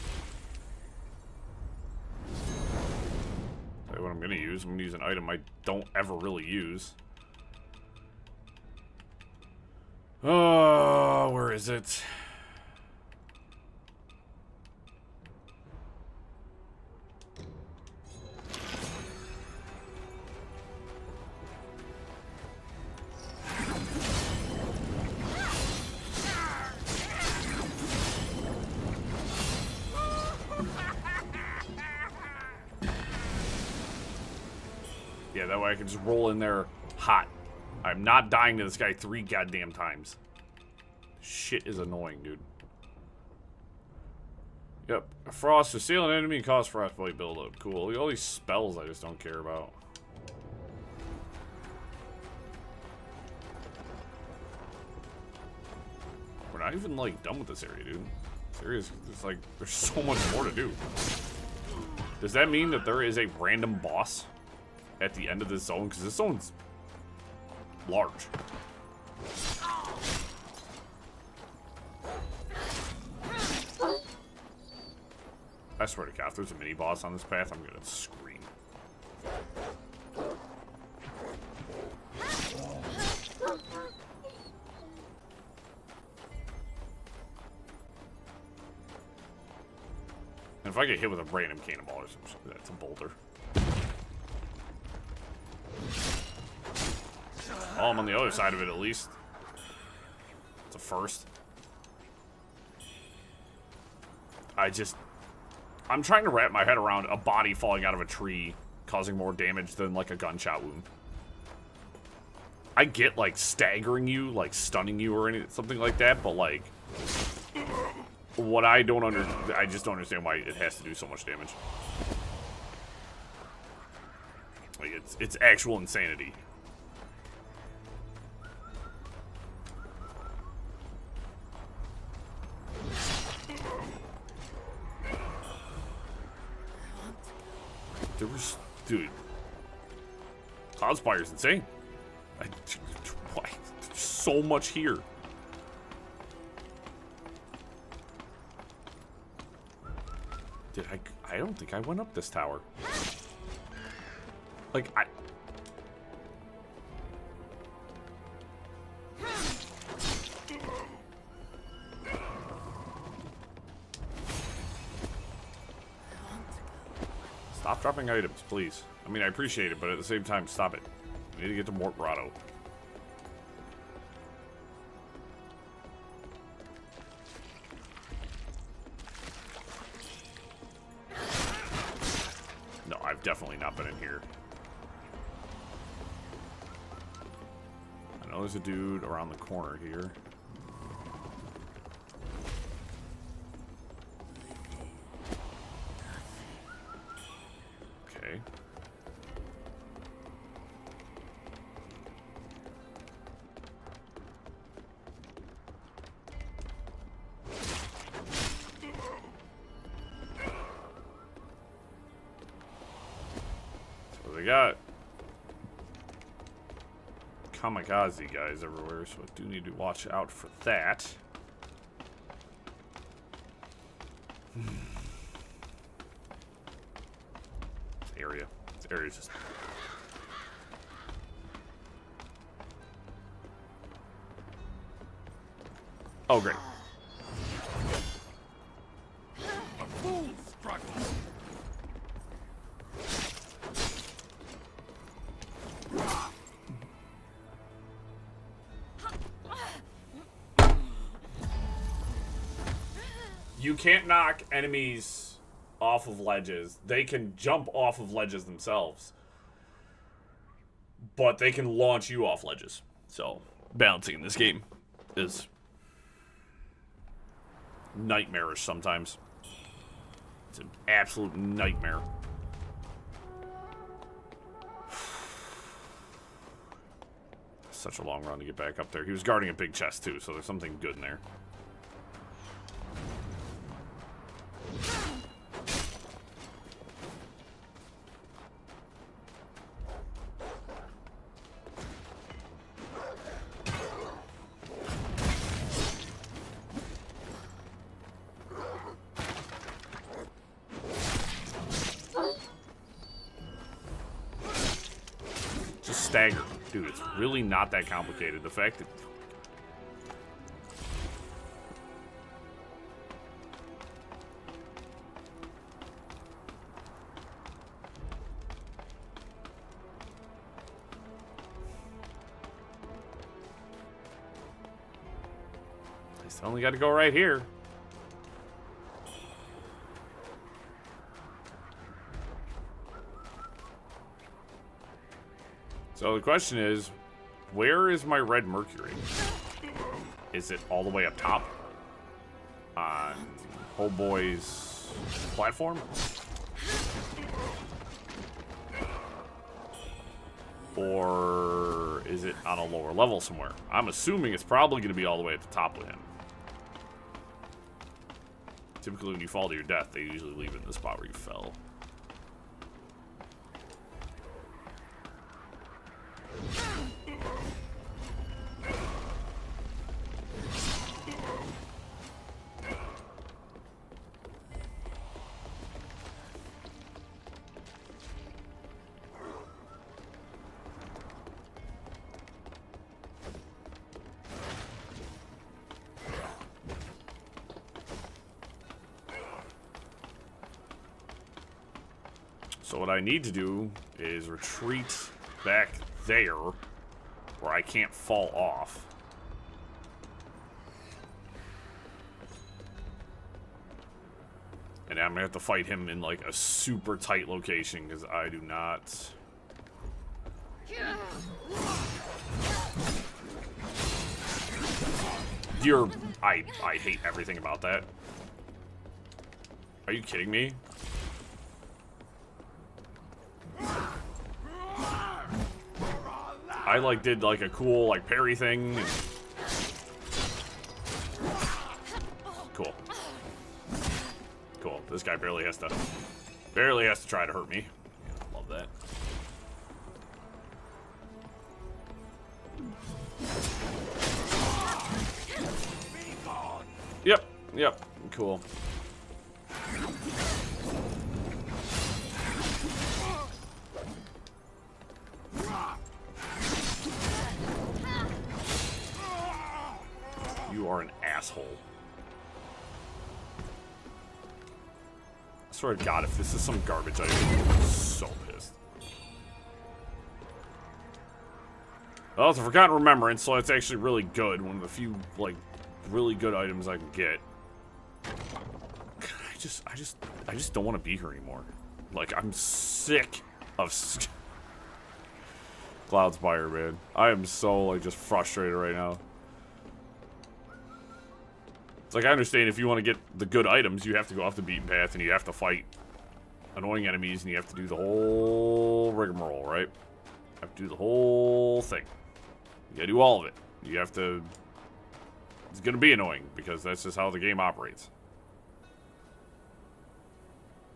Tell you what I'm gonna use. I'm gonna use an item I don't ever really use. Oh, where is it? Yeah, that way I can just roll in there hot. I'm not dying to this guy 3 goddamn times. Shit is annoying, dude. Yep. Frost, assail an enemy and cause frostbite buildup. Cool. All these spells I just don't care about. We're not even, like, done with this area, dude. This area is, it's like, there's so much more to do. Does that mean that there is a random boss at the end of this zone? Because this zone's large. I swear to God, if there's a mini boss on this path, I'm gonna scream. And if I get hit with a random cannonball or something, that's a boulder. Oh, I'm on the other side of it at least. It's a first. I'm trying to wrap my head around a body falling out of a tree causing more damage than like a gunshot wound. I get like staggering you, like stunning you or something like that, but like what I just don't understand why it has to do so much damage. Like it's actual insanity. Dude, Cloudspire's insane. Why? There's so much here. I don't think I went up this tower. Like, stop dropping items, please. I mean, I appreciate it, but at the same time, stop it. We need to get to Mort Grotto. No, I've definitely not been in here. I know there's a dude around the corner here. Okay. So they got kamikaze guys everywhere, so I do need to watch out for that. This area is just... Oh, great. A fool struggle. You can't knock enemies off of ledges. They can jump off of ledges themselves, but they can launch you off ledges. So balancing in this game is nightmarish sometimes. It's an absolute nightmare. Such a long run to get back up there. He was guarding a big chest too, so there's something good in there. Stagger. Dude, it's really not that complicated. The fact that... I just only got to go right here. So the question is, where is my red mercury? Is it all the way up top? On Homeboy's platform? Or is it on a lower level somewhere? I'm assuming it's probably going to be all the way at the top with him. Typically when you fall to your death, they usually leave it in the spot where you fell. So what I need to do is retreat back there where I can't fall off. And I'm gonna have to fight him in like a super tight location because I do not. I hate everything about that. Are you kidding me? I like did like a cool like parry thing. And... Cool. Cool. This guy barely has to try to hurt me. Yeah, love that. Yep. Cool. You are an asshole. I swear to God, if this is some garbage item, I'm so pissed. Well, it's a Forgotten Remembrance, so it's actually really good. One of the few, like, really good items I can get. I just don't want to be here anymore. Like, I'm sick of Cloudspire, man. I am so, like, just frustrated right now. It's like, I understand if you want to get the good items, you have to go off the beaten path and you have to fight annoying enemies and you have to do the whole rigmarole, right? You have to do the whole thing. You gotta do all of it. You have to... It's gonna be annoying because that's just how the game operates.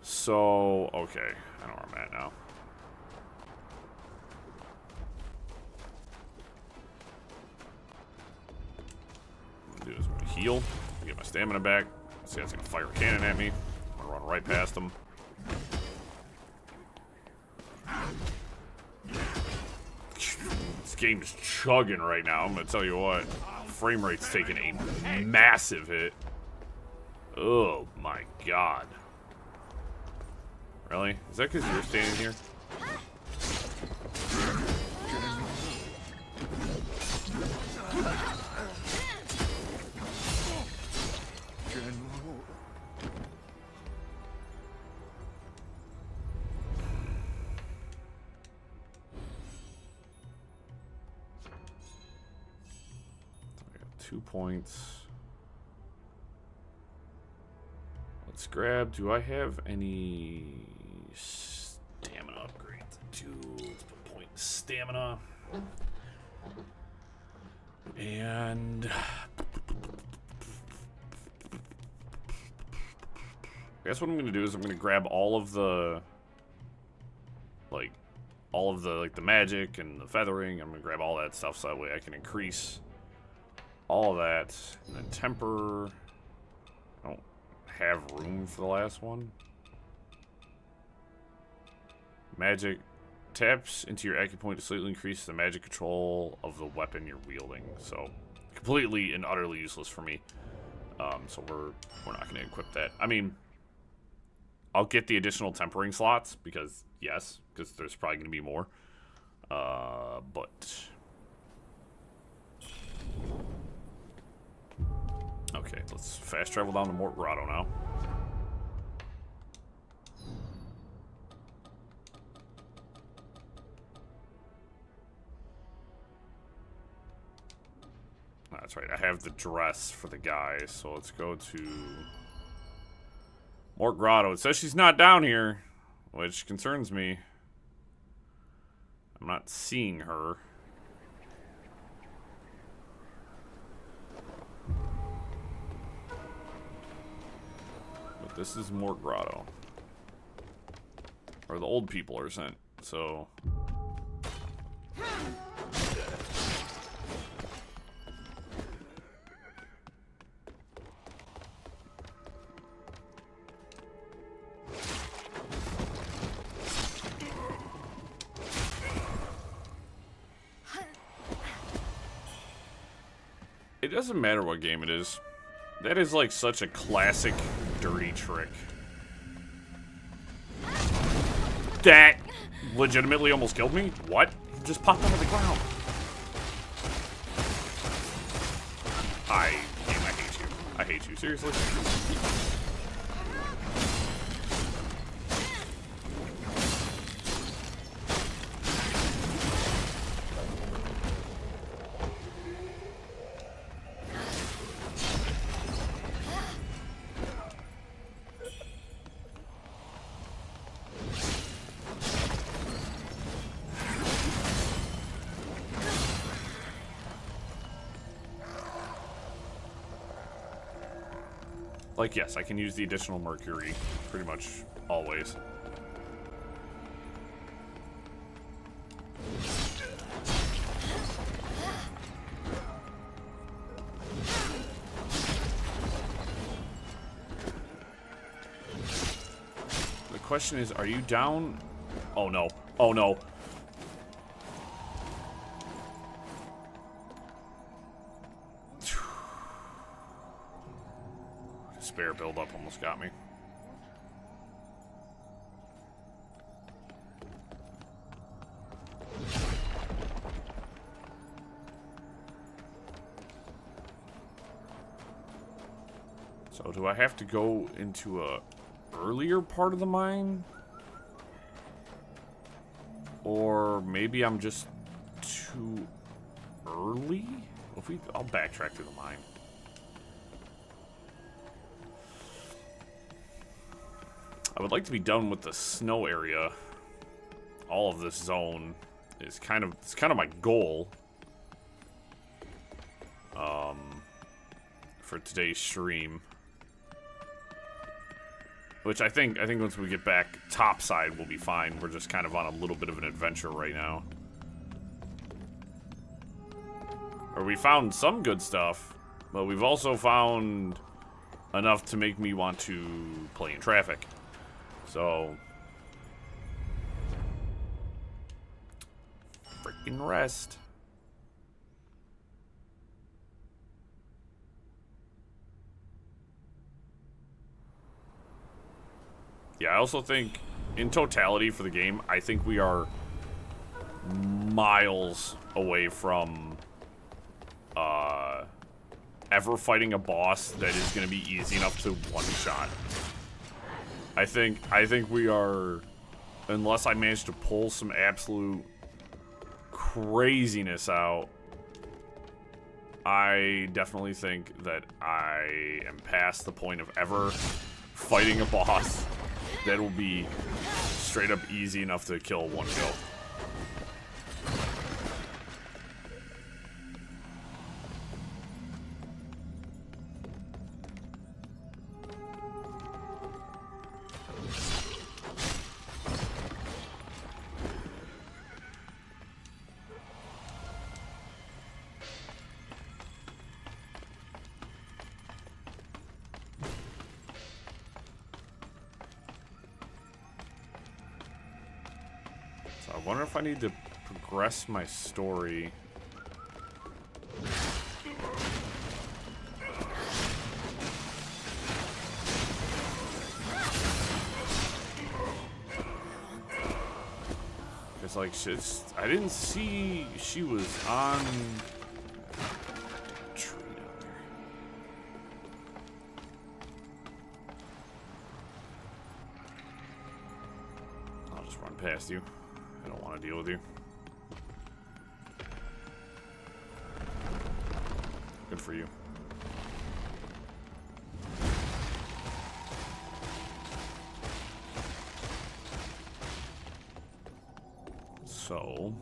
So, okay. I know where I'm at now. What I'm gonna do is I'm gonna heal, get my stamina back. See, that's gonna fire a cannon at me. I'm gonna run right past him. This game is chugging right now. I'm gonna tell you what. Frame rate's taking a massive hit. Oh my God. Really? Is that because you're standing here? I got 2 points. Let's grab. Do I have any stamina upgrades? Let's put point stamina. And I guess what I'm gonna do is I'm gonna grab all of the the magic and the feathering. I'm gonna grab all that stuff so that way I can increase all of that. And then temper. I don't have room for the last one. Magic taps into your acupoint to slightly increase the magic control of the weapon you're wielding. So completely and utterly useless for me. So we're not going to equip that. I mean, I'll get the additional tempering slots because yes, because there's probably going to be more. But okay, let's fast travel down to Mort Grotto now. That's right, I have the dress for the guy, so let's go to Mort Grotto. It says she's not down here, which concerns me. I'm not seeing her. But this is Mort Grotto. Or the old people are sent, so... It doesn't matter what game it is. That is like such a classic dirty trick. That legitimately almost killed me? What? He just popped out of the ground. I hate you. I hate you. Seriously? Like, yes, I can use the additional mercury pretty much always. The question is, are you down? Oh no. Oh no. Despair buildup almost got me. So do I have to go into a earlier part of the mine? Or maybe I'm just too early? I'll backtrack to the mine. I would like to be done with the snow area. All of this zone is kind of my goal. For today's stream. Which I think once we get back topside we'll be fine. We're just kind of on a little bit of an adventure right now. Or we found some good stuff, but we've also found enough to make me want to play in traffic. So, freaking rest. Yeah, I also think, in totality for the game, I think we are miles away from ever fighting a boss that is going to be easy enough to one-shot. I think we are, unless I manage to pull some absolute craziness out, I definitely think that I am past the point of ever fighting a boss that will be straight up easy enough to kill one go. I wonder if I need to progress my story. It's like I didn't see she was on a tree down there. I'll just run past you. I don't want to deal with you. Good for you. So...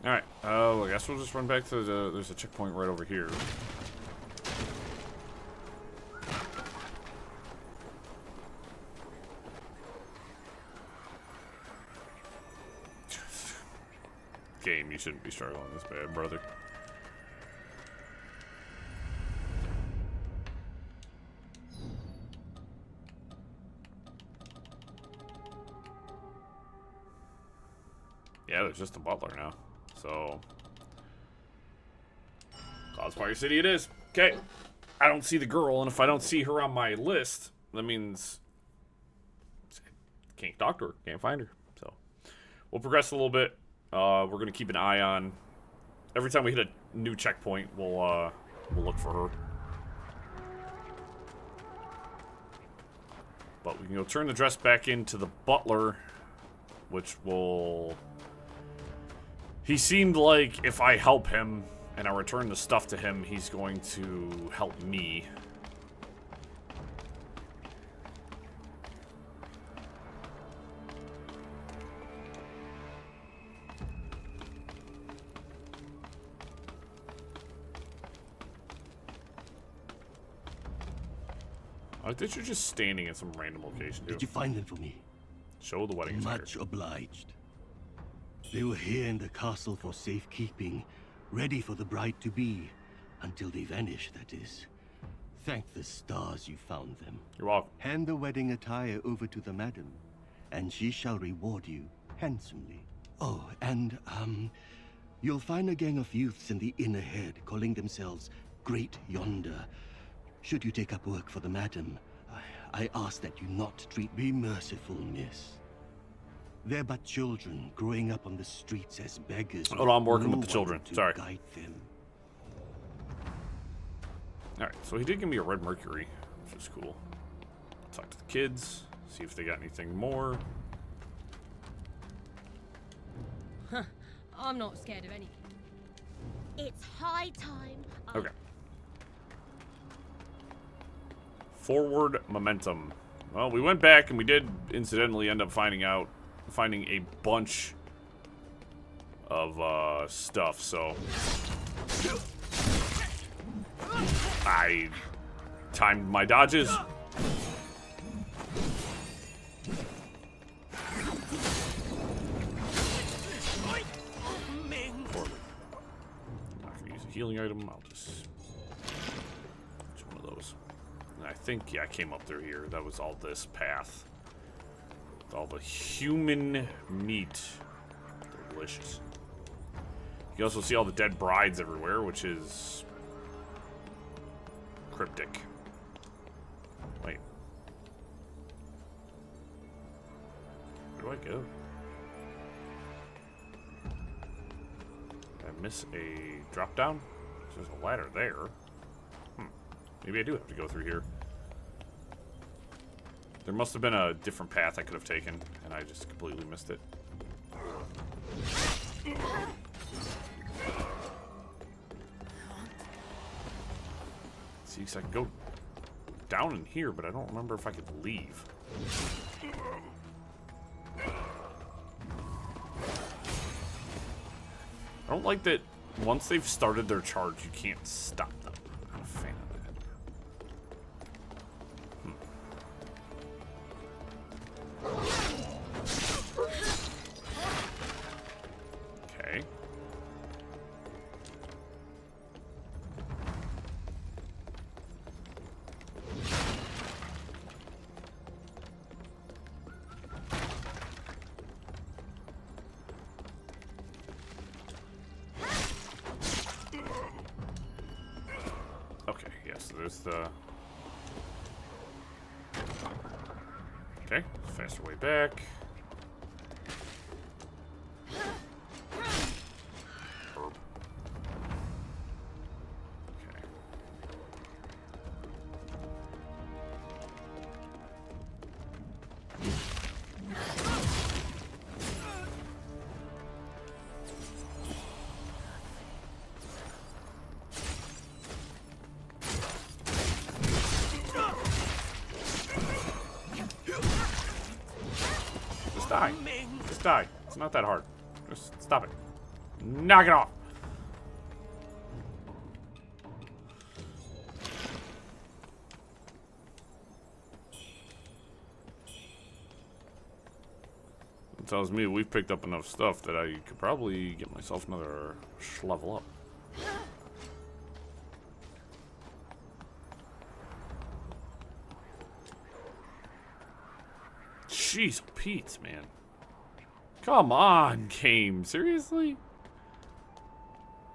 Alright, I guess we'll just run back to there's a checkpoint right over here. game, you shouldn't be struggling this bad, brother. Yeah, there's just a butler now. So, Cloudspire City it is. Okay. I don't see the girl, and if I don't see her on my list, that means I can't talk to her, can't find her. So, we'll progress a little bit. We're gonna keep an eye on every time we hit a new checkpoint. We'll look for her. But we can go turn the dress back into the butler, which will. He seemed like if I help him and I return the stuff to him, he's going to help me. I think you're just standing at some random location, dude. Did you find them for me? Show the wedding attire. Much obliged. They were here in the castle for safekeeping, ready for the bride-to-be, until they vanished, that is. Thank the stars you found them. You're welcome. Hand the wedding attire over to the madam, and she shall reward you handsomely. Oh, and, you'll find a gang of youths in the inner head calling themselves Great Yonder. Should you take up work for the madam, I ask that you not treat me merciful, miss. They're but children growing up on the streets as beggars. Hold on, I'm working no with the children. one to Sorry. guide them. Alright, so he did give me a red mercury, which is cool. Talk to the kids, see if they got anything more. Huh. I'm not scared of anything. It's high time. Okay. Forward momentum. Well, we went back and we did incidentally end up finding a bunch of stuff, so I timed my dodges. Forward. I'm not gonna use a healing item, I'll just one of those. And I think, yeah, I came up through here. That was all this path. With all the human meat. Delicious. You also see all the dead brides everywhere, which is cryptic. Wait. Where do I go? Did I miss a drop down? There's a ladder there. Maybe I do have to go through here. There must have been a different path I could have taken, and I just completely missed it. See, so I can go down in here, but I don't remember if I could leave. I don't like that once they've started their charge, you can't stop them. I'm not a fan of that. Okay. Okay, yes, there's the... Okay, faster way back. Herb. Okay. Just die. Just die. It's not that hard. Just stop it. Knock it off. It tells me we've picked up enough stuff that I could probably get myself another level up. Jeez, Pete, man. Come on, game. Seriously?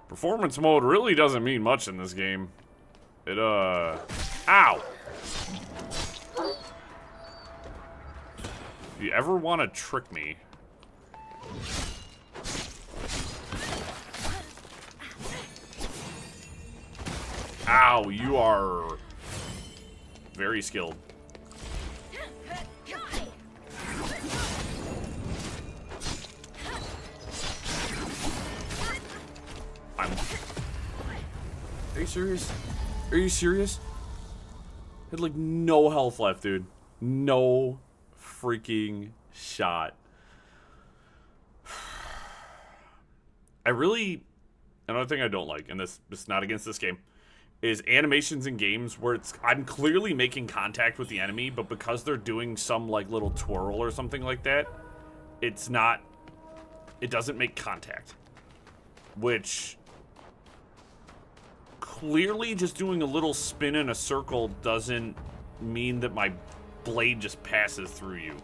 Performance mode really doesn't mean much in this game. It, ow! If you ever want to trick me... Ow, you are... very skilled. Are you serious? Are you serious? Had like no health left, dude. No freaking shot. Another thing I don't like, and this is not against this game, is animations in games where I'm clearly making contact with the enemy, but because they're doing some like little twirl or something like that, it doesn't make contact. Which clearly just doing a little spin in a circle doesn't mean that my blade just passes through you.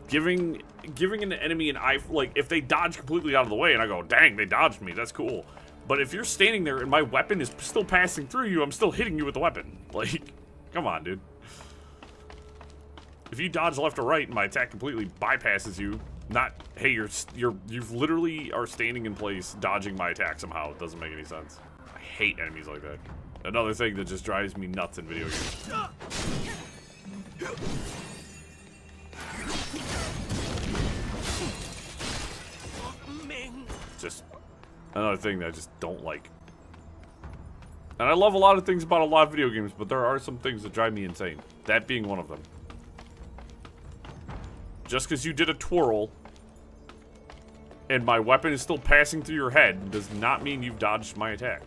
Giving an enemy an eye, like if they dodge completely out of the way and I go, dang, they dodged me, that's cool. But if you're standing there and my weapon is still passing through you, I'm still hitting you with the weapon. Like, come on, dude. If you dodge left or right and my attack completely bypasses you, not, hey, you've literally are standing in place, dodging my attack somehow. It doesn't make any sense. I hate enemies like that. Another thing that just drives me nuts in video games. Just another thing that I just don't like. And I love a lot of things about a lot of video games, but there are some things that drive me insane. That being one of them. Just because you did a twirl and my weapon is still passing through your head does not mean you've dodged my attack.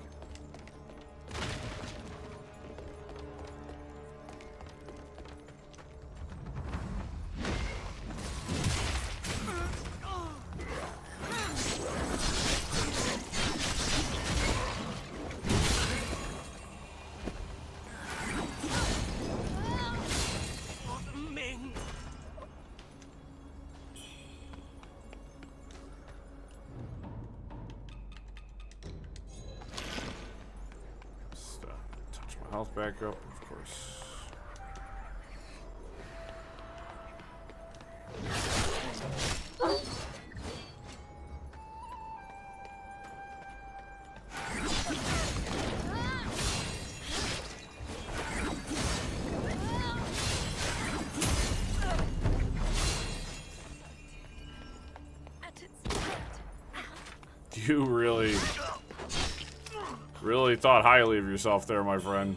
Health back up, of course. You really thought highly of yourself there, my friend.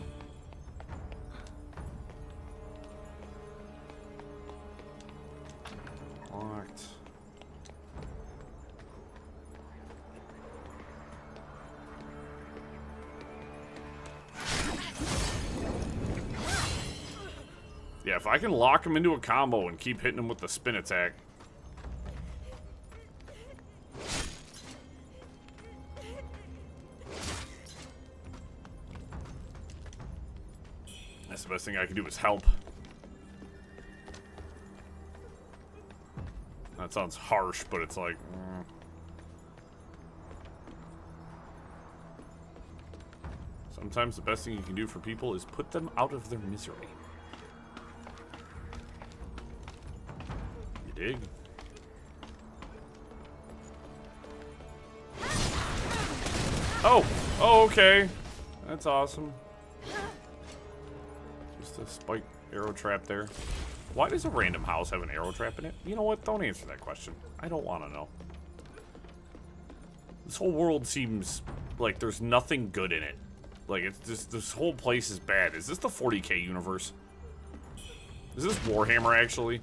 Locked. Yeah, if I can lock him into a combo and keep hitting him with the spin attack. That's the best thing I can do is help. That sounds harsh, but it's like... Sometimes the best thing you can do for people is put them out of their misery. You dig? Oh! Oh, okay. That's awesome. Just a spike arrow trap there. Why does a random house have an arrow trap in it? You know what? Don't answer that question. I don't want to know. This whole world seems like there's nothing good in it. Like, it's just, this whole place is bad. Is this the 40K universe? Is this Warhammer, actually?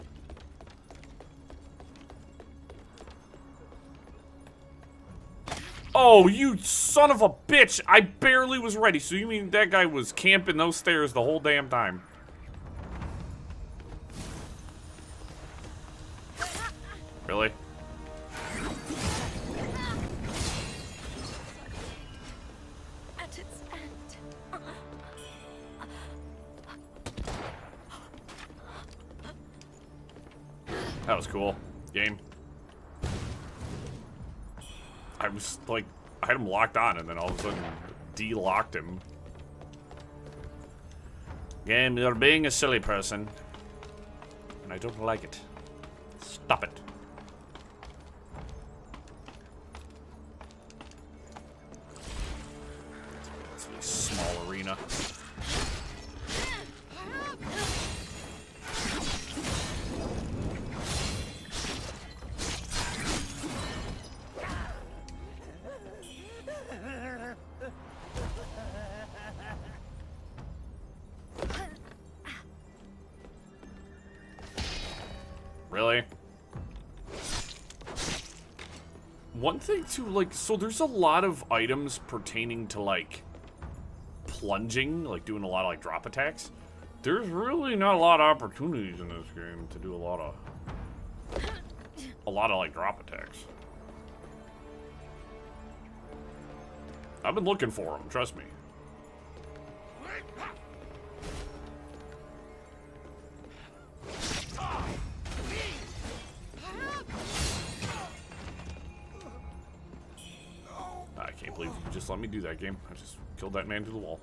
Oh, you son of a bitch! I barely was ready. So you mean that guy was camping those stairs the whole damn time? Really? That was cool. Game. I was like, I had him locked on, and then all of a sudden, de-locked him. Game, you're being a silly person. And I don't like it. Stop it. It's a small arena. Really? One thing too, like, so there's a lot of items pertaining to, like, plunging, like doing a lot of, like, drop attacks. There's really not a lot of opportunities in this game to do a lot of, like, drop attacks. I've been looking for them, trust me. I can't believe you just let me do that game. I just killed that man to the wall.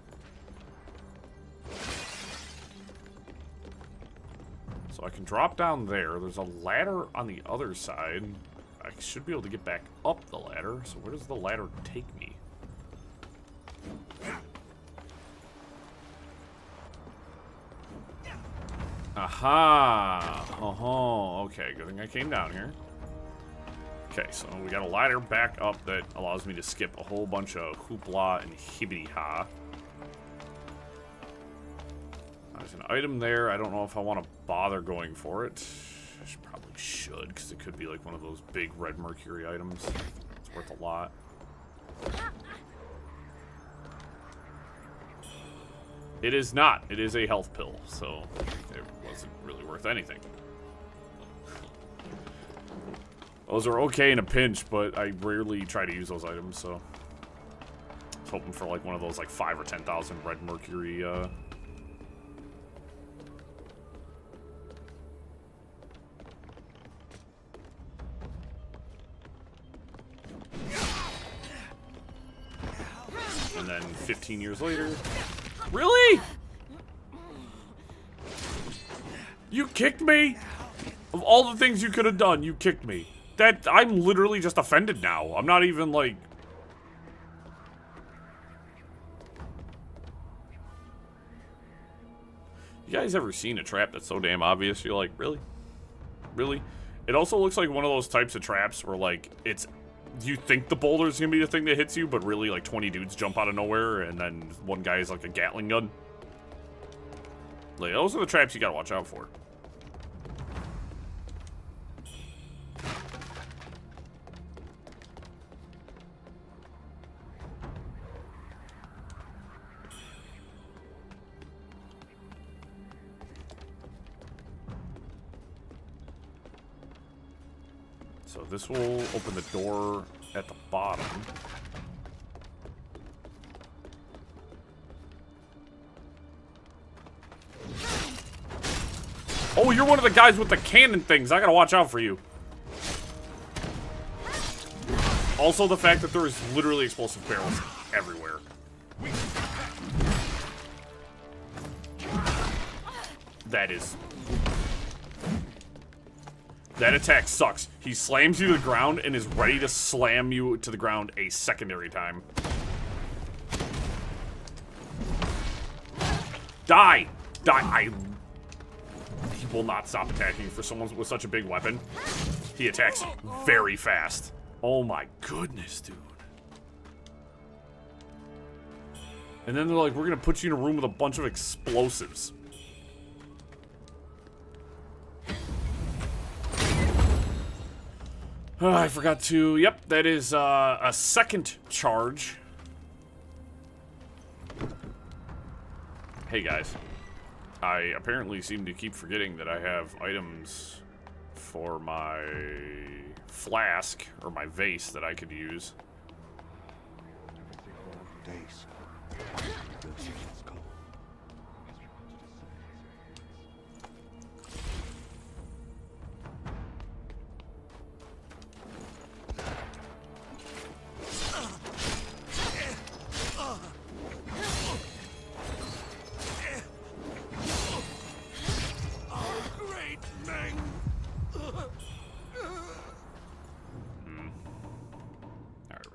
So I can drop down there. There's a ladder on the other side. I should be able to get back up the ladder. So where does the ladder take me? Aha! Oh, okay. Good thing I came down here. Okay, so we got a ladder back up that allows me to skip a whole bunch of hoopla and hibbity-ha. There's an item there. I don't know if I want to bother going for it. I probably should, because it could be like one of those big red mercury items. It's worth a lot. It is not. It is a health pill, so it wasn't really worth anything. Those are okay in a pinch, but I rarely try to use those items, so I was hoping for like one of those like 5,000 or 10,000 red mercury and then 15 years later. Really? You kicked me? Of all the things you could have done, you kicked me. That, I'm literally just offended now. I'm not even like... You guys ever seen a trap that's so damn obvious? You're like, really? Really? It also looks like one of those types of traps where like, it's... You think the boulder's gonna be the thing that hits you, but really like 20 dudes jump out of nowhere and then one guy is like a Gatling gun. Like, those are the traps you gotta watch out for. So this will open the door at the bottom. Oh, you're one of the guys with the cannon things. I gotta watch out for you. Also, the fact that there is literally explosive barrels everywhere. That is... That attack sucks. He slams you to the ground and is ready to slam you to the ground a secondary time. Die! Die! He will not stop attacking for someone with such a big weapon. He attacks very fast. Oh my goodness, dude. And then they're like, we're gonna put you in a room with a bunch of explosives. Oh, I forgot to... Yep, that is a second charge. Hey, guys. I apparently seem to keep forgetting that I have items for my flask, or my vase, that I could use. Days.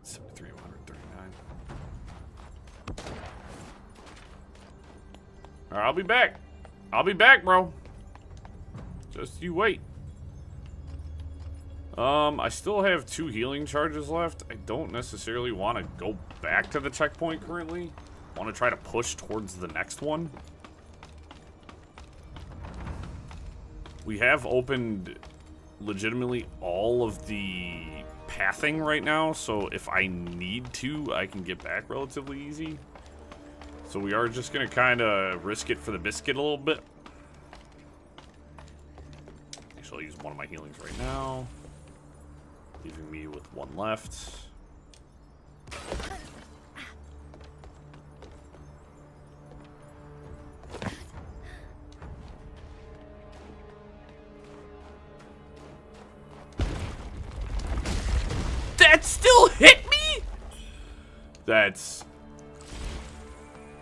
173, 139. Alright, I'll be back. I'll be back, bro. Just you wait. I still have 2 healing charges left. I don't necessarily want to go back to the checkpoint currently. I want to try to push towards the next one. We have opened legitimately all of the pathing right now, so if I need to, I can get back relatively easy. So we are just going to kind of risk it for the biscuit a little bit. Actually, I'll use one of my healings right now, leaving me with 1 left. That still hit me? That's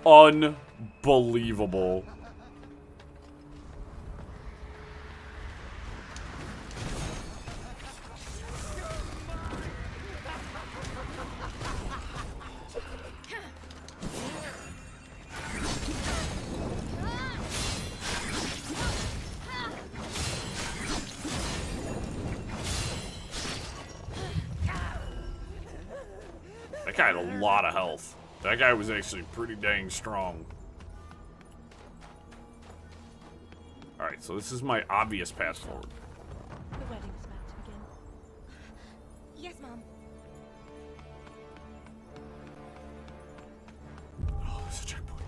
unbelievable. That guy had a lot of health. That guy was actually pretty dang strong. Alright, so this is my obvious path forward. The wedding is about to begin. Yes, Mom. Oh, there's a checkpoint.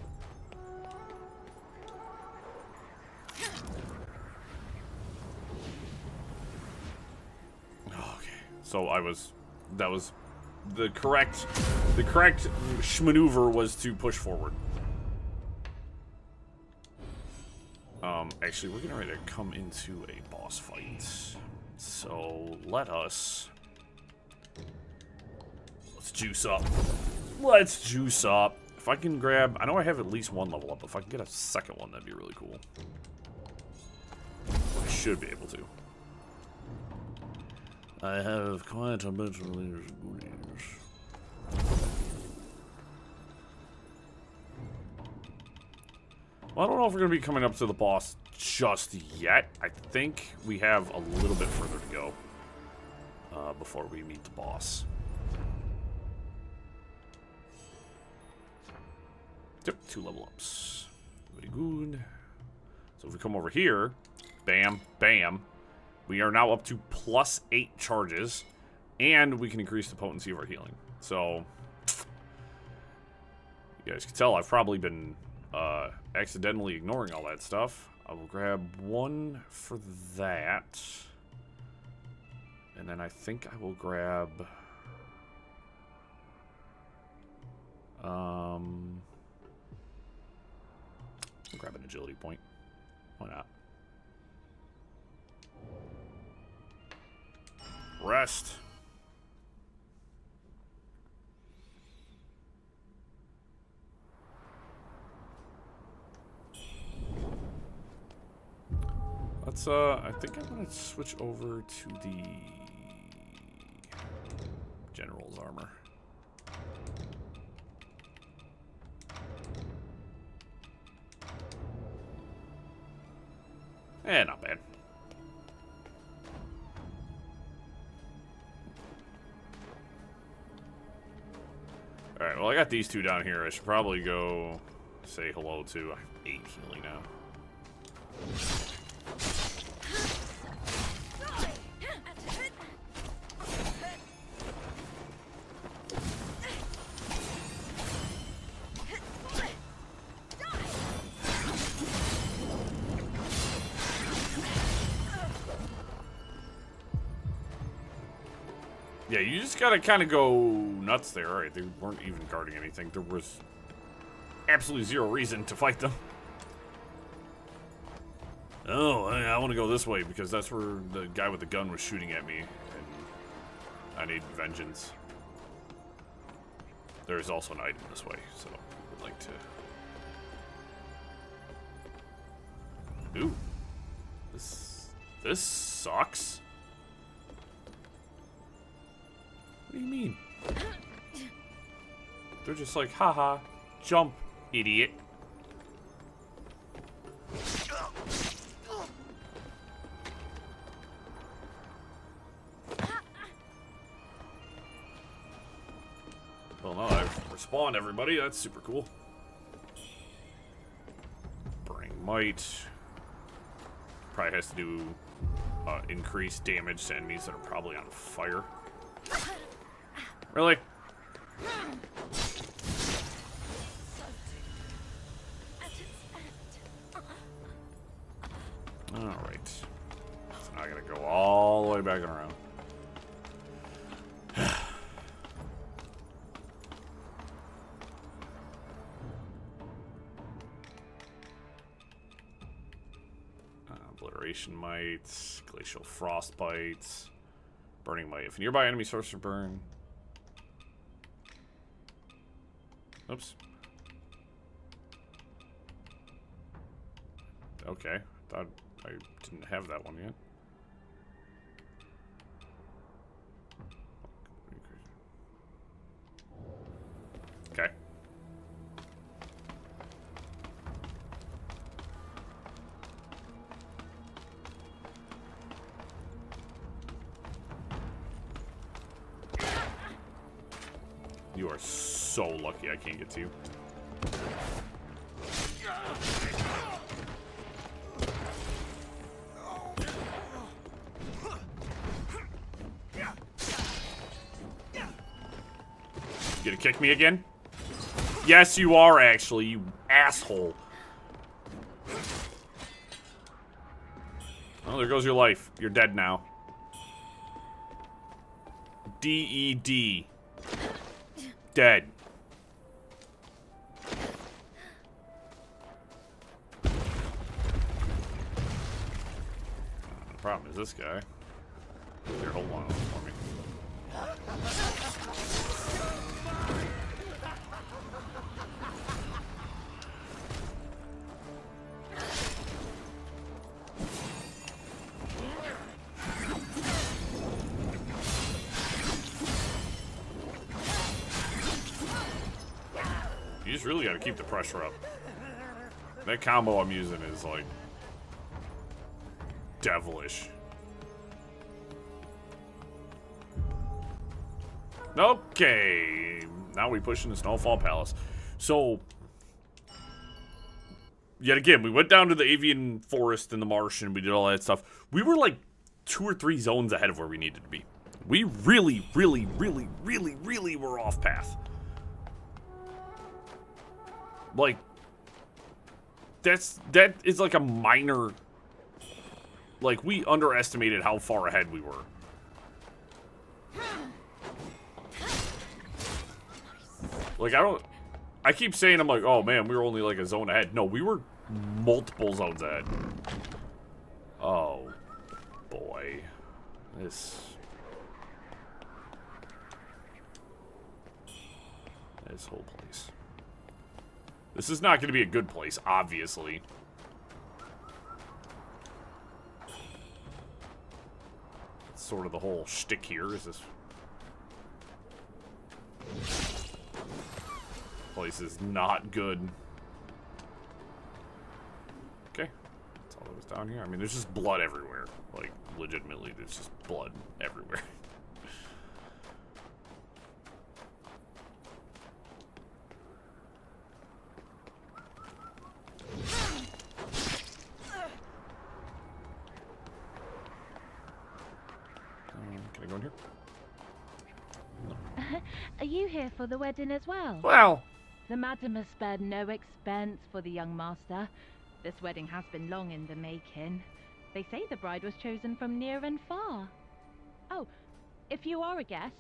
Okay, so that was the correct maneuver was to push forward. Actually, we're getting ready to come into a boss fight. So let's juice up. Let's juice up. If I can grab, I know I have at least 1 level up. If I can get a second one, that'd be really cool. I should be able to. I have quite a bit of leaders. Well, I don't know if we're going to be coming up to the boss just yet. I think we have a little bit further to go before we meet the boss. Yep, 2 level ups. Very good. So if we come over here, bam, bam, we are now up to +8 charges, and we can increase the potency of our healing. So, you guys can tell I've probably been accidentally ignoring all that stuff. I will grab 1 for that. And then I think I will grab... I'll grab an agility point. Why not? Rest. Let's, I think I'm gonna switch over to the General's armor. Eh, not bad. Alright, well, I got these 2 down here. I should probably go say hello to. I have 8 healing now. Yeah, you just gotta kind of go nuts there. Alright, they weren't even guarding anything. There was absolutely 0 reason to fight them. Oh, I want to go this way because that's where the guy with the gun was shooting at me. And I need vengeance. There is also an item this way, so I would like to... Ooh. This sucks. What do you mean? They're just like, haha, jump, idiot. Well, now I've respawned everybody. That's super cool. Burning Might. Probably has to do increased damage to enemies that are probably on fire. Really? Alright. So now I gotta go all the way back and around. Obliteration Might, Glacial Frostbite, Burning Might. If a nearby enemy starts to burn... Oops. Okay, thought I didn't have that one yet. Okay. You are so lucky I can't get to you. You gonna kick me again? Yes, you are actually, you asshole. Oh, there goes your life. You're dead now. D-E-D. Dead. The problem is this guy. Here, hold on for me. You just really gotta keep the pressure up. That combo I'm using is like devilish. Okay, now we push into Snowfall Palace. So, yet again, we went down to the Avian Forest and the Marsh and we did all that stuff. We were like 2 or 3 zones ahead of where we needed to be. We really were off path. Like, that is like a minor, like, we underestimated how far ahead we were. Like, I keep saying, I'm like, oh man, we were only like a zone ahead. No, we were multiple zones ahead. Oh, boy. This whole place. This is not going to be a good place, obviously. That's sort of the whole shtick here, is this place is not good. Okay. That's all that was down here. I mean, there's just blood everywhere. Like, legitimately, there's just blood everywhere. Can I go in here? Are you here for the wedding as well? Well, the madam has spared no expense for the young master. This wedding has been long in the making. They say the bride was chosen from near and far. Oh, if you are a guest,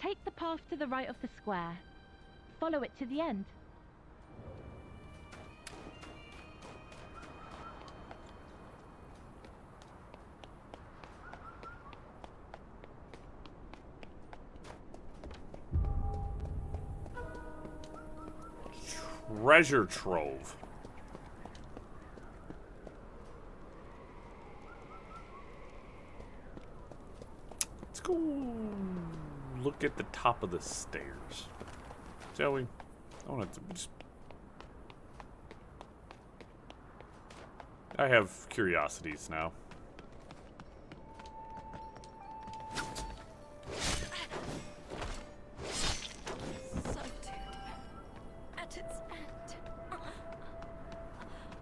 take the path to the right of the square. Follow it to the end. Treasure trove. Let's go look at the top of the stairs. Shall we? I want to just... I have curiosities now.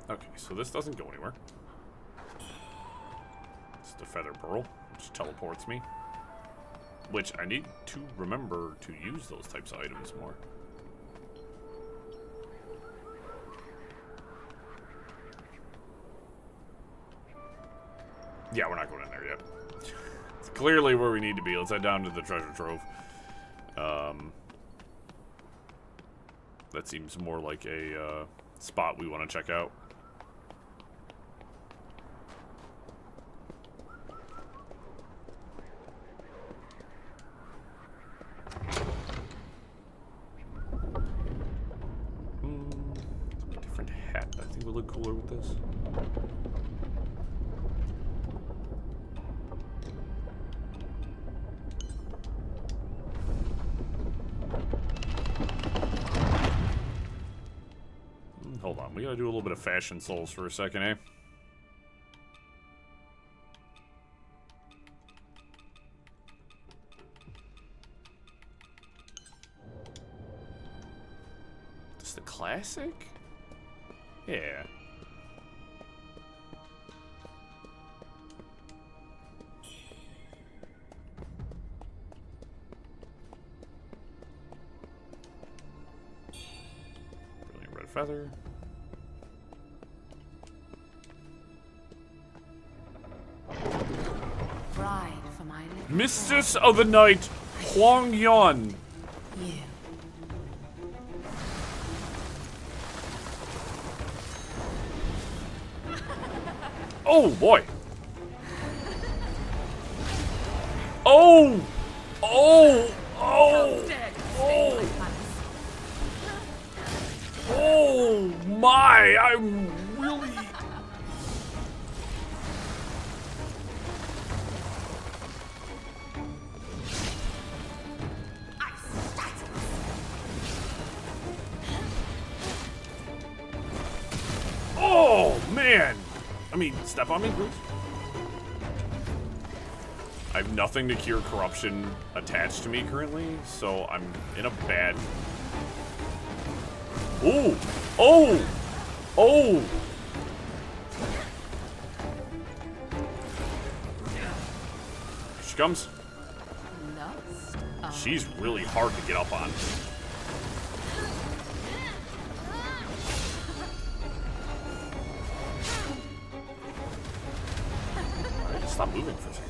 Okay, so this doesn't go anywhere. It's the feather pearl, which teleports me. Which I need to remember to use those types of items more. Yeah, we're not going in there yet. It's clearly where we need to be. Let's head down to the treasure trove. That seems more like a spot we want to check out. Different hat. I think would look cooler with this. Hold on, we gotta do a little bit of fashion souls for a second, eh? Just the classic? Yeah. Brilliant red feather. Bride for my little Mistress of the Night, Huang Yuan. you. Oh boy. Oh! Oh! Oh! Oh! Oh my! I'm really... Oh man! I mean, step on me, please. I have nothing to cure corruption attached to me currently, so I'm in a bad... Ooh! Oh! Oh! Here she comes. She's really hard to get up on. Alright, stop moving for a second.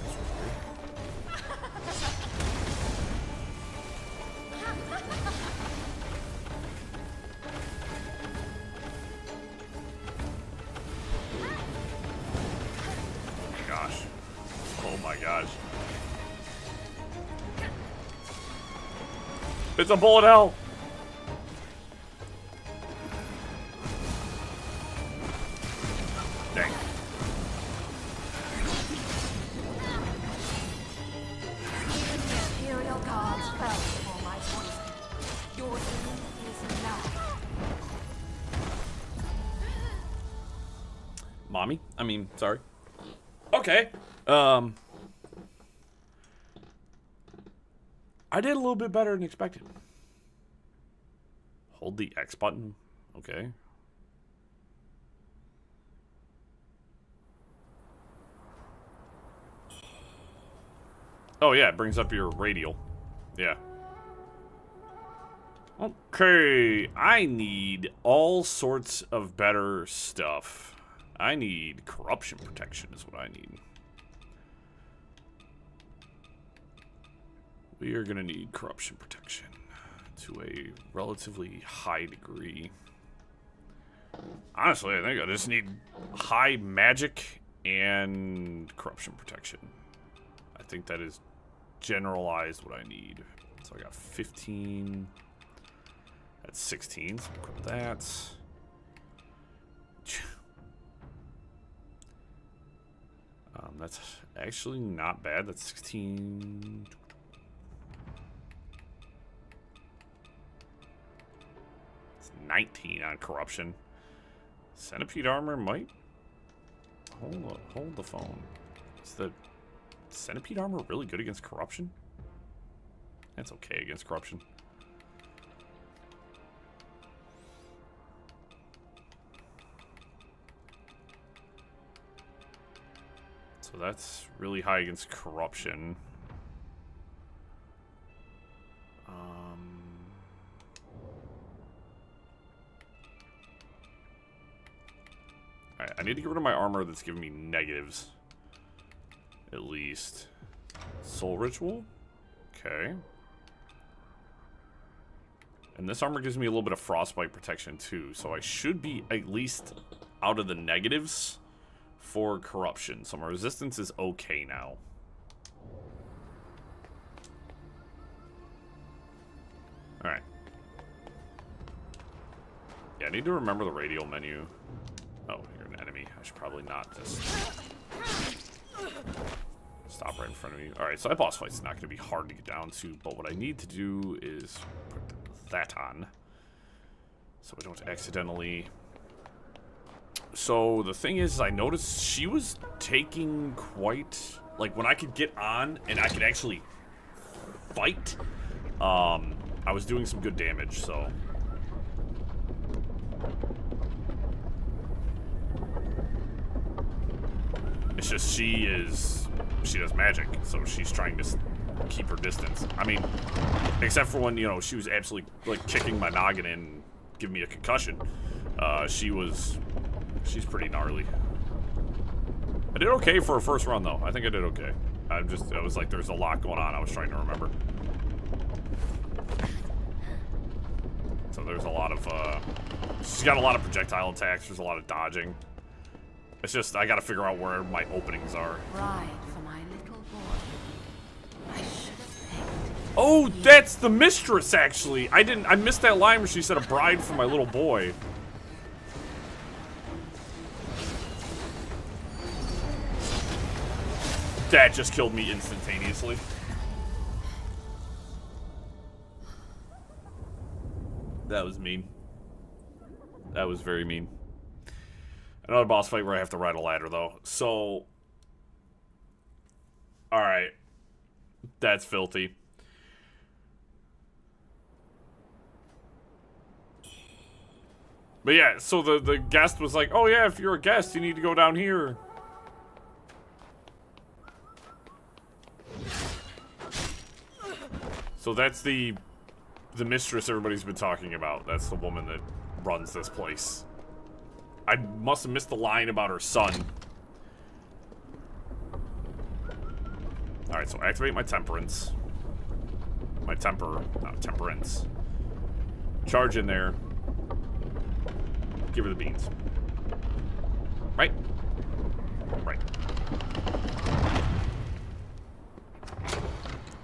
It's a bullet hell. Dang. Imperial guards fell before my poison. Your doom is now. Mommy? I mean, sorry. Okay. I did a little bit better than expected. Hold the X button. Okay. Oh yeah, it brings up your radial. Yeah. Okay, I need all sorts of better stuff. I need corruption protection is what I need. We are gonna need corruption protection to a relatively high degree. Honestly, I think I just need high magic and corruption protection. I think that is generalized what I need. So I got 15. That's 16, so equip that. That's actually not bad. That's 16. 19 on corruption. Centipede armor might... Hold the phone. Is the centipede armor really good against corruption? That's okay against corruption. So that's really high against corruption. Alright, I need to get rid of my armor that's giving me negatives. At least. Soul Ritual? Okay. And this armor gives me a little bit of frostbite protection too, so I should be at least out of the negatives for corruption. So my resistance is okay now. Alright. Yeah, I need to remember the radial menu. Oh, you're an enemy. I should probably not just stop right in front of me. Alright, so that boss fight's not going to be hard to get down to, but what I need to do is put that on so I don't accidentally... So the thing is, I noticed she was taking quite... Like, when I could get on and I could actually fight, I was doing some good damage, so... It's just she does magic, so she's trying to keep her distance. I mean, except for when, you know, she was absolutely, like, kicking my noggin in and giving me a concussion. She's pretty gnarly. I did okay for a first run, though. I think I did okay. I was like, there's a lot going on I was trying to remember. So there's a lot of, she's got a lot of projectile attacks, there's a lot of dodging. It's just, I gotta figure out where my openings are. Bride for my little boy. I should have picked. Oh, that's the mistress, actually. I missed that line where she said a bride for my little boy. That just killed me instantaneously. That was mean. That was very mean. Another boss fight where I have to ride a ladder, though. So... Alright. That's filthy. But yeah, so the guest was like, oh yeah, if you're a guest, you need to go down here. So that's the mistress everybody's been talking about. That's the woman that runs this place. I must have missed the line about her son. Alright, so activate my temperance. My temperance. Charge in there. Give her the beans. Right? Right.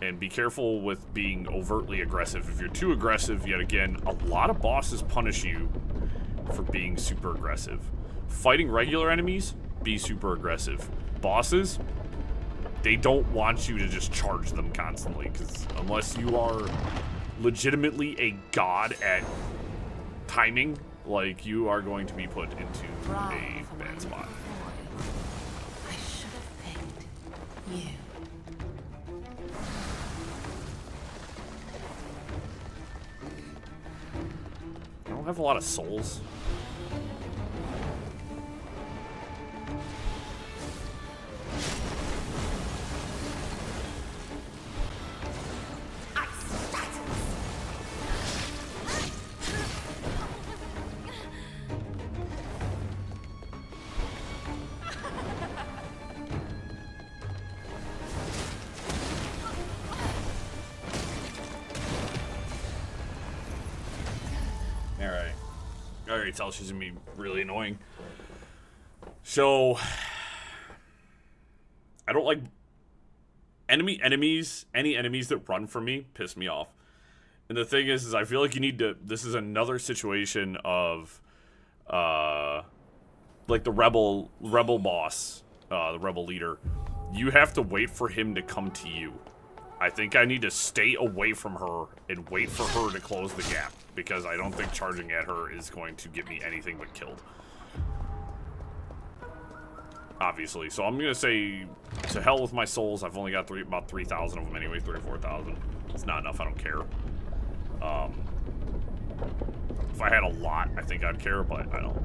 And be careful with being overtly aggressive. If you're too aggressive, yet again, a lot of bosses punish you for being super aggressive. Fighting regular enemies, be super aggressive. Bosses, they don't want you to just charge them constantly, because unless you are legitimately a god at timing, like, you are going to be put into a bad spot. I should have picked you. I don't have a lot of souls. I already tell she's gonna be really annoying. So I don't like any enemies that run from me piss me off. And the thing is I feel like you need to, this is another situation of like the rebel boss, the rebel leader. You have to wait for him to come to you. I think I need to stay away from her and wait for her to close the gap, because I don't think charging at her is going to get me anything but killed. Obviously. So I'm going to say, to hell with my souls. I've only got about 3,000 of them anyway, 3,000 or 4,000. It's not enough, I don't care. If I had a lot, I think I'd care, but I don't.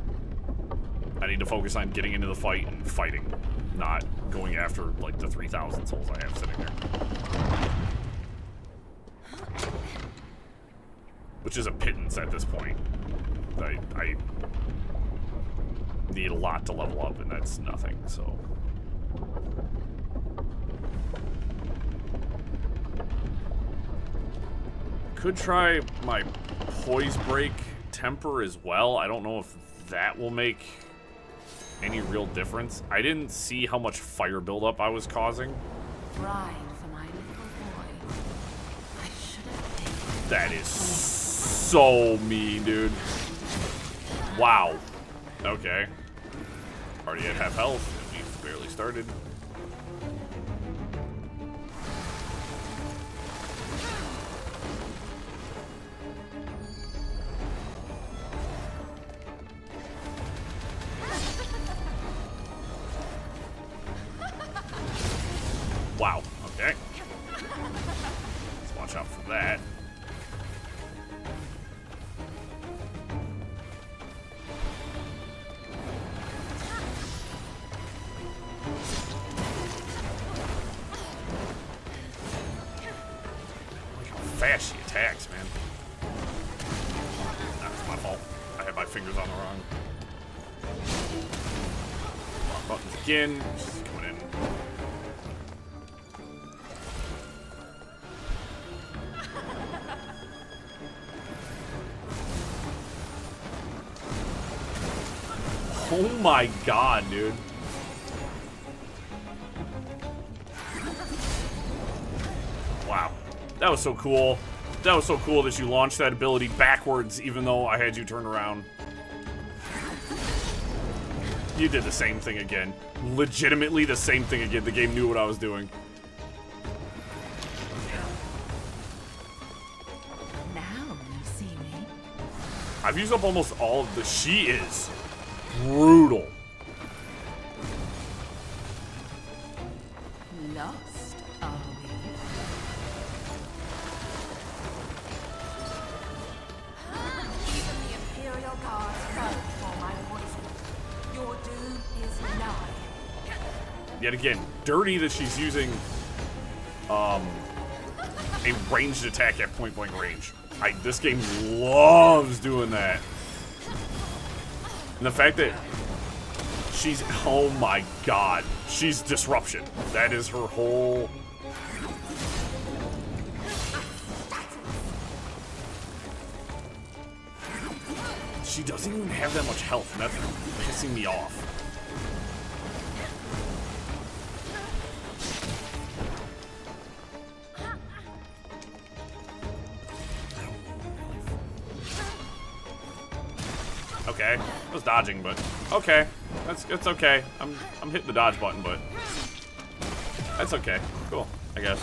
I need to focus on getting into the fight and fighting, not going after, like, the 3,000 souls I have sitting there. Which is a pittance at this point. I need a lot to level up, and that's nothing, so... Could try my Poise Break temper as well. I don't know if that will make any real difference. I didn't see how much fire buildup I was causing. Bride for my little boy. I should have. That is so mean, dude. Wow. Okay. Already at half health. We've barely started. Wow, okay. Let's watch out for that. Look how fast she attacks, man. That's my fault. I had my fingers on the wrong buttons again. Just coming in. Oh my god, dude. Wow. That was so cool. That was so cool that you launched that ability backwards even though I had you turn around. You did the same thing again. Legitimately the same thing again. The game knew what I was doing. Now you see me. I've used up almost all of the... She is brutal. Lost, are we? Even the Imperial Guards know for my poison. Your doom is nigh. Yet again, dirty that she's using a ranged attack at point blank range. This game loves doing that. And the fact that she's, oh my god, she's disruption. That is her whole... She doesn't even have that much health, and that's pissing me off. Okay, I was dodging, but okay, it's okay. I'm hitting the dodge button, but that's okay. Cool, I guess.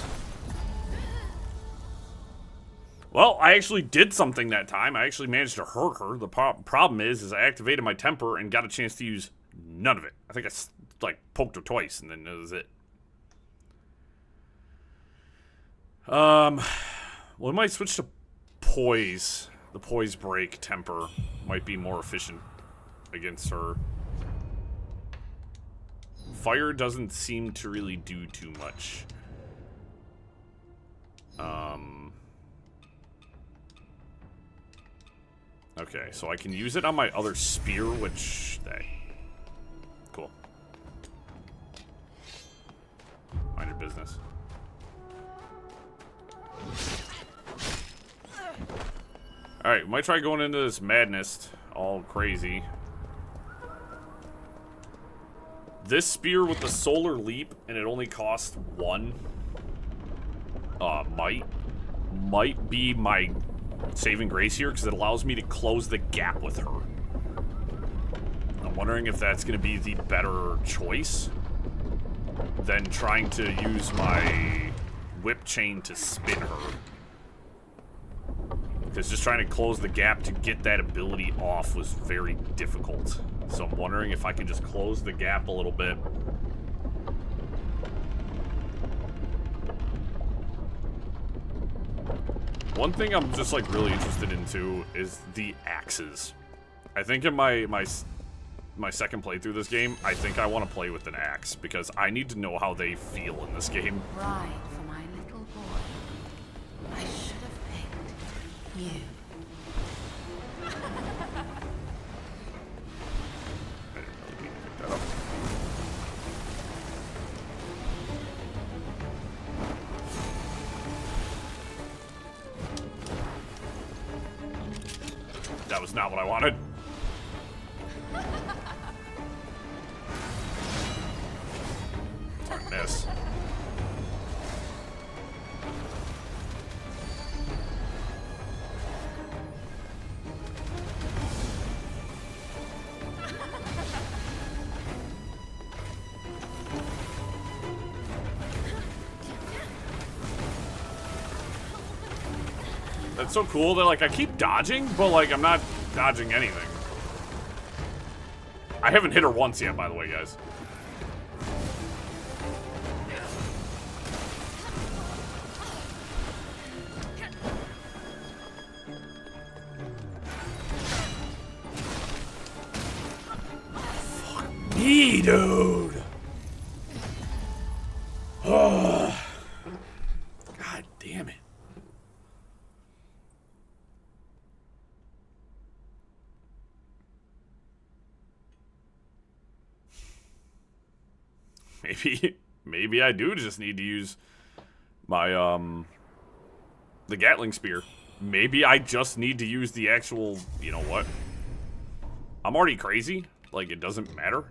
Well, I actually did something that time. I actually managed to hurt her. The problem is I activated my temper and got a chance to use none of it. I think I like poked her twice, and then that was it. We might switch to Poise. The Poise Break temper might be more efficient against her. Fire doesn't seem to really do too much. Okay, so I can use it on my other spear, which... Cool. Mind your business. Alright, we might try going into this madness all crazy. This spear with the solar leap, and it only costs 1, might be my saving grace here, because it allows me to close the gap with her. I'm wondering if that's going to be the better choice than trying to use my whip chain to spin her. Because just trying to close the gap to get that ability off was very difficult. So I'm wondering if I can just close the gap a little bit. One thing I'm just like really interested in too is the axes. I think in my second playthrough this game, I think I want to play with an axe because I need to know how they feel in this game. Ride for my little boy. I should have picked you. That was not what I wanted. Darn miss. That's so cool that, like, I keep dodging, but, like, I'm not dodging anything. I haven't hit her once yet, by the way, guys. Fuck me, dude. Oh. God damn it. Maybe I do just need to use my, the Gatling Spear. Maybe I just need to use the actual, you know what? I'm already crazy. Like, it doesn't matter.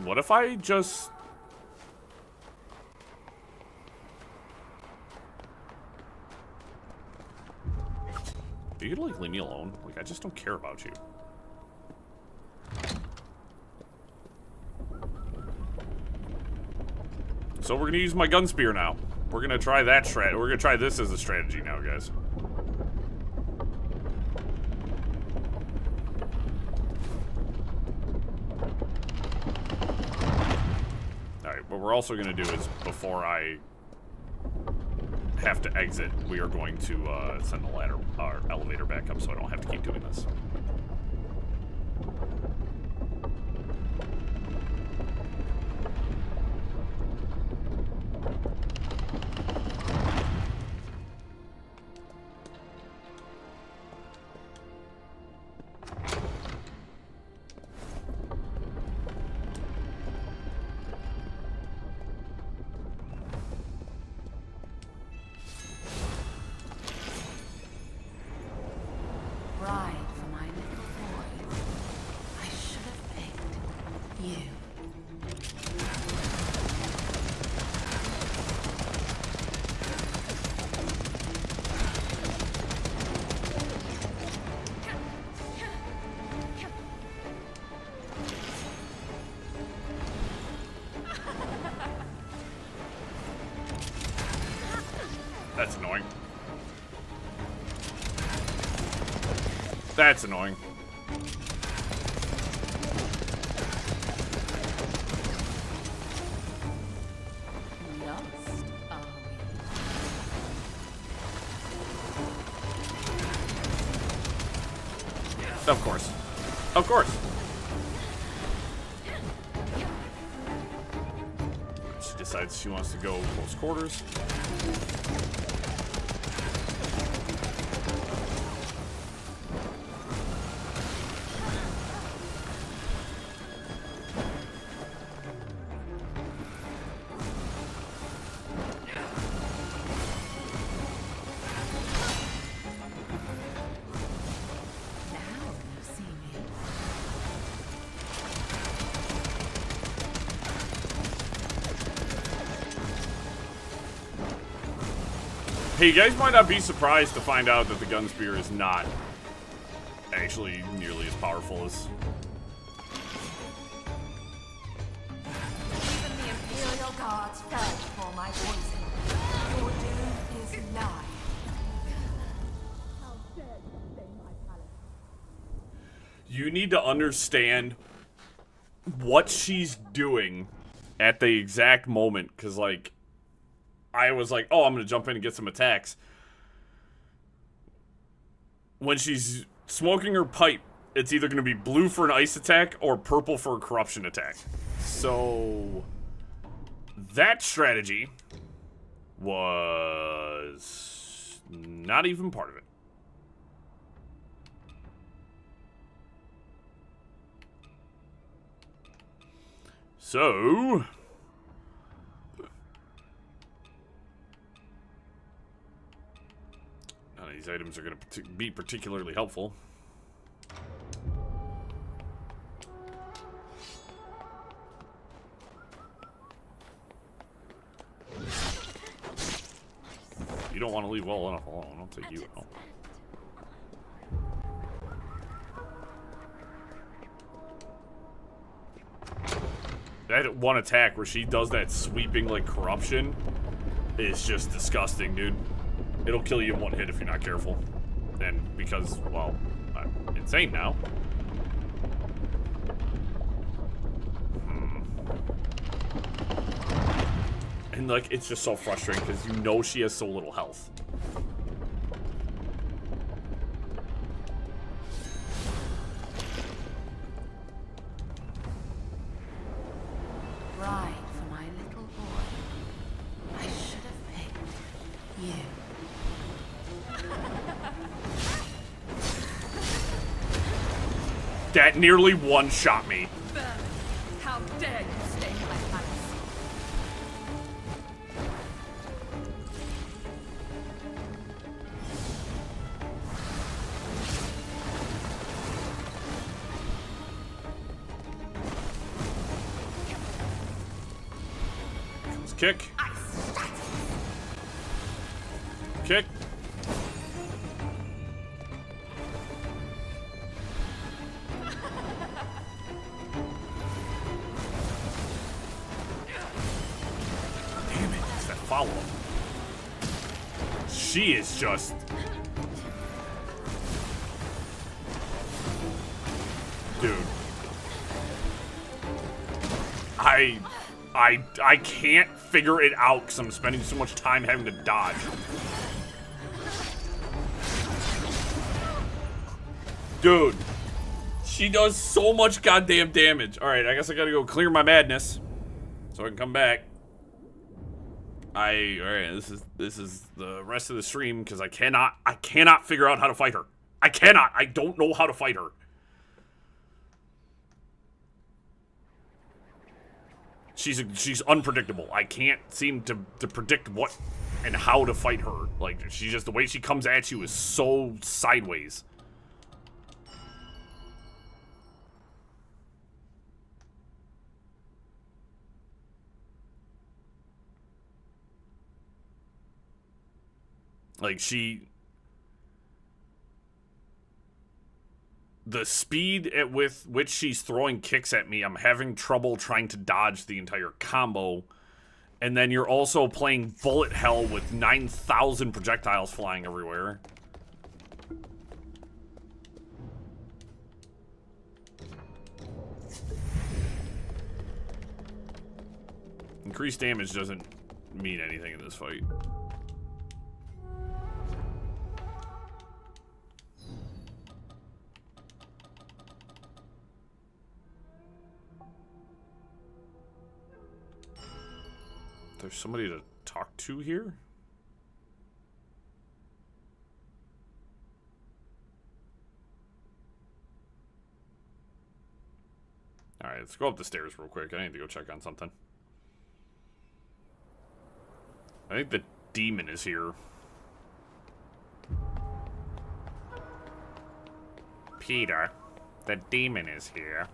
What if I just... You could, like, leave me alone. Like, I just don't care about you. So we're gonna use my gun spear now. We're gonna try that we're gonna try this as a strategy now, guys. Alright, what we're also gonna do is, before I have to exit, we are going to send the ladder, our elevator back up so I don't have to keep doing this. Ride for my little boy. I should have picked you. That's annoying. That's annoying. Lost, are we? Of course. Of course. She decides she wants to go close quarters. Hey, you guys might not be surprised to find out that the gun spear is not actually nearly as powerful as guards fell before my poison. Your doom is nigh. You need to understand what she's doing at the exact moment, because, like, I was like, oh, I'm going to jump in and get some attacks. When she's smoking her pipe, it's either going to be blue for an ice attack or purple for a corruption attack. So that strategy was not even part of it. So none of these items are going to be particularly helpful. You don't want to leave well enough alone. I'll take you out. That one attack where she does that sweeping, like, corruption is just disgusting, dude. It'll kill you in one hit if you're not careful. And because, well, I'm insane now. And, like, it's just so frustrating because you know she has so little health. Bride for my little boy. I should have picked you. That nearly one-shot me. How dare you stay in my palace? Kick. Kick. Damn it, it's that follow-up. She is just... Dude. I can't figure it out because I'm spending so much time having to dodge. Dude. She does so much goddamn damage. Alright, I guess I gotta go clear my madness so I can come back. Alright, this is the rest of the stream because I cannot figure out how to fight her. I don't know how to fight her. She's unpredictable. I can't seem to predict what and how to fight her. Like, she just, the way she comes at you is so sideways. Like, the speed at which she's throwing kicks at me, I'm having trouble trying to dodge the entire combo. And then you're also playing bullet hell with 9,000 projectiles flying everywhere. Increased damage doesn't mean anything in this fight. There's somebody to talk to here? Alright, let's go up the stairs real quick. I need to go check on something. I think the demon is here. Peter, the demon is here.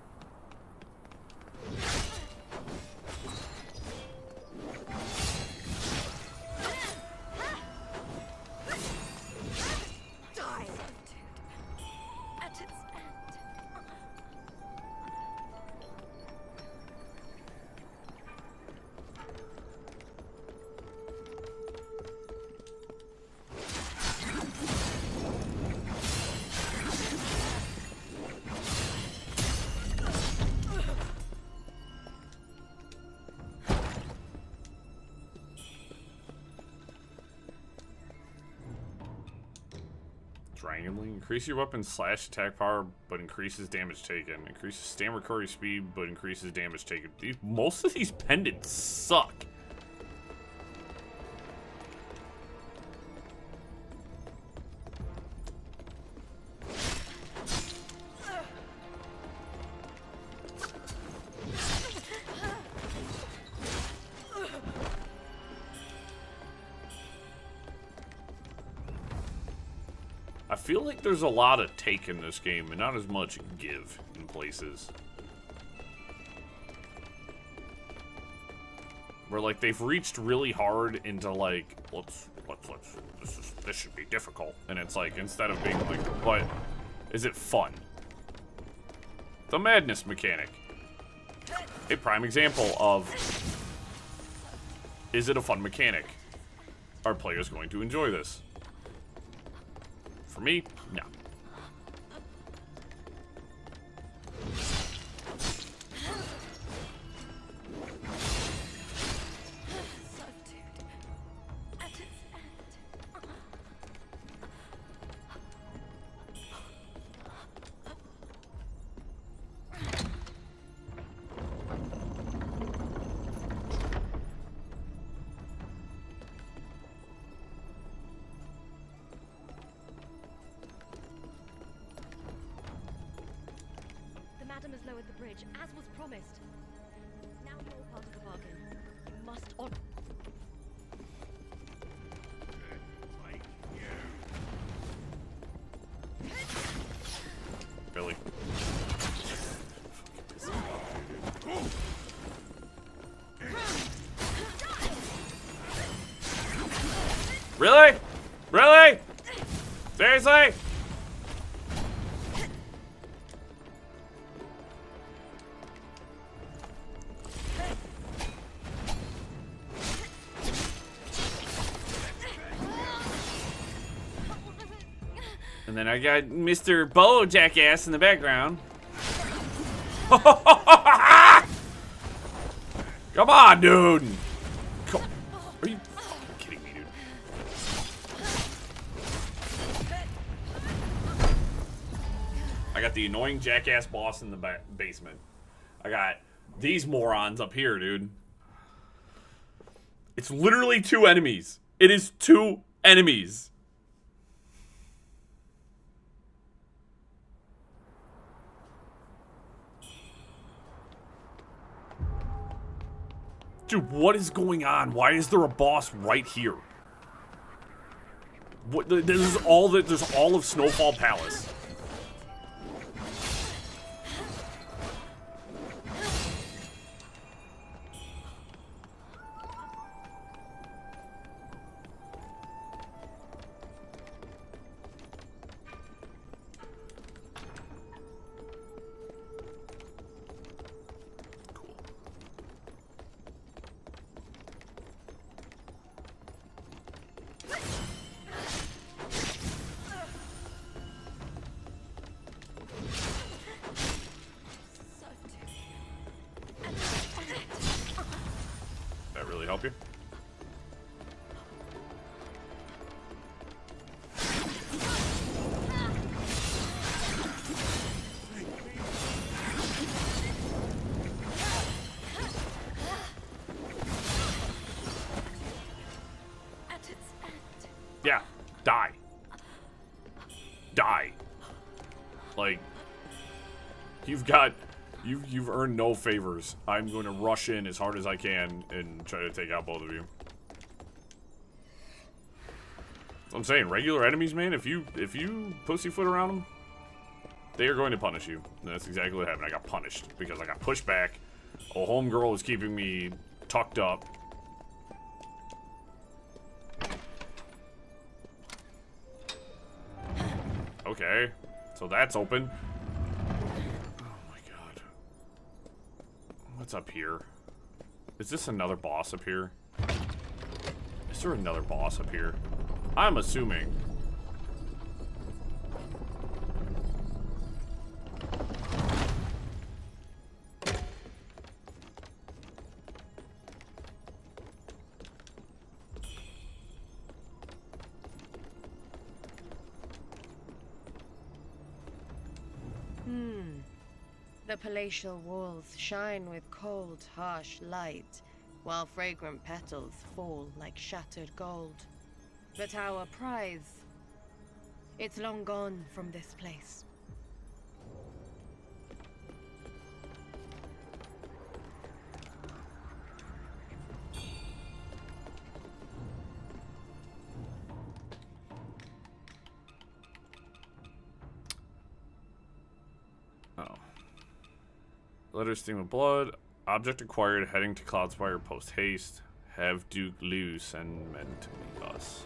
Triangling. Increase your weapon's slash attack power, but increases damage taken. Increases stamina recovery speed, but increases damage taken. Most of these pendants suck. I feel like there's a lot of take in this game and not as much give in places. Where like they've reached really hard into like, this should be difficult. And it's like, instead of being like, but is it fun? The madness mechanic. A prime example of, is it a fun mechanic? Are players going to enjoy this? For me, no. Madam has lowered the bridge, as was promised. Now you're part of the bargain. You must honor. Billy. Really? Really? Seriously? And then I got Mr. Bow Jackass in the background. Come on, dude. Come. Are you kidding me, dude? I got the annoying jackass boss in the basement. I got these morons up here, dude. It's literally 2 enemies. It is 2 enemies. Dude, what is going on? Why is there a boss right here? What? There's all of Snowfall Palace. That really help you? Yeah, die. Die. Like, you've earned no favors. I'm going to rush in as hard as I can and try to take out both of you. I'm saying, regular enemies, man, if you pussyfoot around them, they are going to punish you. And that's exactly what happened. I got punished because I got pushed back. A homegirl was keeping me tucked up. Okay, so that's open. Oh my god. What's up here? Is this another boss up here? Is there another boss up here? I'm assuming. The palatial walls shine with cold, harsh light, while fragrant petals fall like shattered gold. But our prize, it's long gone from this place. Oh. Letter Steam of Blood. Object acquired heading to Cloudspire post haste. Have Duke Liu send men to meet us.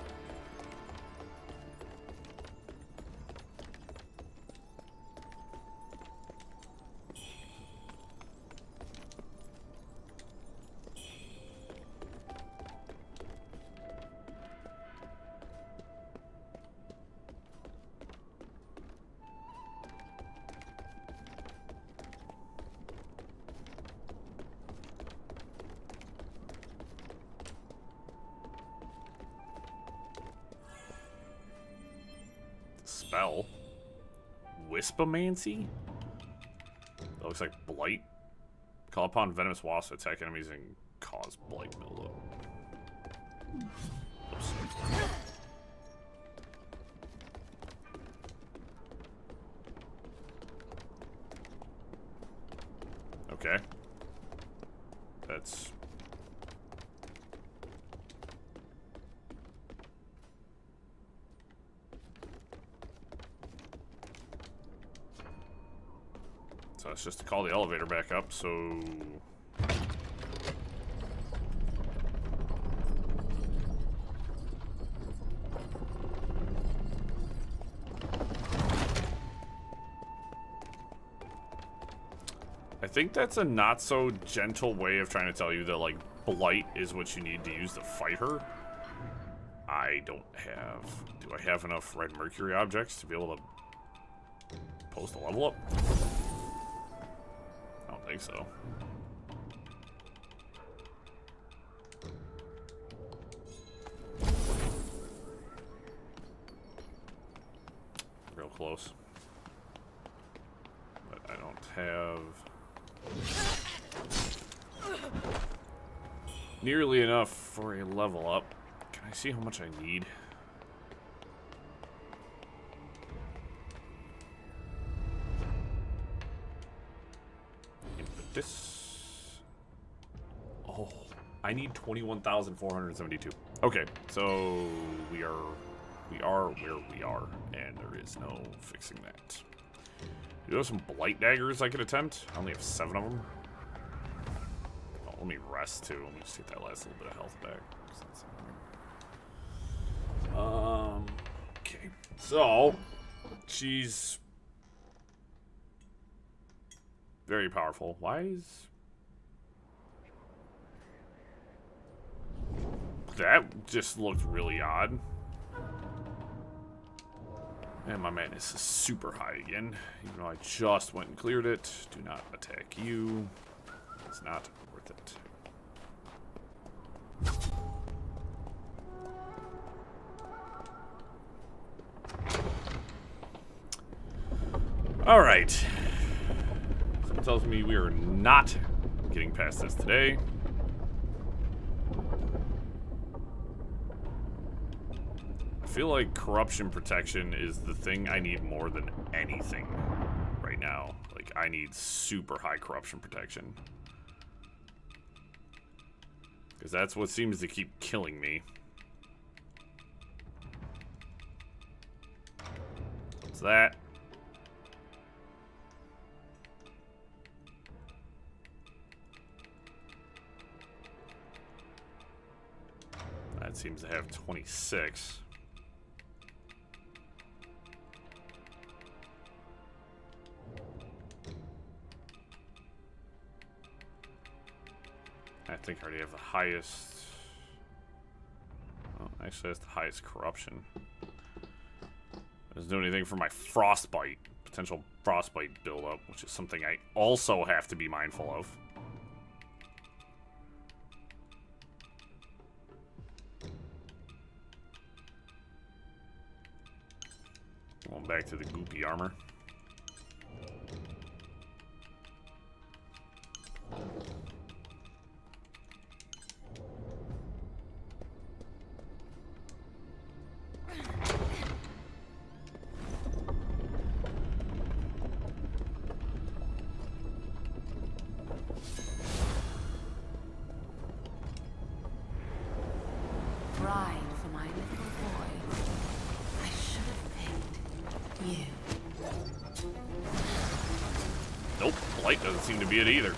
Spell. Wispomancy? That looks like blight. Call upon venomous wasps to attack enemies and cause blight buildup. Oops. Okay. That's... So it's just to call the elevator back up, so... I think that's a not so gentle way of trying to tell you that, like, blight is what you need to use to fight her. I don't have... Do I have enough red mercury objects to be able to post a level up? I don't think so. Real close. But I don't have nearly enough for a level up. Can I see how much I need? Input this. Oh, I need 21,472. Okay, so we are where we are, and there is no fixing that. Do you have some blight daggers I could attempt? I only have 7 of them. Oh, let me rest too. Let me just get that last little bit of health back. Okay. So, she's very powerful. Why is that? Just looked really odd. And my madness is super high again, even though I just went and cleared it. Do not attack you. It's not worth it. All right. Someone tells me we are not getting past this today. I feel like corruption protection is the thing I need more than anything right now. Like, I need super high corruption protection. Because that's what seems to keep killing me. What's that? That seems to have 26. I think I already have the highest. Oh, actually, that's the highest corruption. Doesn't do anything for my frostbite, potential frostbite buildup, which is something I also have to be mindful of. Going back to the goopy armor. bride for my little boy. I should have picked you. Nope, Blight doesn't seem to be it either.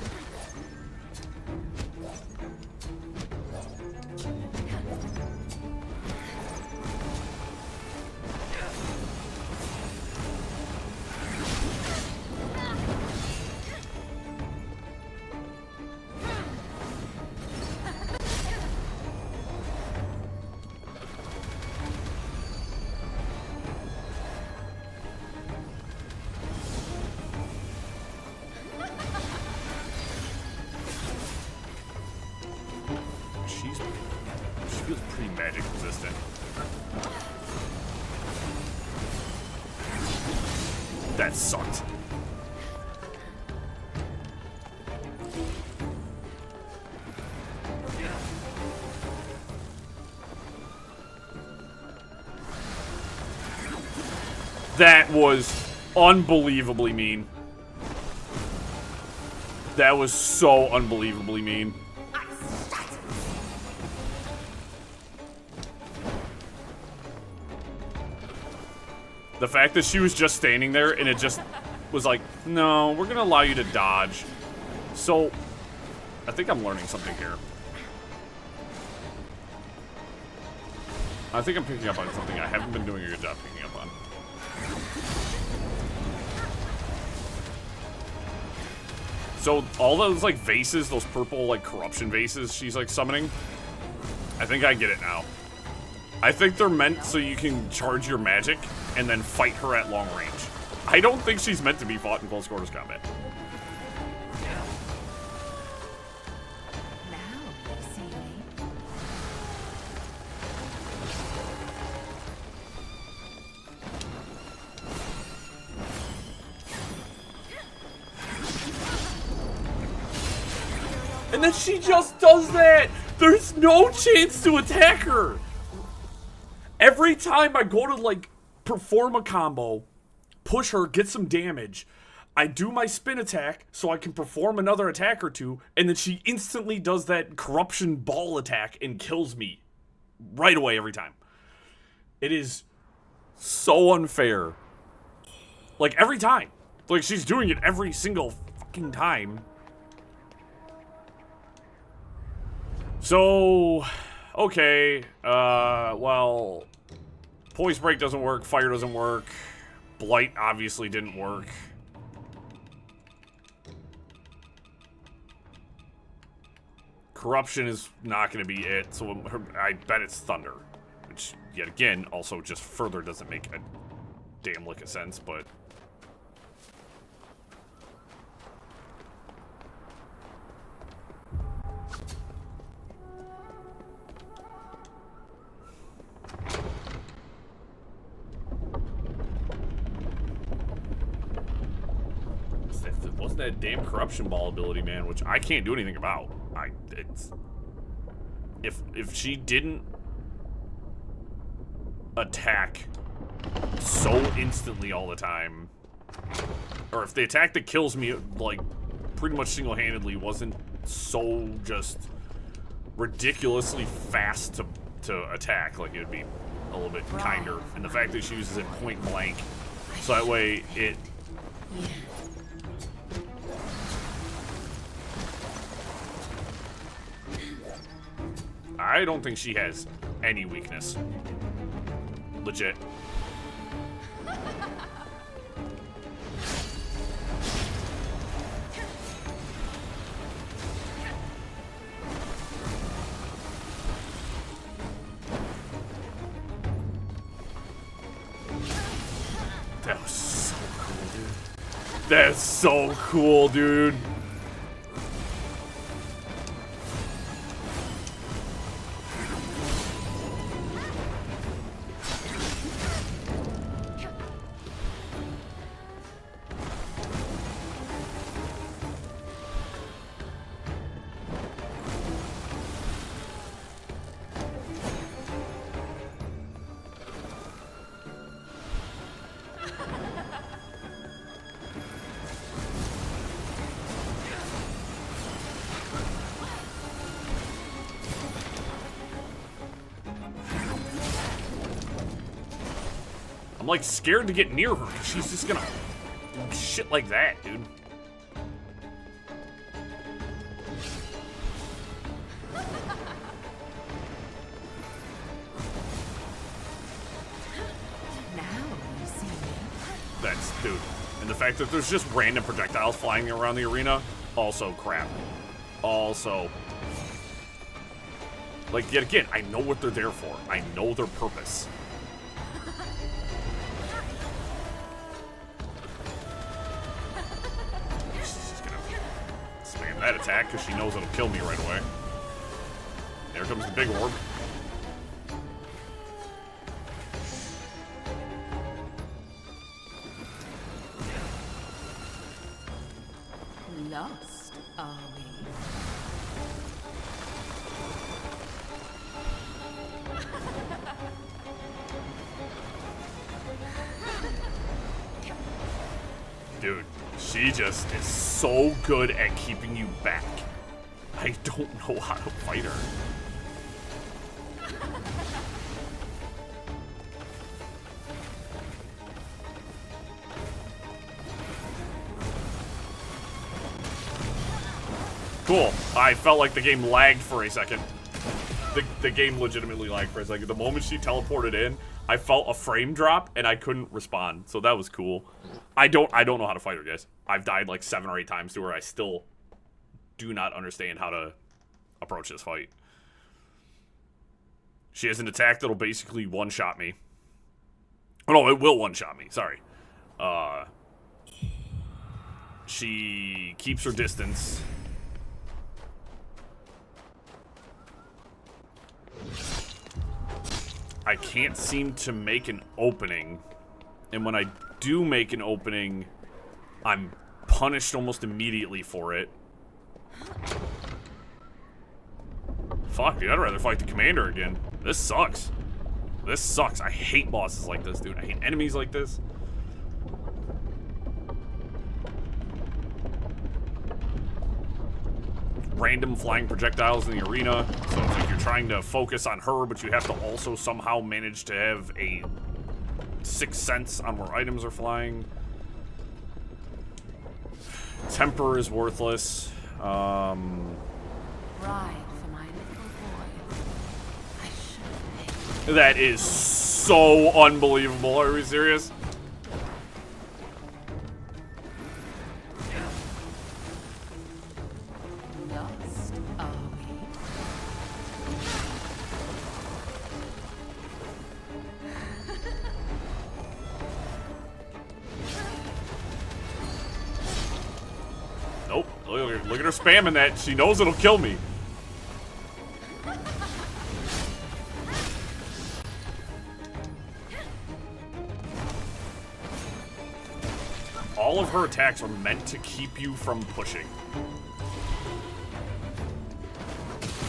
She feels pretty magic resistant. That sucked. That was unbelievably mean. That was so unbelievably mean. The fact that she was just standing there and it just was like, no, we're gonna allow you to dodge. So, I think I'm learning something here. I think I'm picking up on something I haven't been doing a good job picking up on. So, all those, like, vases, those purple, like, corruption vases she's, like, summoning, I think I get it now. I think they're meant so you can charge your magic and then fight her at long range. I don't think she's meant to be fought in close quarters combat. And then she just does that! There's no chance to attack her! Every time I go to, like, perform a combo, push her, get some damage, I do my spin attack so I can perform another attack or two, and then she instantly does that corruption ball attack and kills me right away every time. It is so unfair. Like, every time. Like, she's doing it every single fucking time. So, okay, well, Poise Break doesn't work, Fire doesn't work, Blight obviously didn't work. Corruption is not going to be it, so I bet it's Thunder, which, yet again, also just further doesn't make a damn lick of sense, but... It wasn't that damn corruption ball ability, man, which I can't do anything about. If she didn't attack so instantly all the time, or if the attack that kills me, like, pretty much single-handedly wasn't so just ridiculously fast to attack, like, it would be a little bit kinder. And the fact that she uses it point blank, so that way it... I don't think she has any weakness. Legit. That was so cool, dude. That's so cool, dude. I'm like scared to get near her because she's just gonna do shit like that, dude. That's, dude. And the fact that there's just random projectiles flying around the arena, also crap. Also. Like, yet again, I know what they're there for. I know their purpose. She's just gonna spam that attack because she knows it'll kill me right away. There comes the big orb. Lost, are we? Dude, she just is so good at keeping you back. I don't know how to fight her. Cool. I felt like the game lagged for a second. The game legitimately lagged for a second. The moment she teleported in, I felt a frame drop and I couldn't respond. So that was cool. I don't know how to fight her, guys. I've died like 7 or 8 times to her. I still do not understand how to approach this fight. She has an attack that'll basically one-shot me. Oh no, it will one-shot me. Sorry. She keeps her distance. I can't seem to make an opening. And when I do make an opening, I'm punished almost immediately for it. Fuck, dude, I'd rather fight the commander again. This sucks. This sucks. I hate bosses like this, dude. I hate enemies like this. Random flying projectiles in the arena. So it's like you're trying to focus on her, but you have to also somehow manage to have a sixth sense on where items are flying. Temper is worthless. Ride for my little boy. I should have. That is so unbelievable. Are we serious? Lost, are we? Nope. Look at her spamming that. She knows it'll kill me. All of her attacks are meant to keep you from pushing.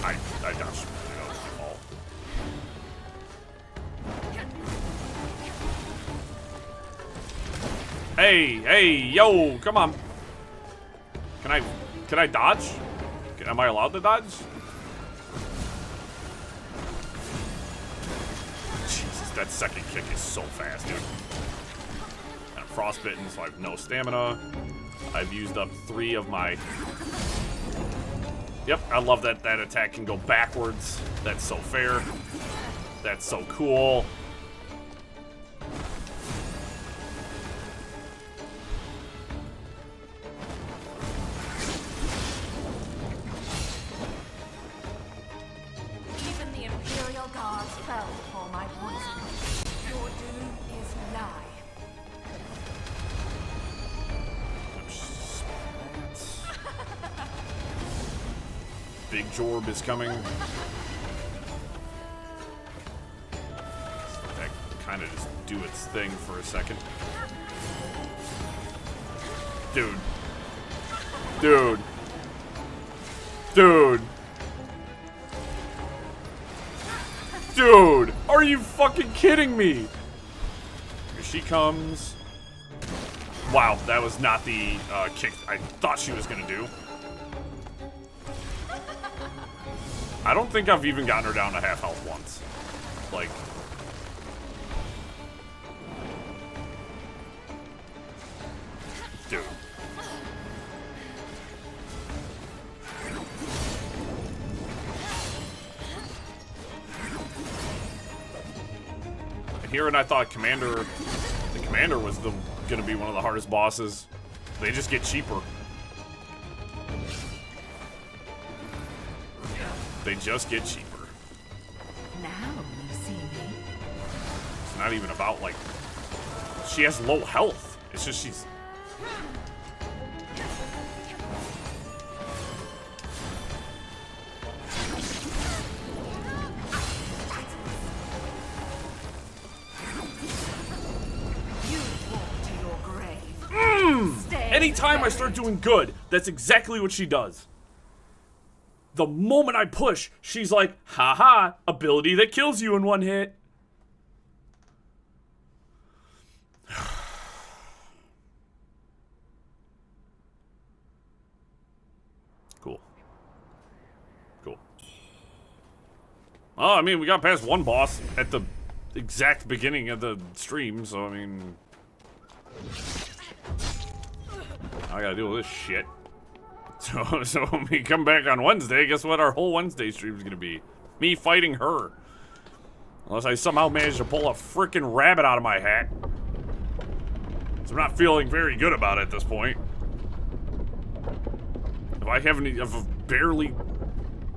I dodged. Hey, yo, come on. Can I dodge? Am I allowed to dodge? Jesus, that second kick is so fast, dude. And I'm frostbitten, so I have no stamina. I've used up 3 of my... Yep, I love that that attack can go backwards. That's so fair. That's so cool. Even the Imperial Guards fell before my poison. Your doom is nigh. Big Jorb is coming. That kind of just do its thing for a second. Dude. Dude. Dude. Dude. Are you fucking kidding me? Here she comes. Wow, that was not the kick I thought she was gonna do. I don't think I've even gotten her down to half health once. Like, hearing I thought the commander was gonna be one of the hardest bosses. They just get cheaper. They just get cheaper. Now you see me. It's not even about, like, she has low health. It's just she's... Anytime I start doing good, that's exactly what she does. The moment I push, she's like, haha, ability that kills you in one hit. Cool. Cool. Oh, I mean, we got past one boss at the exact beginning of the stream, so I mean... I gotta deal with this shit. So when we come back on Wednesday, guess what our whole Wednesday stream is gonna be? Me fighting her. Unless I somehow manage to pull a frickin' rabbit out of my hat. So I'm not feeling very good about it at this point. If I've barely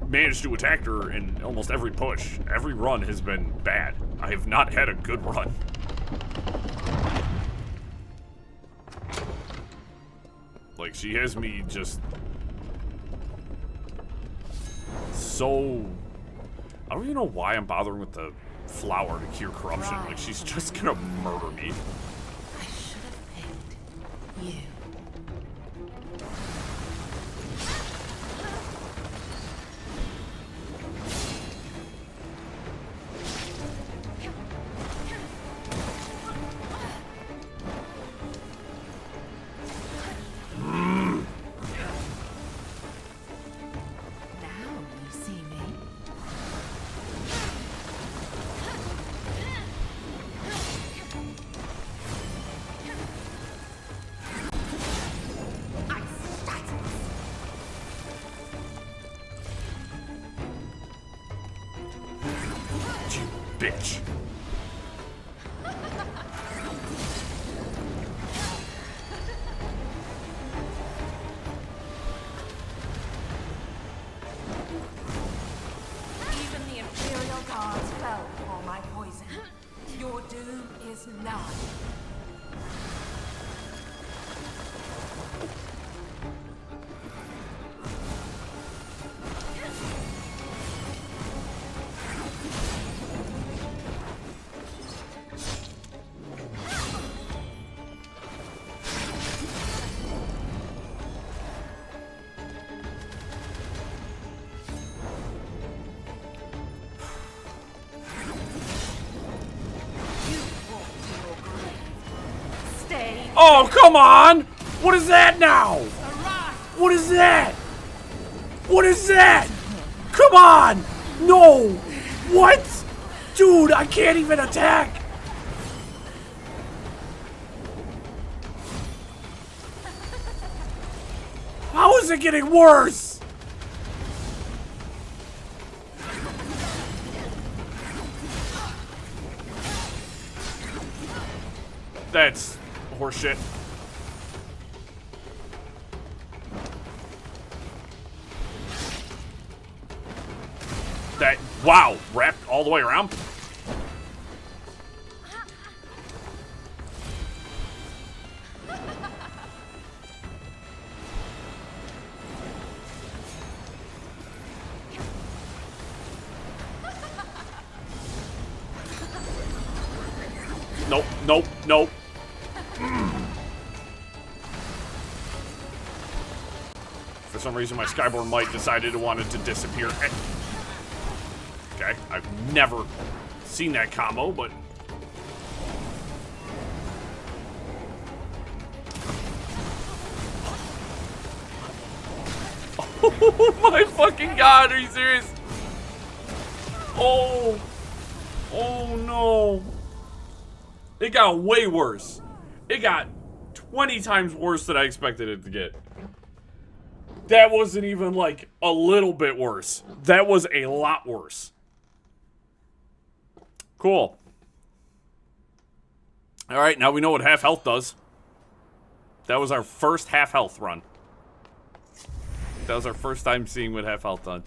managed to attack her in almost every push. Every run has been bad. I have not had a good run. Like, she has me just so... I don't even know why I'm bothering with the flower to cure corruption. Like, she's just gonna murder me. I should have picked you. Bitch. Even the Imperial Guards fell before my poison. Your doom is nigh. Oh, come on! What is that now? What is that? What is that? Come on! No! What? Dude, I can't even attack! How is it getting worse? That's horseshit. That, wow, wrapped all the way around. Nope, nope, nope. For some reason, my Skyborn Might decided it wanted to disappear. Okay, I've never seen that combo, but... Oh my fucking god, are you serious? Oh. Oh no. It got way worse. It got 20 times worse than I expected it to get. That wasn't even like a little bit worse. That was a lot worse. Cool. Alright, now we know what half health does. That was our first half health run. That was our first time seeing what half health done.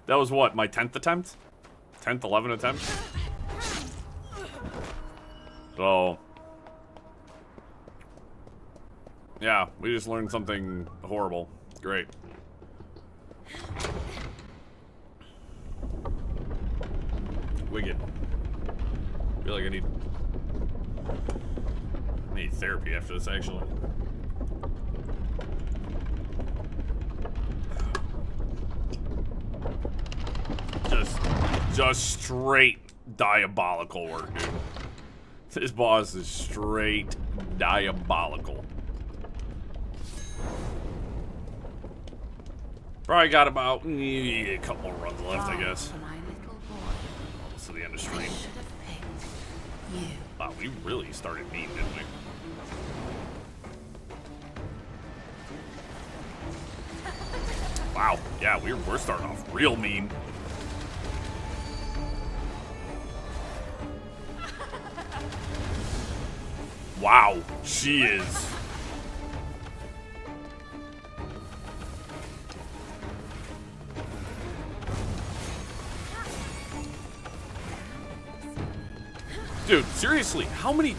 That was what, my 10th attempt? 10th, 11th attempt? So... yeah, we just learned something horrible. Great. Wicked. I feel like I need therapy after this, actually. Just straight diabolical work, dude. This boss is straight diabolical. Probably got about a couple more runs left, I guess. To the end of stream. Wow, we really started mean, didn't we? Wow, yeah, we're starting off real mean. Wow, she is. Dude, seriously, how many,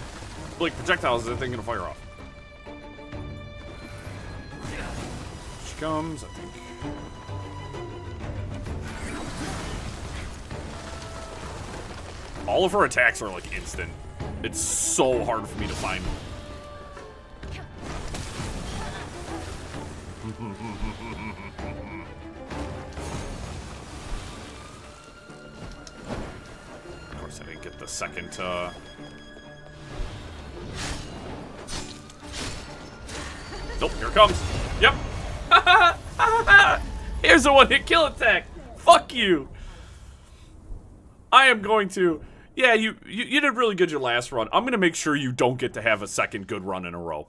like, projectiles is that thing gonna fire off? She comes, I think. All of her attacks are, like, instant. It's so hard for me to find. Of course, I didn't get the second, Nope, here it comes. Yep. Here's a one-hit kill attack. Fuck you. I am going to... yeah, you did really good your last run. I'm going to make sure you don't get to have a second good run in a row.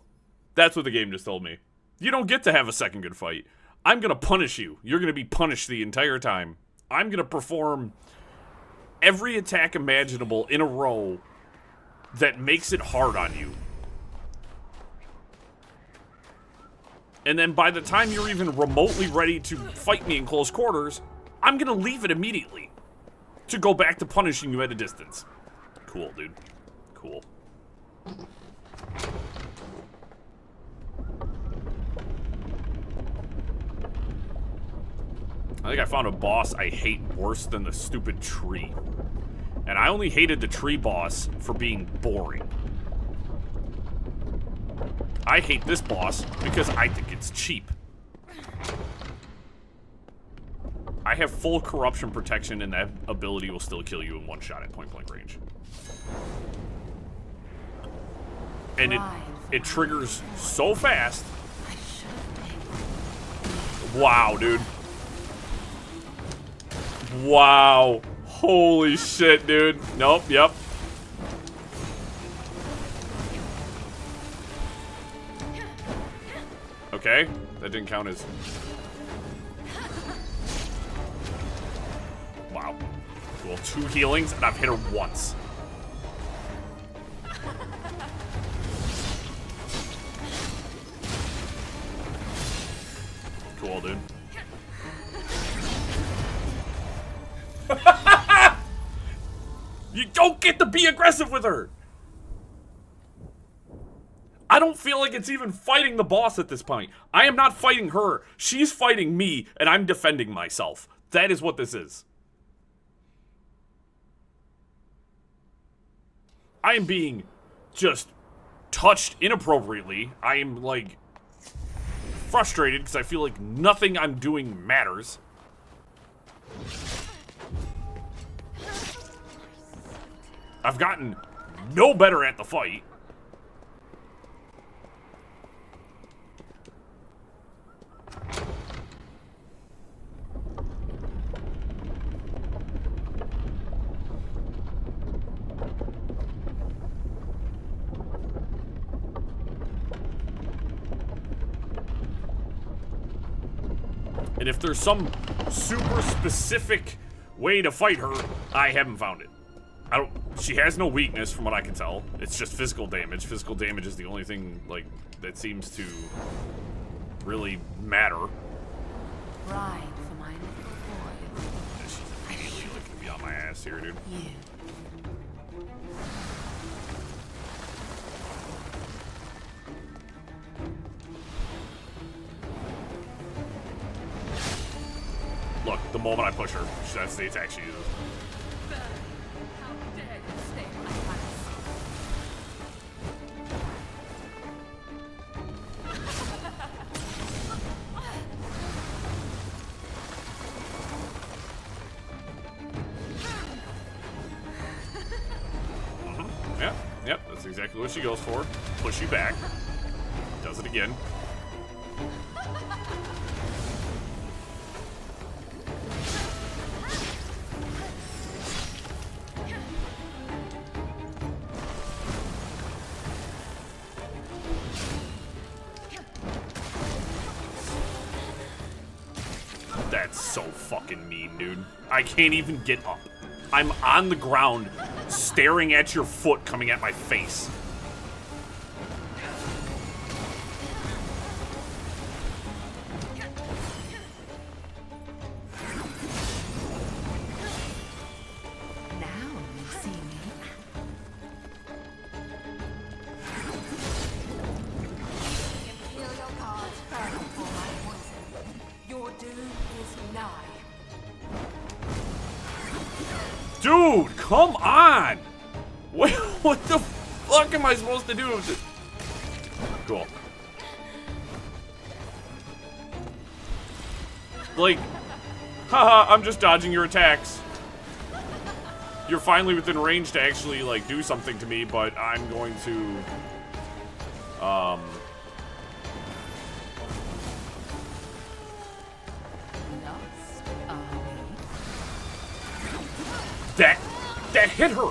That's what the game just told me. You don't get to have a second good fight. I'm going to punish you. You're going to be punished the entire time. I'm going to perform every attack imaginable in a row that makes it hard on you. And then by the time you're even remotely ready to fight me in close quarters, I'm going to leave it immediately to go back to punishing you at a distance. Cool, dude. Cool. I think I found a boss I hate worse than the stupid tree. And I only hated the tree boss for being boring. I hate this boss because I think it's cheap. I have full corruption protection, and that ability will still kill you in one shot at point-blank range. And it triggers so fast. Wow, dude. Wow. Holy shit, dude. Nope, yep. Okay, that didn't count as... wow. Cool, 2 healings, and I've hit her once. Cool, dude. You don't get to be aggressive with her! I don't feel like it's even fighting the boss at this point. I am not fighting her. She's fighting me, and I'm defending myself. That is what this is. I am being just touched inappropriately. I am, like, frustrated because I feel like nothing I'm doing matters. I've gotten no better at the fight. And if there's some super specific way to fight her, I haven't found it. She has no weakness from what I can tell. It's just physical damage. Physical damage is the only thing, like, that seems to really matter. Ride for my little boy. She's really gonna be on my ass here, dude. You. Look, the moment I push her, that's the attack she uses. Yep, that's exactly what she goes for. Push you back. Does it again. That's so fucking mean, dude. I can't even get up. I'm on the ground, staring at your foot coming at my face. Now you see me. Imperial guards burn for my poison. Your doom is nigh. Dude, come on! Wait, what the fuck am I supposed to do? Cool. Like, haha, I'm just dodging your attacks. You're finally within range to actually, like, do something to me, but I'm going to, That hit her!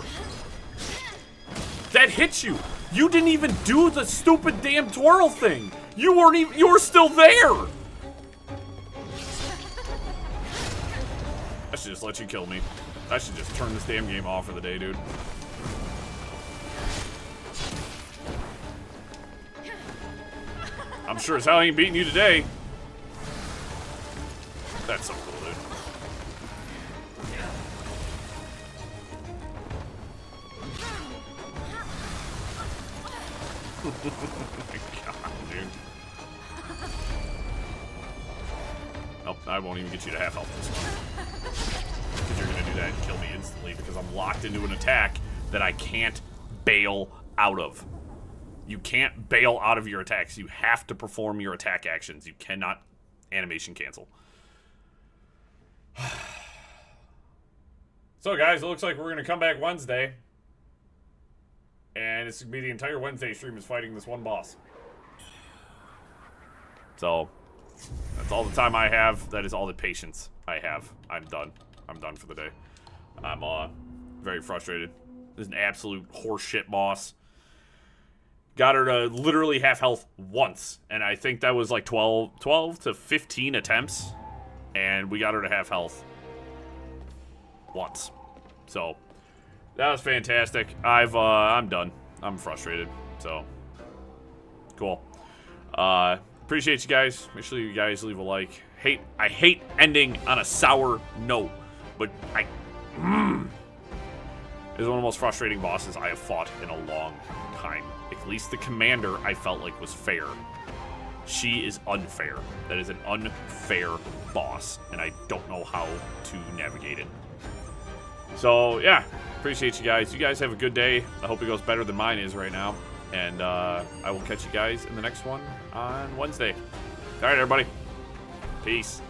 That hit you! You didn't even do the stupid damn twirl thing! You weren't even— you were still there! I should just let you kill me. I should just turn this damn game off for the day, dude. I'm sure as hell I ain't beating you today. That's so cool, dude. Oh my god, dude. Nope, I won't even get you to half health this one. Because you're gonna do that and kill me instantly because I'm locked into an attack that I can't bail out of. You can't bail out of your attacks. You have to perform your attack actions. You cannot animation cancel. So guys, it looks like we're gonna come back Wednesday. And it's going to be the entire Wednesday stream is fighting this one boss. So, that's all the time I have. That is all the patience I have. I'm done. I'm done for the day. I'm very frustrated. This is an absolute horseshit boss. Got her to literally half health once. And I think that was like 12 to 15 attempts. And we got her to half health once. So, that was fantastic. I'm done. I'm frustrated. So, cool. Appreciate you guys. Make sure you guys leave a like. I hate ending on a sour note, but it's one of the most frustrating bosses I have fought in a long time. At least the commander I felt like was fair. She is unfair. That is an unfair boss, and I don't know how to navigate it. So, yeah. Appreciate you guys. You guys have a good day. I hope it goes better than mine is right now. And I will catch you guys in the next one on Wednesday. All right, everybody. Peace.